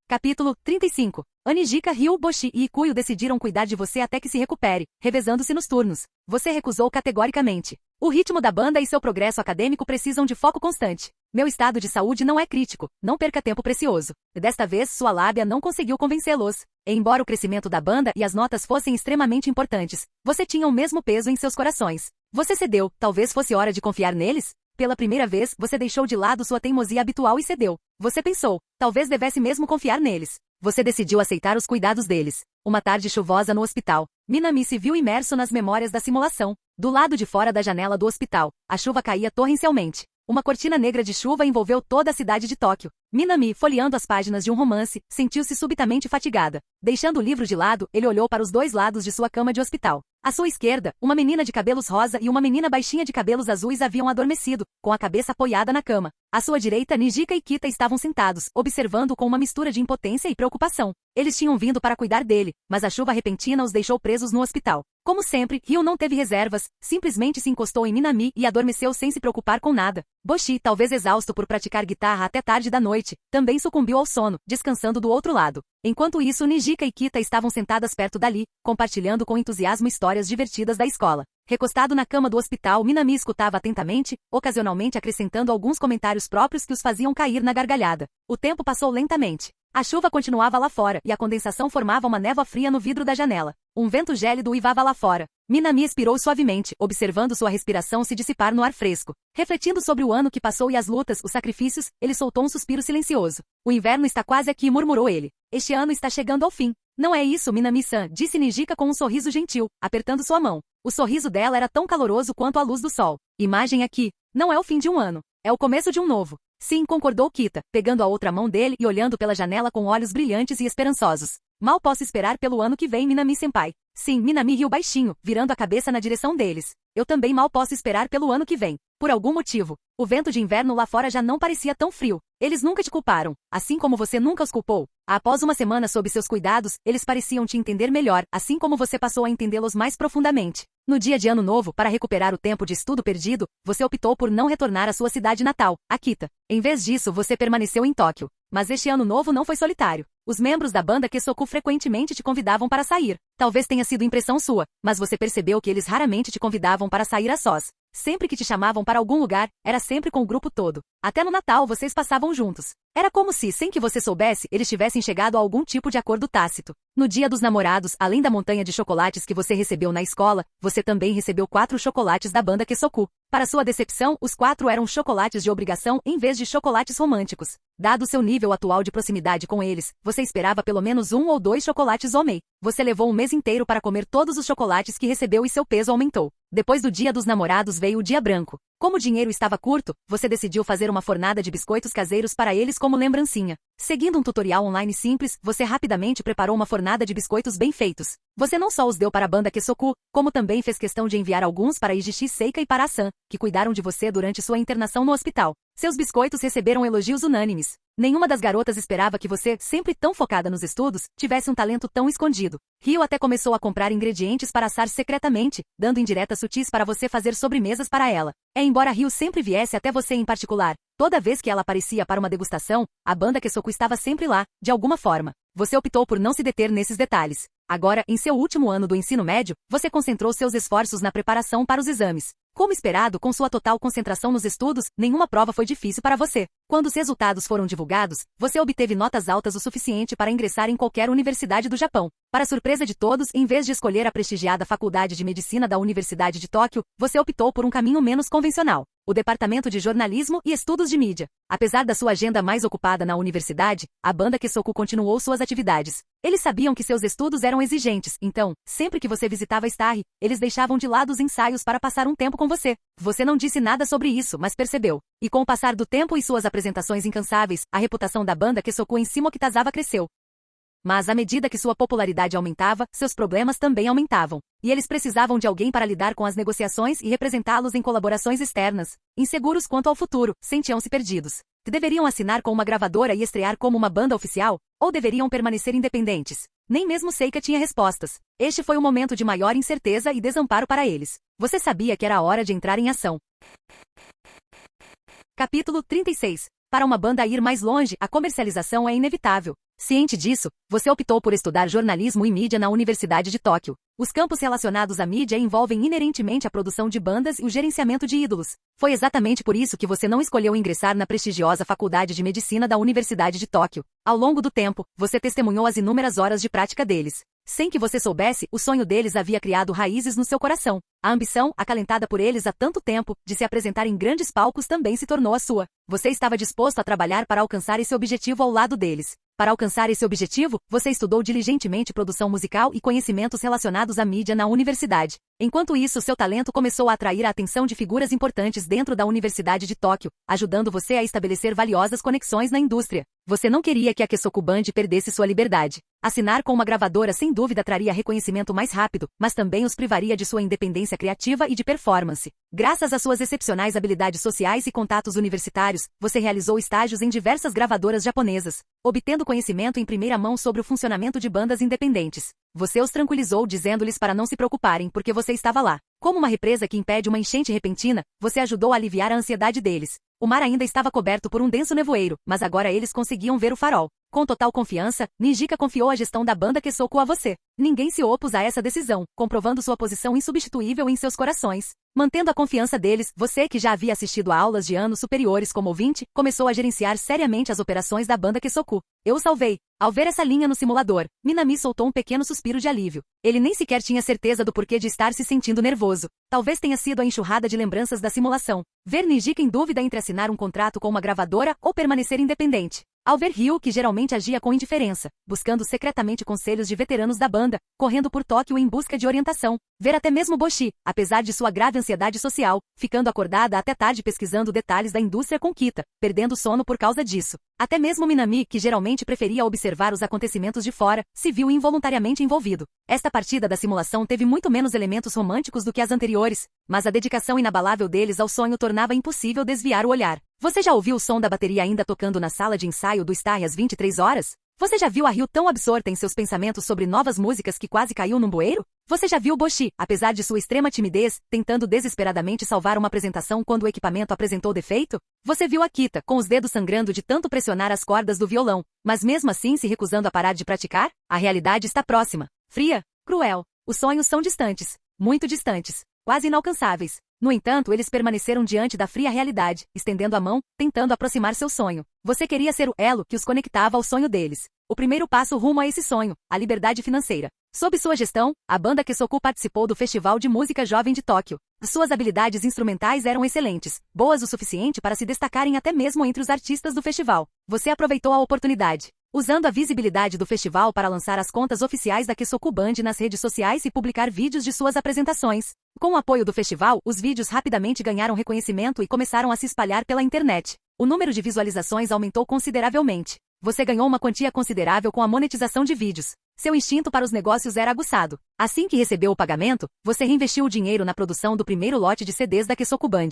Capítulo 35. Nijika, Ryu, Boshi e Ikuyo decidiram cuidar de você até que se recupere, revezando-se nos turnos. Você recusou categoricamente. O ritmo da banda e seu progresso acadêmico precisam de foco constante. Meu estado de saúde não é crítico, não perca tempo precioso. Desta vez, sua lábia não conseguiu convencê-los. Embora o crescimento da banda e as notas fossem extremamente importantes, você tinha o mesmo peso em seus corações. Você cedeu, talvez fosse hora de confiar neles? Pela primeira vez, você deixou de lado sua teimosia habitual e cedeu. Você pensou, talvez devesse mesmo confiar neles. Você decidiu aceitar os cuidados deles. Uma tarde chuvosa no hospital. Minami se viu imerso nas memórias da simulação. Do lado de fora da janela do hospital, a chuva caía torrencialmente. Uma cortina negra de chuva envolveu toda a cidade de Tóquio. Minami, folheando as páginas de um romance, sentiu-se subitamente fatigada. Deixando o livro de lado, ele olhou para os 2 lados de sua cama de hospital. À sua esquerda, uma menina de cabelos rosa e uma menina baixinha de cabelos azuis haviam adormecido, com a cabeça apoiada na cama. À sua direita, Nijika e Kita estavam sentados, observando com uma mistura de impotência e preocupação. Eles tinham vindo para cuidar dele, mas a chuva repentina os deixou presos no hospital. Como sempre, Ryu não teve reservas, simplesmente se encostou em Minami e adormeceu sem se preocupar com nada. Boshi, talvez exausto por praticar guitarra até tarde da noite, também sucumbiu ao sono, descansando do outro lado. Enquanto isso, Nijika e Kita estavam sentadas perto dali, compartilhando com entusiasmo histórias divertidas da escola. Recostado na cama do hospital, Minami escutava atentamente, ocasionalmente acrescentando alguns comentários próprios que os faziam cair na gargalhada. O tempo passou lentamente. A chuva continuava lá fora e a condensação formava uma névoa fria no vidro da janela. Um vento gélido uivava lá fora. Minami expirou suavemente, observando sua respiração se dissipar no ar fresco. Refletindo sobre o ano que passou e as lutas, os sacrifícios, ele soltou um suspiro silencioso. O inverno está quase aqui, murmurou ele. Este ano está chegando ao fim. Não é isso, Minami-san, disse Nijika com um sorriso gentil, apertando sua mão. O sorriso dela era tão caloroso quanto a luz do sol. Imagem aqui. Não é o fim de um ano. É o começo de um novo. Sim, concordou Kita, pegando a outra mão dele e olhando pela janela com olhos brilhantes e esperançosos. Mal posso esperar pelo ano que vem, Minami-senpai. Sim, Minami riu baixinho, virando a cabeça na direção deles. Eu também mal posso esperar pelo ano que vem. Por algum motivo, o vento de inverno lá fora já não parecia tão frio. Eles nunca te culparam, assim como você nunca os culpou. Após uma semana sob seus cuidados, eles pareciam te entender melhor, assim como você passou a entendê-los mais profundamente. No dia de Ano Novo, para recuperar o tempo de estudo perdido, você optou por não retornar à sua cidade natal, Akita. Em vez disso, você permaneceu em Tóquio. Mas este Ano Novo não foi solitário. Os membros da banda Kesoku frequentemente te convidavam para sair. Talvez tenha sido impressão sua, mas você percebeu que eles raramente te convidavam para sair a sós. Sempre que te chamavam para algum lugar, era sempre com o grupo todo. Até no Natal vocês passavam juntos. Era como se, sem que você soubesse, eles tivessem chegado a algum tipo de acordo tácito. No Dia dos Namorados, além da montanha de chocolates que você recebeu na escola, você também recebeu 4 chocolates da banda Kesoku. Para sua decepção, os 4 eram chocolates de obrigação em vez de chocolates românticos. Dado seu nível atual de proximidade com eles, você esperava pelo menos 1 ou 2 chocolates homem. Você levou um mês inteiro para comer todos os chocolates que recebeu e seu peso aumentou. Depois do Dia dos Namorados veio o Dia Branco. Como o dinheiro estava curto, você decidiu fazer uma fornada de biscoitos caseiros para eles como lembrancinha. Seguindo um tutorial online simples, você rapidamente preparou uma fornada de biscoitos bem feitos. Você não só os deu para a banda Kesoku, como também fez questão de enviar alguns para Ijishi Seika e para Asan, que cuidaram de você durante sua internação no hospital. Seus biscoitos receberam elogios unânimes. Nenhuma das garotas esperava que você, sempre tão focada nos estudos, tivesse um talento tão escondido. Ryo até começou a comprar ingredientes para assar secretamente, dando indiretas sutis para você fazer sobremesas para ela. Embora Ryo sempre viesse até você em particular, toda vez que ela aparecia para uma degustação, a banda Kesoku estava sempre lá, de alguma forma. Você optou por não se deter nesses detalhes. Agora, em seu último ano do ensino médio, você concentrou seus esforços na preparação para os exames. Como esperado, com sua total concentração nos estudos, nenhuma prova foi difícil para você. Quando os resultados foram divulgados, você obteve notas altas o suficiente para ingressar em qualquer universidade do Japão. Para surpresa de todos, em vez de escolher a prestigiada Faculdade de Medicina da Universidade de Tóquio, você optou por um caminho menos convencional. O Departamento de Jornalismo e Estudos de Mídia. Apesar da sua agenda mais ocupada na universidade, a banda Kesoku continuou suas atividades. Eles sabiam que seus estudos eram exigentes, então, sempre que você visitava Starry, eles deixavam de lado os ensaios para passar um tempo com você. Você não disse nada sobre isso, mas percebeu. E com o passar do tempo e suas apresentações incansáveis, a reputação da banda Kesoku em Shimo Kitazawa cresceu. Mas à medida que sua popularidade aumentava, seus problemas também aumentavam. E eles precisavam de alguém para lidar com as negociações e representá-los em colaborações externas. Inseguros quanto ao futuro, sentiam-se perdidos. Deveriam assinar com uma gravadora e estrear como uma banda oficial? Ou deveriam permanecer independentes? Nem mesmo Seika tinha respostas. Este foi um momento de maior incerteza e desamparo para eles. Você sabia que era a hora de entrar em ação. Capítulo 36. Para uma banda ir mais longe, a comercialização é inevitável. Ciente disso, você optou por estudar jornalismo e mídia na Universidade de Tóquio. Os campos relacionados à mídia envolvem inerentemente a produção de bandas e o gerenciamento de ídolos. Foi exatamente por isso que você não escolheu ingressar na prestigiosa Faculdade de Medicina da Universidade de Tóquio. Ao longo do tempo, você testemunhou as inúmeras horas de prática deles. Sem que você soubesse, o sonho deles havia criado raízes no seu coração. A ambição, acalentada por eles há tanto tempo, de se apresentar em grandes palcos também se tornou a sua. Você estava disposto a trabalhar para alcançar esse objetivo ao lado deles. Para alcançar esse objetivo, você estudou diligentemente produção musical e conhecimentos relacionados à mídia na universidade. Enquanto isso, seu talento começou a atrair a atenção de figuras importantes dentro da Universidade de Tóquio, ajudando você a estabelecer valiosas conexões na indústria. Você não queria que a Kesoku Band perdesse sua liberdade. Assinar com uma gravadora sem dúvida traria reconhecimento mais rápido, mas também os privaria de sua independência criativa e de performance. Graças às suas excepcionais habilidades sociais e contatos universitários, você realizou estágios em diversas gravadoras japonesas, obtendo conhecimento em primeira mão sobre o funcionamento de bandas independentes. Você os tranquilizou dizendo-lhes para não se preocuparem porque você estava lá. Como uma represa que impede uma enchente repentina, você ajudou a aliviar a ansiedade deles. O mar ainda estava coberto por um denso nevoeiro, mas agora eles conseguiam ver o farol. Com total confiança, Nijika confiou a gestão da banda Kesoku a você. Ninguém se opôs a essa decisão, comprovando sua posição insubstituível em seus corações. Mantendo a confiança deles, você que já havia assistido a aulas de anos superiores como ouvinte, começou a gerenciar seriamente as operações da banda Kesoku. Eu o salvei. Ao ver essa linha no simulador, Minami soltou um pequeno suspiro de alívio. Ele nem sequer tinha certeza do porquê de estar se sentindo nervoso. Talvez tenha sido a enxurrada de lembranças da simulação. Ver Nijika em dúvida entre assinar um contrato com uma gravadora ou permanecer independente. Ao ver Ryu, que geralmente agia com indiferença, buscando secretamente conselhos de veteranos da banda, correndo por Tóquio em busca de orientação. Ver até mesmo Boshi, apesar de sua grave ansiedade social, ficando acordada até tarde pesquisando detalhes da indústria com Kita, perdendo sono por causa disso. Até mesmo Minami, que geralmente preferia observar os acontecimentos de fora, se viu involuntariamente envolvido. Esta partida da simulação teve muito menos elementos românticos do que as anteriores, mas a dedicação inabalável deles ao sonho tornava impossível desviar o olhar. Você já ouviu o som da bateria ainda tocando na sala de ensaio do Starry às 23 horas? Você já viu a Ryu tão absorta em seus pensamentos sobre novas músicas que quase caiu num bueiro? Você já viu Boshi, apesar de sua extrema timidez, tentando desesperadamente salvar uma apresentação quando o equipamento apresentou defeito? Você viu Akita, com os dedos sangrando de tanto pressionar as cordas do violão, mas mesmo assim se recusando a parar de praticar? A realidade está próxima, fria, cruel. Os sonhos são distantes, muito distantes, quase inalcançáveis. No entanto, eles permaneceram diante da fria realidade, estendendo a mão, tentando aproximar seu sonho. Você queria ser o elo que os conectava ao sonho deles. O primeiro passo rumo a esse sonho, a liberdade financeira. Sob sua gestão, a banda Kesoku participou do Festival de Música Jovem de Tóquio. Suas habilidades instrumentais eram excelentes, boas o suficiente para se destacarem até mesmo entre os artistas do festival. Você aproveitou a oportunidade, usando a visibilidade do festival para lançar as contas oficiais da Kesoku Band nas redes sociais e publicar vídeos de suas apresentações. Com o apoio do festival, os vídeos rapidamente ganharam reconhecimento e começaram a se espalhar pela internet. O número de visualizações aumentou consideravelmente. Você ganhou uma quantia considerável com a monetização de vídeos. Seu instinto para os negócios era aguçado. Assim que recebeu o pagamento, você reinvestiu o dinheiro na produção do primeiro lote de CDs da Kesoku Band.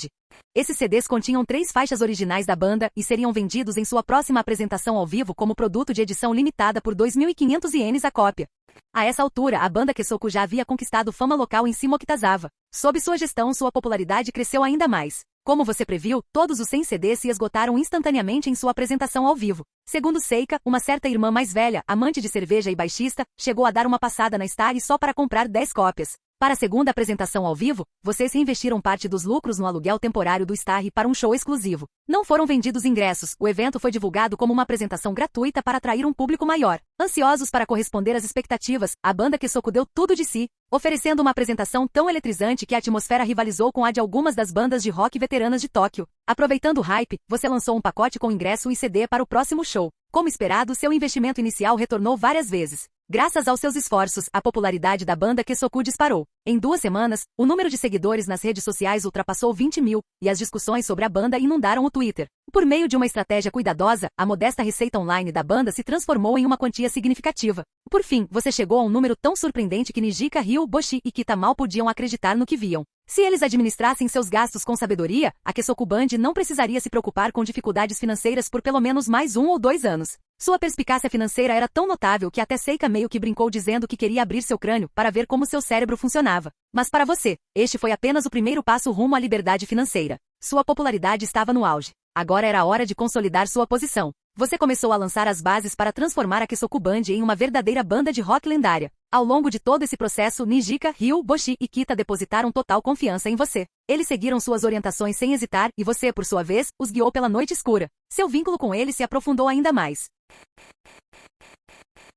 Esses CDs continham 3 faixas originais da banda e seriam vendidos em sua próxima apresentação ao vivo como produto de edição limitada por 2.500 ienes a cópia. A essa altura, a banda Kesoku já havia conquistado fama local em Shimo Kitazawa. Sob sua gestão, sua popularidade cresceu ainda mais. Como você previu, todos os 100 CDs se esgotaram instantaneamente em sua apresentação ao vivo. Segundo Seika, uma certa irmã mais velha, amante de cerveja e baixista, chegou a dar uma passada na Starry só para comprar 10 cópias. Para a segunda apresentação ao vivo, vocês reinvestiram parte dos lucros no aluguel temporário do Starry para um show exclusivo. Não foram vendidos ingressos, o evento foi divulgado como uma apresentação gratuita para atrair um público maior. Ansiosos para corresponder às expectativas, a banda Kesoku deu tudo de si, oferecendo uma apresentação tão eletrizante que a atmosfera rivalizou com a de algumas das bandas de rock veteranas de Tóquio. Aproveitando o hype, você lançou um pacote com ingresso e CD para o próximo show. Como esperado, seu investimento inicial retornou várias vezes. Graças aos seus esforços, a popularidade da banda Kesoku disparou. Em 2 semanas, o número de seguidores nas redes sociais ultrapassou 20 mil, e as discussões sobre a banda inundaram o Twitter. Por meio de uma estratégia cuidadosa, a modesta receita online da banda se transformou em uma quantia significativa. Por fim, você chegou a um número tão surpreendente que Nijika, Ryu, Boshi e Kita mal podiam acreditar no que viam. Se eles administrassem seus gastos com sabedoria, a Kesoku Band não precisaria se preocupar com dificuldades financeiras por pelo menos mais 1 ou 2 anos. Sua perspicácia financeira era tão notável que até Seika meio que brincou dizendo que queria abrir seu crânio para ver como seu cérebro funcionava. Mas para você, este foi apenas o primeiro passo rumo à liberdade financeira. Sua popularidade estava no auge. Agora era a hora de consolidar sua posição. Você começou a lançar as bases para transformar a Kesoku Band em uma verdadeira banda de rock lendária. Ao longo de todo esse processo, Nijika, Ryu, Boshi e Kita depositaram total confiança em você. Eles seguiram suas orientações sem hesitar e você, por sua vez, os guiou pela noite escura. Seu vínculo com eles se aprofundou ainda mais.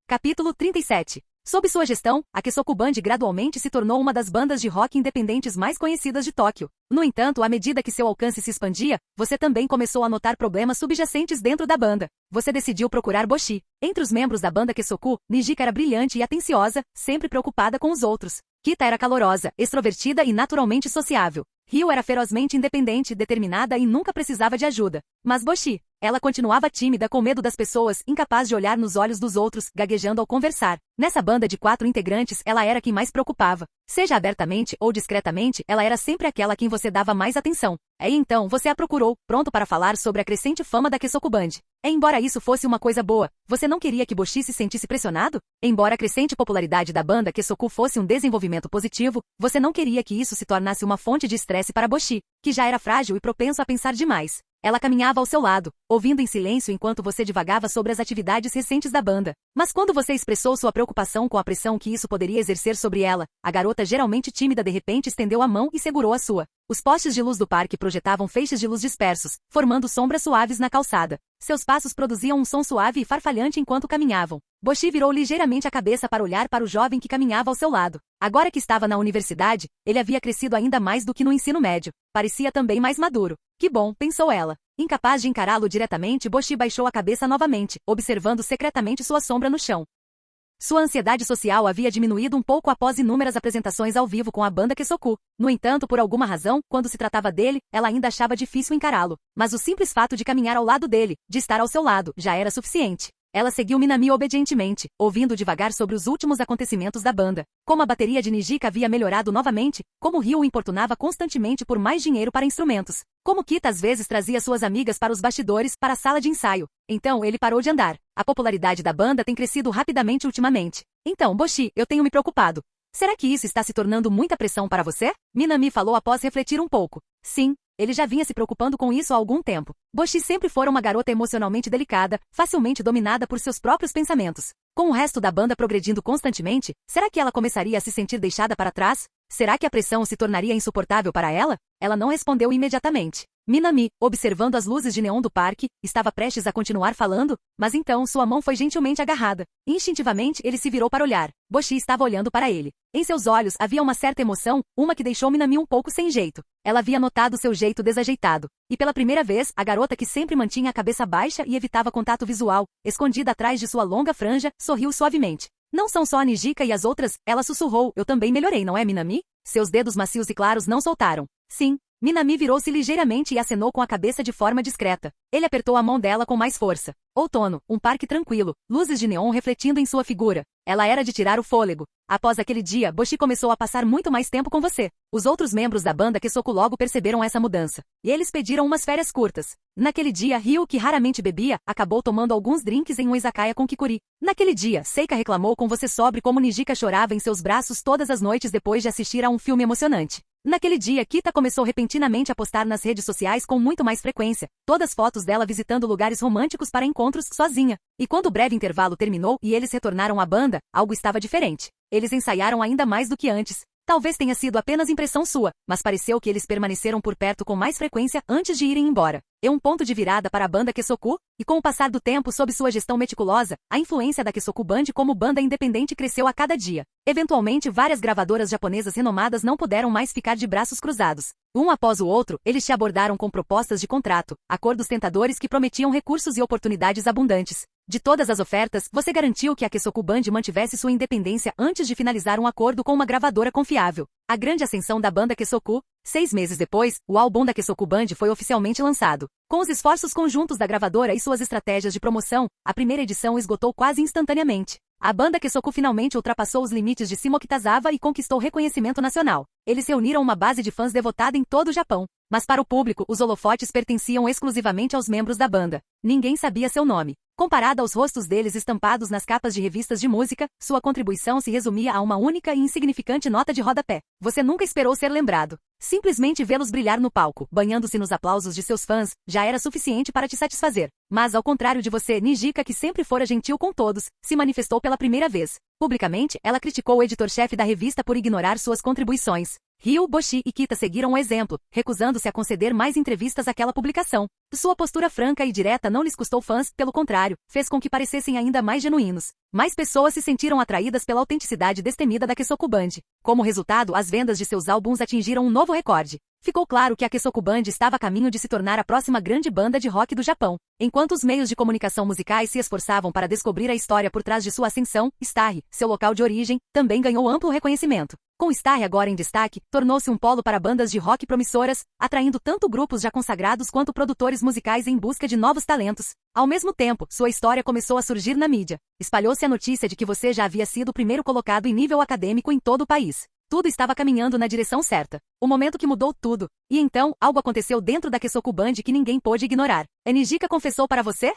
Capítulo 37. Sob sua gestão, a Kesoku Band gradualmente se tornou uma das bandas de rock independentes mais conhecidas de Tóquio. No entanto, à medida que seu alcance se expandia, você também começou a notar problemas subjacentes dentro da banda. Você decidiu procurar Boshi. Entre os membros da banda Kesoku, Nijika era brilhante e atenciosa, sempre preocupada com os outros. Kita era calorosa, extrovertida e naturalmente sociável. Ryu era ferozmente independente, determinada e nunca precisava de ajuda. Mas Boshi, ela continuava tímida com medo das pessoas, incapaz de olhar nos olhos dos outros, gaguejando ao conversar. Nessa banda de 4 integrantes, ela era quem mais preocupava. Seja abertamente ou discretamente, ela era sempre aquela a quem você dava mais atenção. E então, você a procurou, pronto para falar sobre a crescente fama da Kesoku Band. Embora isso fosse uma coisa boa, você não queria que Boshi se sentisse pressionado? Embora a crescente popularidade da banda Kesoku fosse um desenvolvimento positivo, você não queria que isso se tornasse uma fonte de estresse para Boshi, que já era frágil e propenso a pensar demais. Ela caminhava ao seu lado, ouvindo em silêncio enquanto você divagava sobre as atividades recentes da banda. Mas quando você expressou sua preocupação com a pressão que isso poderia exercer sobre ela, a garota geralmente tímida de repente estendeu a mão e segurou a sua. Os postes de luz do parque projetavam feixes de luz dispersos, formando sombras suaves na calçada. Seus passos produziam um som suave e farfalhante enquanto caminhavam. Boshi virou ligeiramente a cabeça para olhar para o jovem que caminhava ao seu lado. Agora que estava na universidade, ele havia crescido ainda mais do que no ensino médio. Parecia também mais maduro. Que bom, pensou ela. Incapaz de encará-lo diretamente, Boshi baixou a cabeça novamente, observando secretamente sua sombra no chão. Sua ansiedade social havia diminuído um pouco após inúmeras apresentações ao vivo com a banda Kesoku. No entanto, por alguma razão, quando se tratava dele, ela ainda achava difícil encará-lo. Mas o simples fato de caminhar ao lado dele, de estar ao seu lado, já era suficiente. Ela seguiu Minami obedientemente, ouvindo devagar sobre os últimos acontecimentos da banda. Como a bateria de Nijika havia melhorado novamente, como Ryo o importunava constantemente por mais dinheiro para instrumentos. Como Kita às vezes trazia suas amigas para os bastidores, para a sala de ensaio. Então ele parou de andar. A popularidade da banda tem crescido rapidamente ultimamente. Então, Boshi, eu tenho me preocupado. Será que isso está se tornando muita pressão para você? Minami falou após refletir um pouco. Sim. Ele já vinha se preocupando com isso há algum tempo. Boshi sempre fora uma garota emocionalmente delicada, facilmente dominada por seus próprios pensamentos. Com o resto da banda progredindo constantemente, será que ela começaria a se sentir deixada para trás? Será que a pressão se tornaria insuportável para ela? Ela não respondeu imediatamente. Minami, observando as luzes de neon do parque, estava prestes a continuar falando, mas então sua mão foi gentilmente agarrada. Instintivamente ele se virou para olhar. Boshi estava olhando para ele. Em seus olhos havia uma certa emoção, uma que deixou Minami um pouco sem jeito. Ela havia notado seu jeito desajeitado. E pela primeira vez, a garota que sempre mantinha a cabeça baixa e evitava contato visual, escondida atrás de sua longa franja, sorriu suavemente. Não são só a Nijika e as outras, ela sussurrou, eu também melhorei, não é, Minami? Seus dedos macios e claros não soltaram. Sim. Minami virou-se ligeiramente e acenou com a cabeça de forma discreta. Ele apertou a mão dela com mais força. Outono, um parque tranquilo, luzes de neon refletindo em sua figura. Ela era de tirar o fôlego. Após aquele dia, Boshi começou a passar muito mais tempo com você. Os outros membros da banda Kesoku logo perceberam essa mudança. E eles pediram umas férias curtas. Naquele dia, Ryo, que raramente bebia, acabou tomando alguns drinks em um izakaya com Kikuri. Naquele dia, Seika reclamou com você sobre como Nijika chorava em seus braços todas as noites depois de assistir a um filme emocionante. Naquele dia, Kita começou repentinamente a postar nas redes sociais com muito mais frequência, todas fotos dela visitando lugares românticos para encontros sozinha. E quando o breve intervalo terminou e eles retornaram à banda, algo estava diferente. Eles ensaiaram ainda mais do que antes. Talvez tenha sido apenas impressão sua, mas pareceu que eles permaneceram por perto com mais frequência antes de irem embora. É um ponto de virada para a banda Kesoku, e com o passar do tempo sob sua gestão meticulosa, a influência da Kesoku Band como banda independente cresceu a cada dia. Eventualmente, várias gravadoras japonesas renomadas não puderam mais ficar de braços cruzados. Um após o outro, eles te abordaram com propostas de contrato, acordos tentadores que prometiam recursos e oportunidades abundantes. De todas as ofertas, você garantiu que a Kesoku Band mantivesse sua independência antes de finalizar um acordo com uma gravadora confiável. A grande ascensão da banda Kesoku. 6 meses depois, o álbum da Kesoku Band foi oficialmente lançado. Com os esforços conjuntos da gravadora e suas estratégias de promoção, a primeira edição esgotou quase instantaneamente. A banda Kesoku finalmente ultrapassou os limites de Shimokitazawa e conquistou reconhecimento nacional. Eles reuniram uma base de fãs devotada em todo o Japão. Mas para o público, os holofotes pertenciam exclusivamente aos membros da banda. Ninguém sabia seu nome. Comparada aos rostos deles estampados nas capas de revistas de música, sua contribuição se resumia a uma única e insignificante nota de rodapé. Você nunca esperou ser lembrado. Simplesmente vê-los brilhar no palco, banhando-se nos aplausos de seus fãs, já era suficiente para te satisfazer. Mas ao contrário de você, Nijika, que sempre fora gentil com todos, se manifestou pela primeira vez. Publicamente, ela criticou o editor-chefe da revista por ignorar suas contribuições. Ryo, Boshi e Kita seguiram o exemplo, recusando-se a conceder mais entrevistas àquela publicação. Sua postura franca e direta não lhes custou fãs, pelo contrário, fez com que parecessem ainda mais genuínos. Mais pessoas se sentiram atraídas pela autenticidade destemida da Kesoku Band. Como resultado, as vendas de seus álbuns atingiram um novo recorde. Ficou claro que a Kesoku Band estava a caminho de se tornar a próxima grande banda de rock do Japão. Enquanto os meios de comunicação musicais se esforçavam para descobrir a história por trás de sua ascensão, Starry, seu local de origem, também ganhou amplo reconhecimento. Com Starry agora em destaque, tornou-se um polo para bandas de rock promissoras, atraindo tanto grupos já consagrados quanto produtores musicais em busca de novos talentos. Ao mesmo tempo, sua história começou a surgir na mídia. Espalhou-se a notícia de que você já havia sido o primeiro colocado em nível acadêmico em todo o país. Tudo estava caminhando na direção certa. O momento que mudou tudo. E então, algo aconteceu dentro da Kesoku Band que ninguém pôde ignorar. A Nijika confessou para você?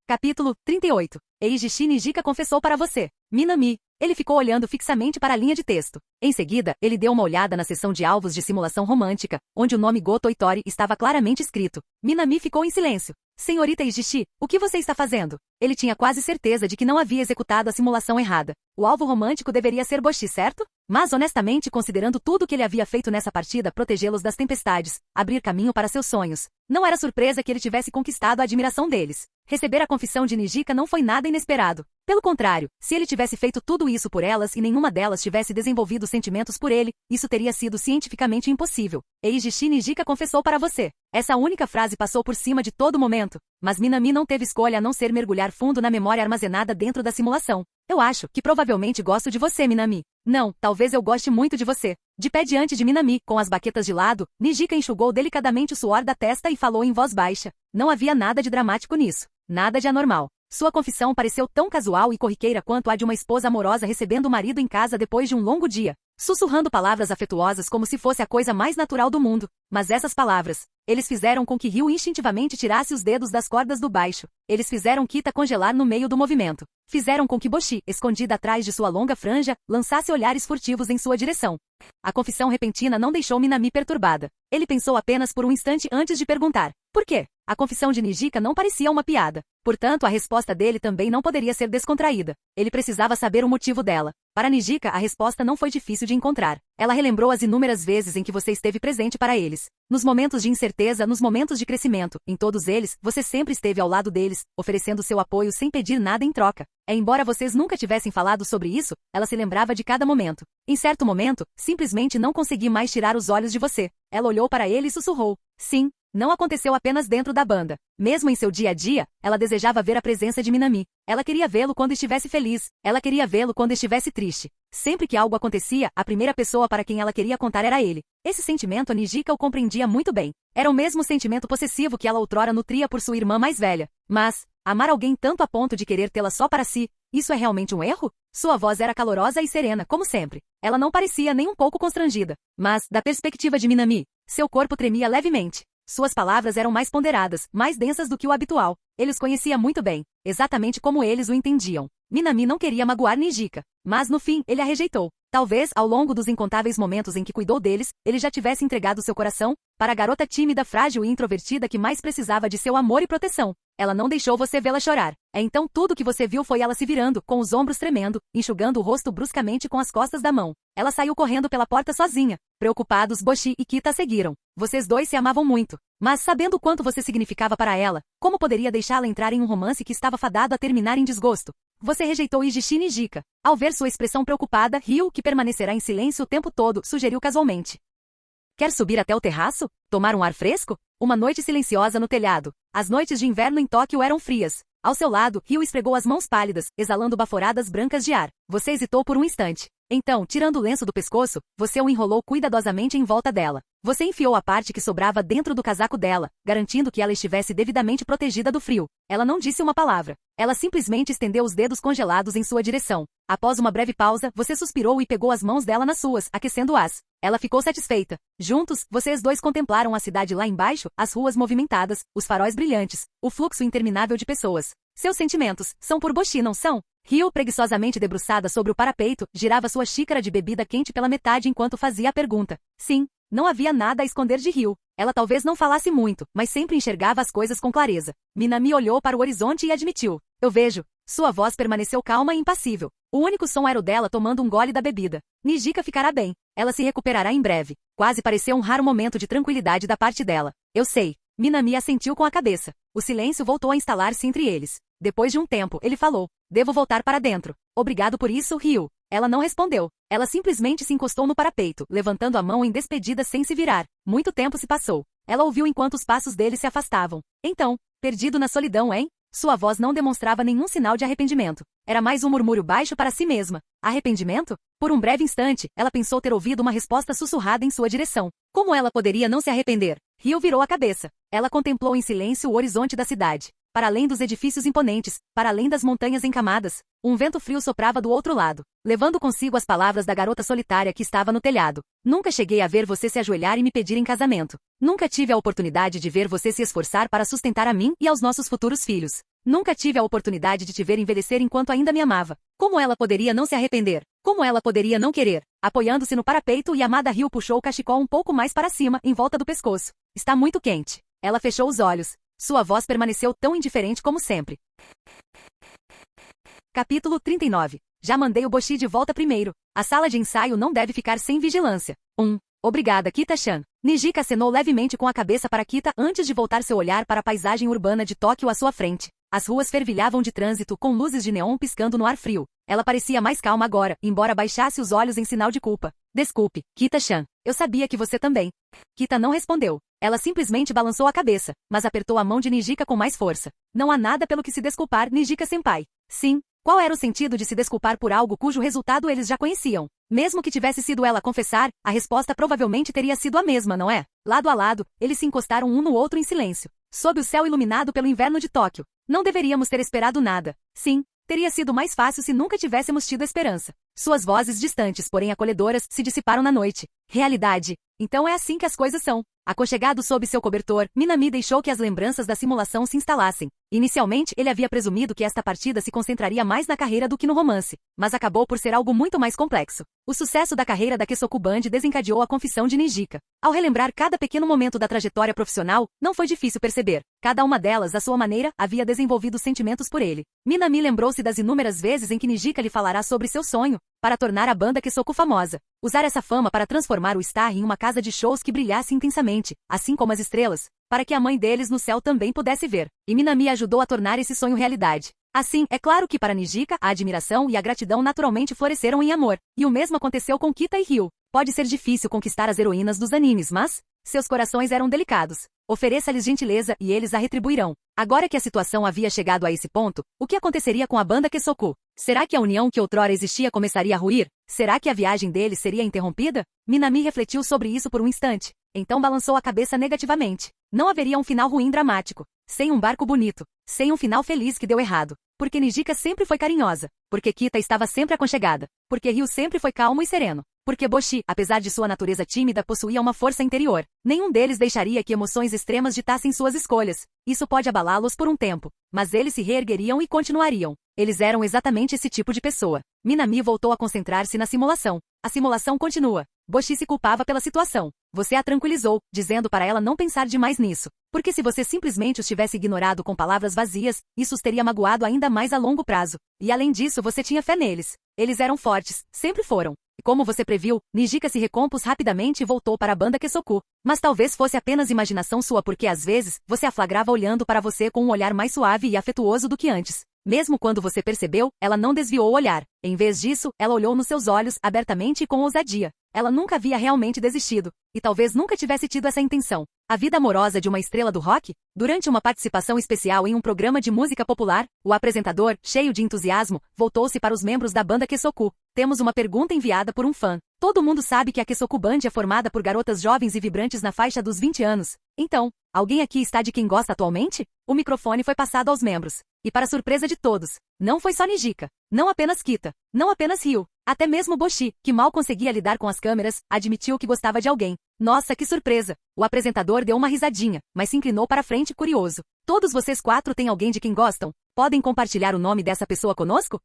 Capítulo 38. Eiichi Nijika confessou para você. Minami. Ele ficou olhando fixamente para a linha de texto. Em seguida, ele deu uma olhada na seção de alvos de simulação romântica, onde o nome Goto Itori estava claramente escrito. Minami ficou em silêncio. Senhorita Ijishi, o que você está fazendo? Ele tinha quase certeza de que não havia executado a simulação errada. O alvo romântico deveria ser Boshi, certo? Mas honestamente, considerando tudo o que ele havia feito nessa partida, protegê-los das tempestades, abrir caminho para seus sonhos, não era surpresa que ele tivesse conquistado a admiração deles. Receber a confissão de Nijika não foi nada inesperado. Pelo contrário, se ele tivesse feito tudo isso por elas e nenhuma delas tivesse desenvolvido sentimentos por ele, isso teria sido cientificamente impossível. Eijishi, Nijika confessou para você. Essa única frase passou por cima de todo momento, mas Minami não teve escolha a não ser mergulhar fundo na memória armazenada dentro da simulação. Eu acho que provavelmente gosto de você, Minami. Não, talvez eu goste muito de você. De pé diante de Minami, com as baquetas de lado, Nijika enxugou delicadamente o suor da testa e falou em voz baixa. Não havia nada de dramático nisso. Nada de anormal. Sua confissão pareceu tão casual e corriqueira quanto a de uma esposa amorosa recebendo o marido em casa depois de um longo dia, sussurrando palavras afetuosas como se fosse a coisa mais natural do mundo. Mas essas palavras, eles fizeram com que Ryu instintivamente tirasse os dedos das cordas do baixo. Eles fizeram Kita congelar no meio do movimento. Fizeram com que Boshi, escondida atrás de sua longa franja, lançasse olhares furtivos em sua direção. A confissão repentina não deixou Minami perturbada. Ele pensou apenas por um instante antes de perguntar. Por quê? A confissão de Nijika não parecia uma piada. Portanto, a resposta dele também não poderia ser descontraída. Ele precisava saber o motivo dela. Para Nijika, a resposta não foi difícil de encontrar. Ela relembrou as inúmeras vezes em que você esteve presente para eles. Nos momentos de incerteza, nos momentos de crescimento, em todos eles, você sempre esteve ao lado deles, oferecendo seu apoio sem pedir nada em troca. Embora vocês nunca tivessem falado sobre isso, ela se lembrava de cada momento. Em certo momento, simplesmente não consegui mais tirar os olhos de você. Ela olhou para ele e sussurrou. Sim. Não aconteceu apenas dentro da banda. Mesmo em seu dia a dia, ela desejava ver a presença de Minami. Ela queria vê-lo quando estivesse feliz. Ela queria vê-lo quando estivesse triste. Sempre que algo acontecia, a primeira pessoa para quem ela queria contar era ele. Esse sentimento Nijika o compreendia muito bem. Era o mesmo sentimento possessivo que ela outrora nutria por sua irmã mais velha. Mas, amar alguém tanto a ponto de querer tê-la só para si, isso é realmente um erro? Sua voz era calorosa e serena, como sempre. Ela não parecia nem um pouco constrangida. Mas, da perspectiva de Minami, seu corpo tremia levemente. Suas palavras eram mais ponderadas, mais densas do que o habitual. Ele os conhecia muito bem, exatamente como eles o entendiam. Minami não queria magoar Nijika, mas no fim ele a rejeitou. Talvez, ao longo dos incontáveis momentos em que cuidou deles, ele já tivesse entregado seu coração para a garota tímida, frágil e introvertida que mais precisava de seu amor e proteção. Ela não deixou você vê-la chorar. Então tudo que você viu foi ela se virando, com os ombros tremendo, enxugando o rosto bruscamente com as costas da mão. Ela saiu correndo pela porta sozinha. Preocupados, Boshi e Kita a seguiram. Vocês dois se amavam muito. Mas sabendo o quanto você significava para ela, como poderia deixá-la entrar em um romance que estava fadado a terminar em desgosto? Você rejeitou Ijishi Nijika. Ao ver sua expressão preocupada, Ryu, que permanecerá em silêncio o tempo todo, sugeriu casualmente. Quer subir até o terraço? Tomar um ar fresco? Uma noite silenciosa no telhado. As noites de inverno em Tóquio eram frias. Ao seu lado, Ryu esfregou as mãos pálidas, exalando baforadas brancas de ar. Você hesitou por um instante. Então, tirando o lenço do pescoço, você o enrolou cuidadosamente em volta dela. Você enfiou a parte que sobrava dentro do casaco dela, garantindo que ela estivesse devidamente protegida do frio. Ela não disse uma palavra. Ela simplesmente estendeu os dedos congelados em sua direção. Após uma breve pausa, você suspirou e pegou as mãos dela nas suas, aquecendo-as. Ela ficou satisfeita. Juntos, vocês dois contemplaram a cidade lá embaixo, as ruas movimentadas, os faróis brilhantes, o fluxo interminável de pessoas. Seus sentimentos são por Boshi, não são? Ryu, preguiçosamente debruçada sobre o parapeito, girava sua xícara de bebida quente pela metade enquanto fazia a pergunta. Sim, não havia nada a esconder de Ryu. Ela talvez não falasse muito, mas sempre enxergava as coisas com clareza. Minami olhou para o horizonte e admitiu. Eu vejo. Sua voz permaneceu calma e impassível. O único som era o dela tomando um gole da bebida. Nijika ficará bem. Ela se recuperará em breve. Quase pareceu um raro momento de tranquilidade da parte dela. Eu sei. Minami assentiu com a cabeça. O silêncio voltou a instalar-se entre eles. Depois de um tempo, ele falou. Devo voltar para dentro. Obrigado por isso, Ryu. Ela não respondeu. Ela simplesmente se encostou no parapeito, levantando a mão em despedida sem se virar. Muito tempo se passou. Ela ouviu enquanto os passos dele se afastavam. Então, perdido na solidão, hein? Sua voz não demonstrava nenhum sinal de arrependimento. Era mais um murmúrio baixo para si mesma. Arrependimento? Por um breve instante, ela pensou ter ouvido uma resposta sussurrada em sua direção. Como ela poderia não se arrepender? Ryu virou a cabeça. Ela contemplou em silêncio o horizonte da cidade. Para além dos edifícios imponentes, para além das montanhas encamadas, um vento frio soprava do outro lado, levando consigo as palavras da garota solitária que estava no telhado. Nunca cheguei a ver você se ajoelhar e me pedir em casamento. Nunca tive a oportunidade de ver você se esforçar para sustentar a mim e aos nossos futuros filhos. Nunca tive a oportunidade de te ver envelhecer enquanto ainda me amava. Como ela poderia não se arrepender? Como ela poderia não querer? Apoiando-se no parapeito, e Amada Hill puxou o cachecol um pouco mais para cima, em volta do pescoço. Está muito quente. Ela fechou os olhos. Sua voz permaneceu tão indiferente como sempre. Capítulo 39. Já mandei o Boshi de volta primeiro. A sala de ensaio não deve ficar sem vigilância. Obrigada, Kita-chan. Nijika acenou levemente com a cabeça para Kita antes de voltar seu olhar para a paisagem urbana de Tóquio à sua frente. As ruas fervilhavam de trânsito, com luzes de neon piscando no ar frio. Ela parecia mais calma agora, embora baixasse os olhos em sinal de culpa. Desculpe, Kita-chan. Eu sabia que você também. Kita não respondeu. Ela simplesmente balançou a cabeça, mas apertou a mão de Nijika com mais força. Não há nada pelo que se desculpar, Nijika-senpai. Sim. Qual era o sentido de se desculpar por algo cujo resultado eles já conheciam? Mesmo que tivesse sido ela a confessar, a resposta provavelmente teria sido a mesma, não é? Lado a lado, eles se encostaram um no outro em silêncio. Sob o céu iluminado pelo inverno de Tóquio. Não deveríamos ter esperado nada. Sim, teria sido mais fácil se nunca tivéssemos tido esperança. Suas vozes distantes, porém acolhedoras, se dissiparam na noite. Realidade. Então é assim que as coisas são. Aconchegado sob seu cobertor, Minami deixou que as lembranças da simulação se instalassem. Inicialmente, ele havia presumido que esta partida se concentraria mais na carreira do que no romance, mas acabou por ser algo muito mais complexo. O sucesso da carreira da Kesoku Band desencadeou a confissão de Nijika. Ao relembrar cada pequeno momento da trajetória profissional, não foi difícil perceber. Cada uma delas, à sua maneira, havia desenvolvido sentimentos por ele. Minami lembrou-se das inúmeras vezes em que Nijika lhe falará sobre seu sonho, para tornar a banda Kesoku famosa. Usar essa fama para transformar o Star em uma casa de shows que brilhasse intensamente, assim como as estrelas, para que a mãe deles no céu também pudesse ver. E Minami ajudou a tornar esse sonho realidade. Assim, é claro que para Nijika, a admiração e a gratidão naturalmente floresceram em amor. E o mesmo aconteceu com Kita e Ryu. Pode ser difícil conquistar as heroínas dos animes, mas seus corações eram delicados. Ofereça-lhes gentileza e eles a retribuirão. Agora que a situação havia chegado a esse ponto, o que aconteceria com a banda Kesoku? Será que a união que outrora existia começaria a ruir? Será que a viagem deles seria interrompida? Minami refletiu sobre isso por um instante. Então balançou a cabeça negativamente. Não haveria um final ruim dramático. Sem um barco bonito. Sem um final feliz que deu errado. Porque Nijika sempre foi carinhosa. Porque Kita estava sempre aconchegada. Porque Ryu sempre foi calmo e sereno. Porque Boshi, apesar de sua natureza tímida, possuía uma força interior. Nenhum deles deixaria que emoções extremas ditassem suas escolhas. Isso pode abalá-los por um tempo. Mas eles se reergueriam e continuariam. Eles eram exatamente esse tipo de pessoa. Minami voltou a concentrar-se na simulação. A simulação continua. Boshi se culpava pela situação. Você a tranquilizou, dizendo para ela não pensar demais nisso. Porque se você simplesmente os tivesse ignorado com palavras vazias, isso os teria magoado ainda mais a longo prazo. E além disso, você tinha fé neles. Eles eram fortes, sempre foram. E como você previu, Nijika se recompôs rapidamente e voltou para a banda Kesoku. Mas talvez fosse apenas imaginação sua porque às vezes, você a flagrava olhando para você com um olhar mais suave e afetuoso do que antes. Mesmo quando você percebeu, ela não desviou o olhar. Em vez disso, ela olhou nos seus olhos, abertamente e com ousadia. Ela nunca havia realmente desistido. E talvez nunca tivesse tido essa intenção. A vida amorosa de uma estrela do rock? Durante uma participação especial em um programa de música popular, o apresentador, cheio de entusiasmo, voltou-se para os membros da banda Kesoku. Temos uma pergunta enviada por um fã. Todo mundo sabe que a Kesoku Band é formada por garotas jovens e vibrantes na faixa dos 20 anos. Então, alguém aqui está de quem gosta atualmente? O microfone foi passado aos membros. E para surpresa de todos, não foi só Nijika. Não apenas Kita. Não apenas Ryu. Até mesmo Boshi, que mal conseguia lidar com as câmeras, admitiu que gostava de alguém. Nossa, que surpresa! O apresentador deu uma risadinha, mas se inclinou para frente curioso. Todos vocês 4 têm alguém de quem gostam? Podem compartilhar o nome dessa pessoa conosco?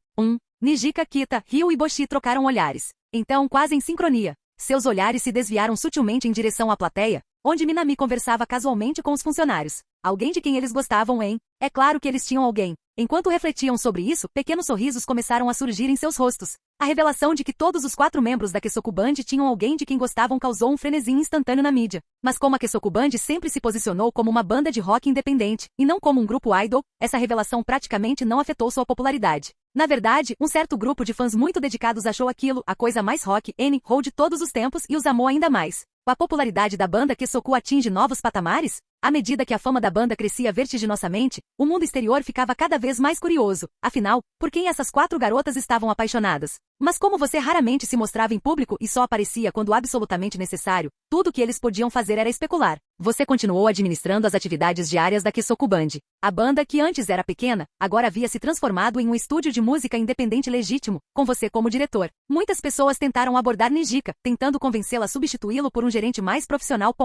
Nijika, Kita, Ryu e Boshi trocaram olhares. Então, quase em sincronia, seus olhares se desviaram sutilmente em direção à plateia, onde Minami conversava casualmente com os funcionários. Alguém de quem eles gostavam, hein? É claro que eles tinham alguém. Enquanto refletiam sobre isso, pequenos sorrisos começaram a surgir em seus rostos. A revelação de que todos os 4 membros da Kesoku Band tinham alguém de quem gostavam causou um frenesi instantâneo na mídia. Mas como a Kesoku Band sempre se posicionou como uma banda de rock independente, e não como um grupo idol, essa revelação praticamente não afetou sua popularidade. Na verdade, um certo grupo de fãs muito dedicados achou aquilo a coisa mais rock and roll de todos os tempos e os amou ainda mais. A popularidade da banda Kesoku atinge novos patamares? À medida que a fama da banda crescia vertiginosamente, o mundo exterior ficava cada vez mais curioso. Afinal, por quem essas 4 garotas estavam apaixonadas? Mas como você raramente se mostrava em público e só aparecia quando absolutamente necessário, tudo que eles podiam fazer era especular. Você continuou administrando as atividades diárias da Kesoku Band. A banda, que antes era pequena, agora havia se transformado em um estúdio de música independente legítimo, com você como diretor. Muitas pessoas tentaram abordar Nijika, tentando convencê-la a substituí-lo por um gerente mais profissional.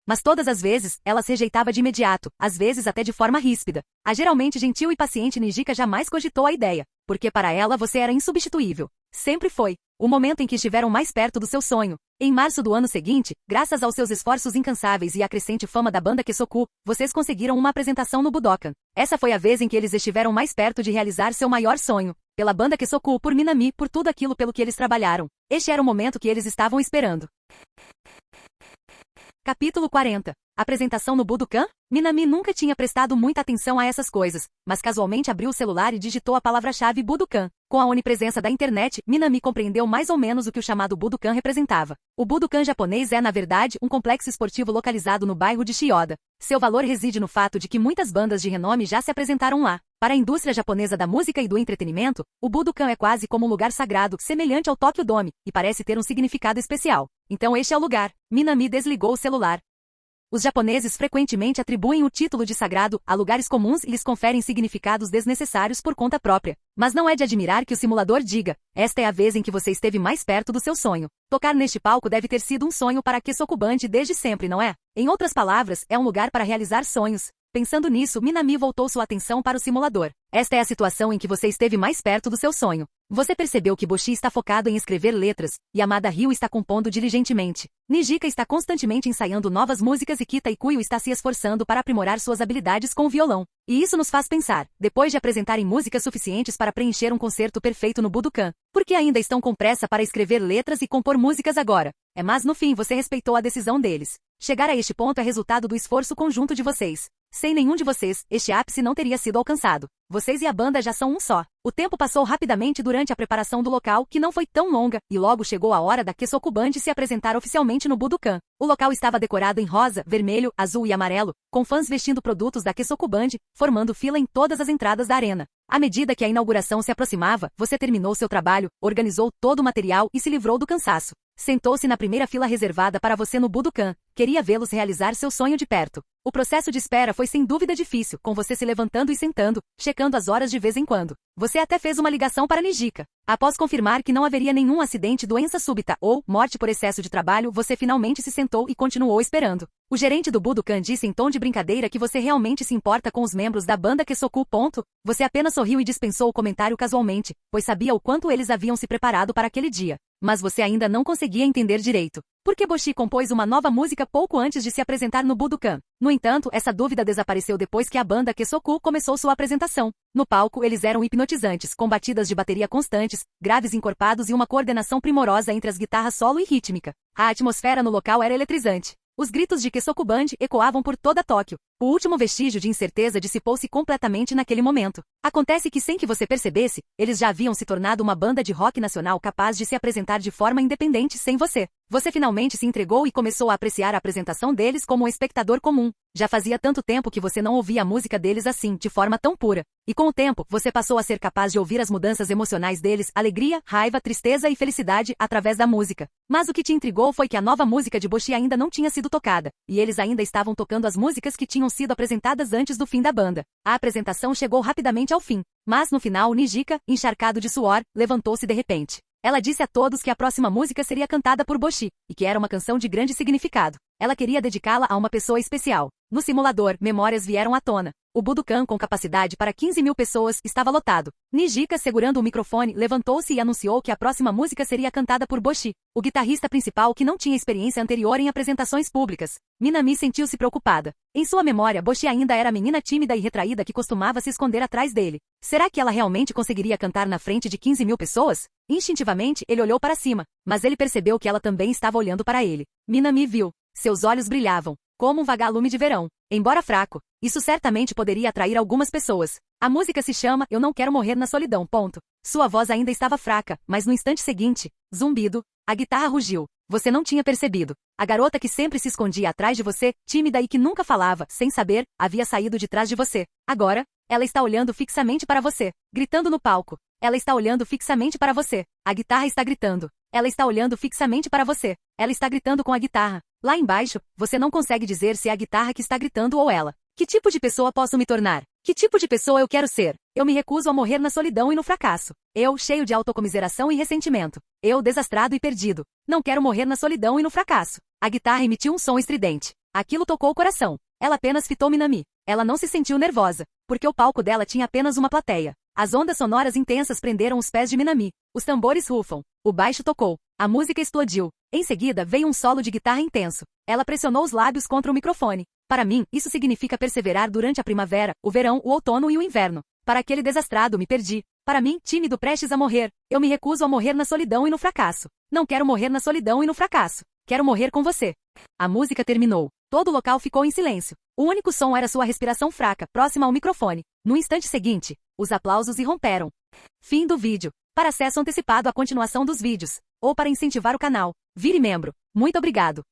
Mas todas as vezes, ela se rejeitava de imediato, às vezes até de forma ríspida. A geralmente gentil e paciente Nijika jamais cogitou a ideia, porque para ela você era insubstituível. Sempre foi o momento em que estiveram mais perto do seu sonho. Em março do ano seguinte, graças aos seus esforços incansáveis e à crescente fama da banda Kesoku, vocês conseguiram uma apresentação no Budokan. Essa foi a vez em que eles estiveram mais perto de realizar seu maior sonho. Pela banda Kesoku, por Minami, por tudo aquilo pelo que eles trabalharam. Este era o momento que eles estavam esperando. Capítulo 40. Apresentação no Budokan? Minami nunca tinha prestado muita atenção a essas coisas, mas casualmente abriu o celular e digitou a palavra-chave Budokan. Com a onipresença da internet, Minami compreendeu mais ou menos o que o chamado Budokan representava. O Budokan japonês é, na verdade, um complexo esportivo localizado no bairro de Chiyoda. Seu valor reside no fato de que muitas bandas de renome já se apresentaram lá. Para a indústria japonesa da música e do entretenimento, o Budokan é quase como um lugar sagrado, semelhante ao Tokyo Dome, e parece ter um significado especial. Então este é o lugar. Minami desligou o celular. Os japoneses frequentemente atribuem o título de sagrado a lugares comuns e lhes conferem significados desnecessários por conta própria. Mas não é de admirar que o simulador diga: esta é a vez em que você esteve mais perto do seu sonho. Tocar neste palco deve ter sido um sonho para a Kesoku Band desde sempre, não é? Em outras palavras, é um lugar para realizar sonhos. Pensando nisso, Minami voltou sua atenção para o simulador. Esta é a situação em que você esteve mais perto do seu sonho. Você percebeu que Boshi está focado em escrever letras, Yamada Ryu está compondo diligentemente. Nijika está constantemente ensaiando novas músicas e Kita Ikuyo está se esforçando para aprimorar suas habilidades com o violão. E isso nos faz pensar, depois de apresentarem músicas suficientes para preencher um concerto perfeito no Budokan, por que ainda estão com pressa para escrever letras e compor músicas agora? Mas no fim você respeitou a decisão deles. Chegar a este ponto é resultado do esforço conjunto de vocês. Sem nenhum de vocês, este ápice não teria sido alcançado. Vocês e a banda já são um só. O tempo passou rapidamente durante a preparação do local, que não foi tão longa, e logo chegou a hora da Kesoku Band se apresentar oficialmente no Budokan. O local estava decorado em rosa, vermelho, azul e amarelo, com fãs vestindo produtos da Kesoku Band, formando fila em todas as entradas da arena. À medida que a inauguração se aproximava, você terminou seu trabalho, organizou todo o material e se livrou do cansaço. Sentou-se na primeira fila reservada para você no Budokan. Queria vê-los realizar seu sonho de perto. O processo de espera foi sem dúvida difícil, com você se levantando e sentando, checando as horas de vez em quando. Você até fez uma ligação para Nijika. Após confirmar que não haveria nenhum acidente, doença súbita ou morte por excesso de trabalho, você finalmente se sentou e continuou esperando. O gerente do Budokan disse em tom de brincadeira que você realmente se importa com os membros da banda Kesoku. Você apenas sorriu e dispensou o comentário casualmente, pois sabia o quanto eles haviam se preparado para aquele dia. Mas você ainda não conseguia entender direito. Por que Boshi compôs uma nova música pouco antes de se apresentar no Budokan? No entanto, essa dúvida desapareceu depois que a banda Kesoku começou sua apresentação. No palco, eles eram hipnotizantes, com batidas de bateria constantes, graves encorpados e uma coordenação primorosa entre as guitarras solo e rítmica. A atmosfera no local era eletrizante. Os gritos de Kesoku Band ecoavam por toda Tóquio. O último vestígio de incerteza dissipou-se completamente naquele momento. Acontece que sem que você percebesse, eles já haviam se tornado uma banda de rock nacional capaz de se apresentar de forma independente sem você. Você finalmente se entregou e começou a apreciar a apresentação deles como um espectador comum. Já fazia tanto tempo que você não ouvia a música deles assim, de forma tão pura. E com o tempo, você passou a ser capaz de ouvir as mudanças emocionais deles, alegria, raiva, tristeza e felicidade, através da música. Mas o que te intrigou foi que a nova música de Boshi ainda não tinha sido tocada, e eles ainda estavam tocando as músicas que tinham sido apresentadas antes do fim da banda. A apresentação chegou rapidamente ao fim, mas no final Nijika, encharcado de suor, levantou-se de repente. Ela disse a todos que a próxima música seria cantada por Boshi, e que era uma canção de grande significado. Ela queria dedicá-la a uma pessoa especial. No simulador, memórias vieram à tona. O Budokan, com capacidade para 15.000 pessoas, estava lotado. Nijika, segurando o microfone, levantou-se e anunciou que a próxima música seria cantada por Boshi, o guitarrista principal que não tinha experiência anterior em apresentações públicas. Minami sentiu-se preocupada. Em sua memória, Boshi ainda era a menina tímida e retraída que costumava se esconder atrás dele. Será que ela realmente conseguiria cantar na frente de 15.000 pessoas? Instintivamente, ele olhou para cima, mas ele percebeu que ela também estava olhando para ele. Minami viu. Seus olhos brilhavam, como um vagalume de verão. Embora fraco, isso certamente poderia atrair algumas pessoas. A música se chama Eu Não Quero Morrer na Solidão. Sua voz ainda estava fraca, mas no instante seguinte, zumbido, a guitarra rugiu. Você não tinha percebido. A garota que sempre se escondia atrás de você, tímida e que nunca falava, sem saber, havia saído de trás de você. Agora, ela está olhando fixamente para você, gritando no palco. Ela está olhando fixamente para você. A guitarra está gritando. Ela está olhando fixamente para você. Ela está gritando com a guitarra. Lá embaixo, você não consegue dizer se é a guitarra que está gritando ou ela. Que tipo de pessoa posso me tornar? Que tipo de pessoa eu quero ser? Eu me recuso a morrer na solidão e no fracasso. Eu, cheio de autocomiseração e ressentimento. Eu, desastrado e perdido. Não quero morrer na solidão e no fracasso. A guitarra emitiu um som estridente. Aquilo tocou o coração. Ela apenas fitou Minami. Ela não se sentiu nervosa, porque o palco dela tinha apenas uma plateia. As ondas sonoras intensas prenderam os pés de Minami. Os tambores rufam. O baixo tocou. A música explodiu. Em seguida veio um solo de guitarra intenso. Ela pressionou os lábios contra o microfone. Para mim, isso significa perseverar durante a primavera, o verão, o outono e o inverno. Para aquele desastrado, me perdi. Para mim, tímido prestes a morrer, eu me recuso a morrer na solidão e no fracasso. Não quero morrer na solidão e no fracasso. Quero morrer com você. A música terminou. Todo o local ficou em silêncio. O único som era sua respiração fraca, próxima ao microfone. No instante seguinte, os aplausos irromperam. Fim do vídeo. Para acesso antecipado à continuação dos vídeos, ou para incentivar o canal, vire membro. Muito obrigado.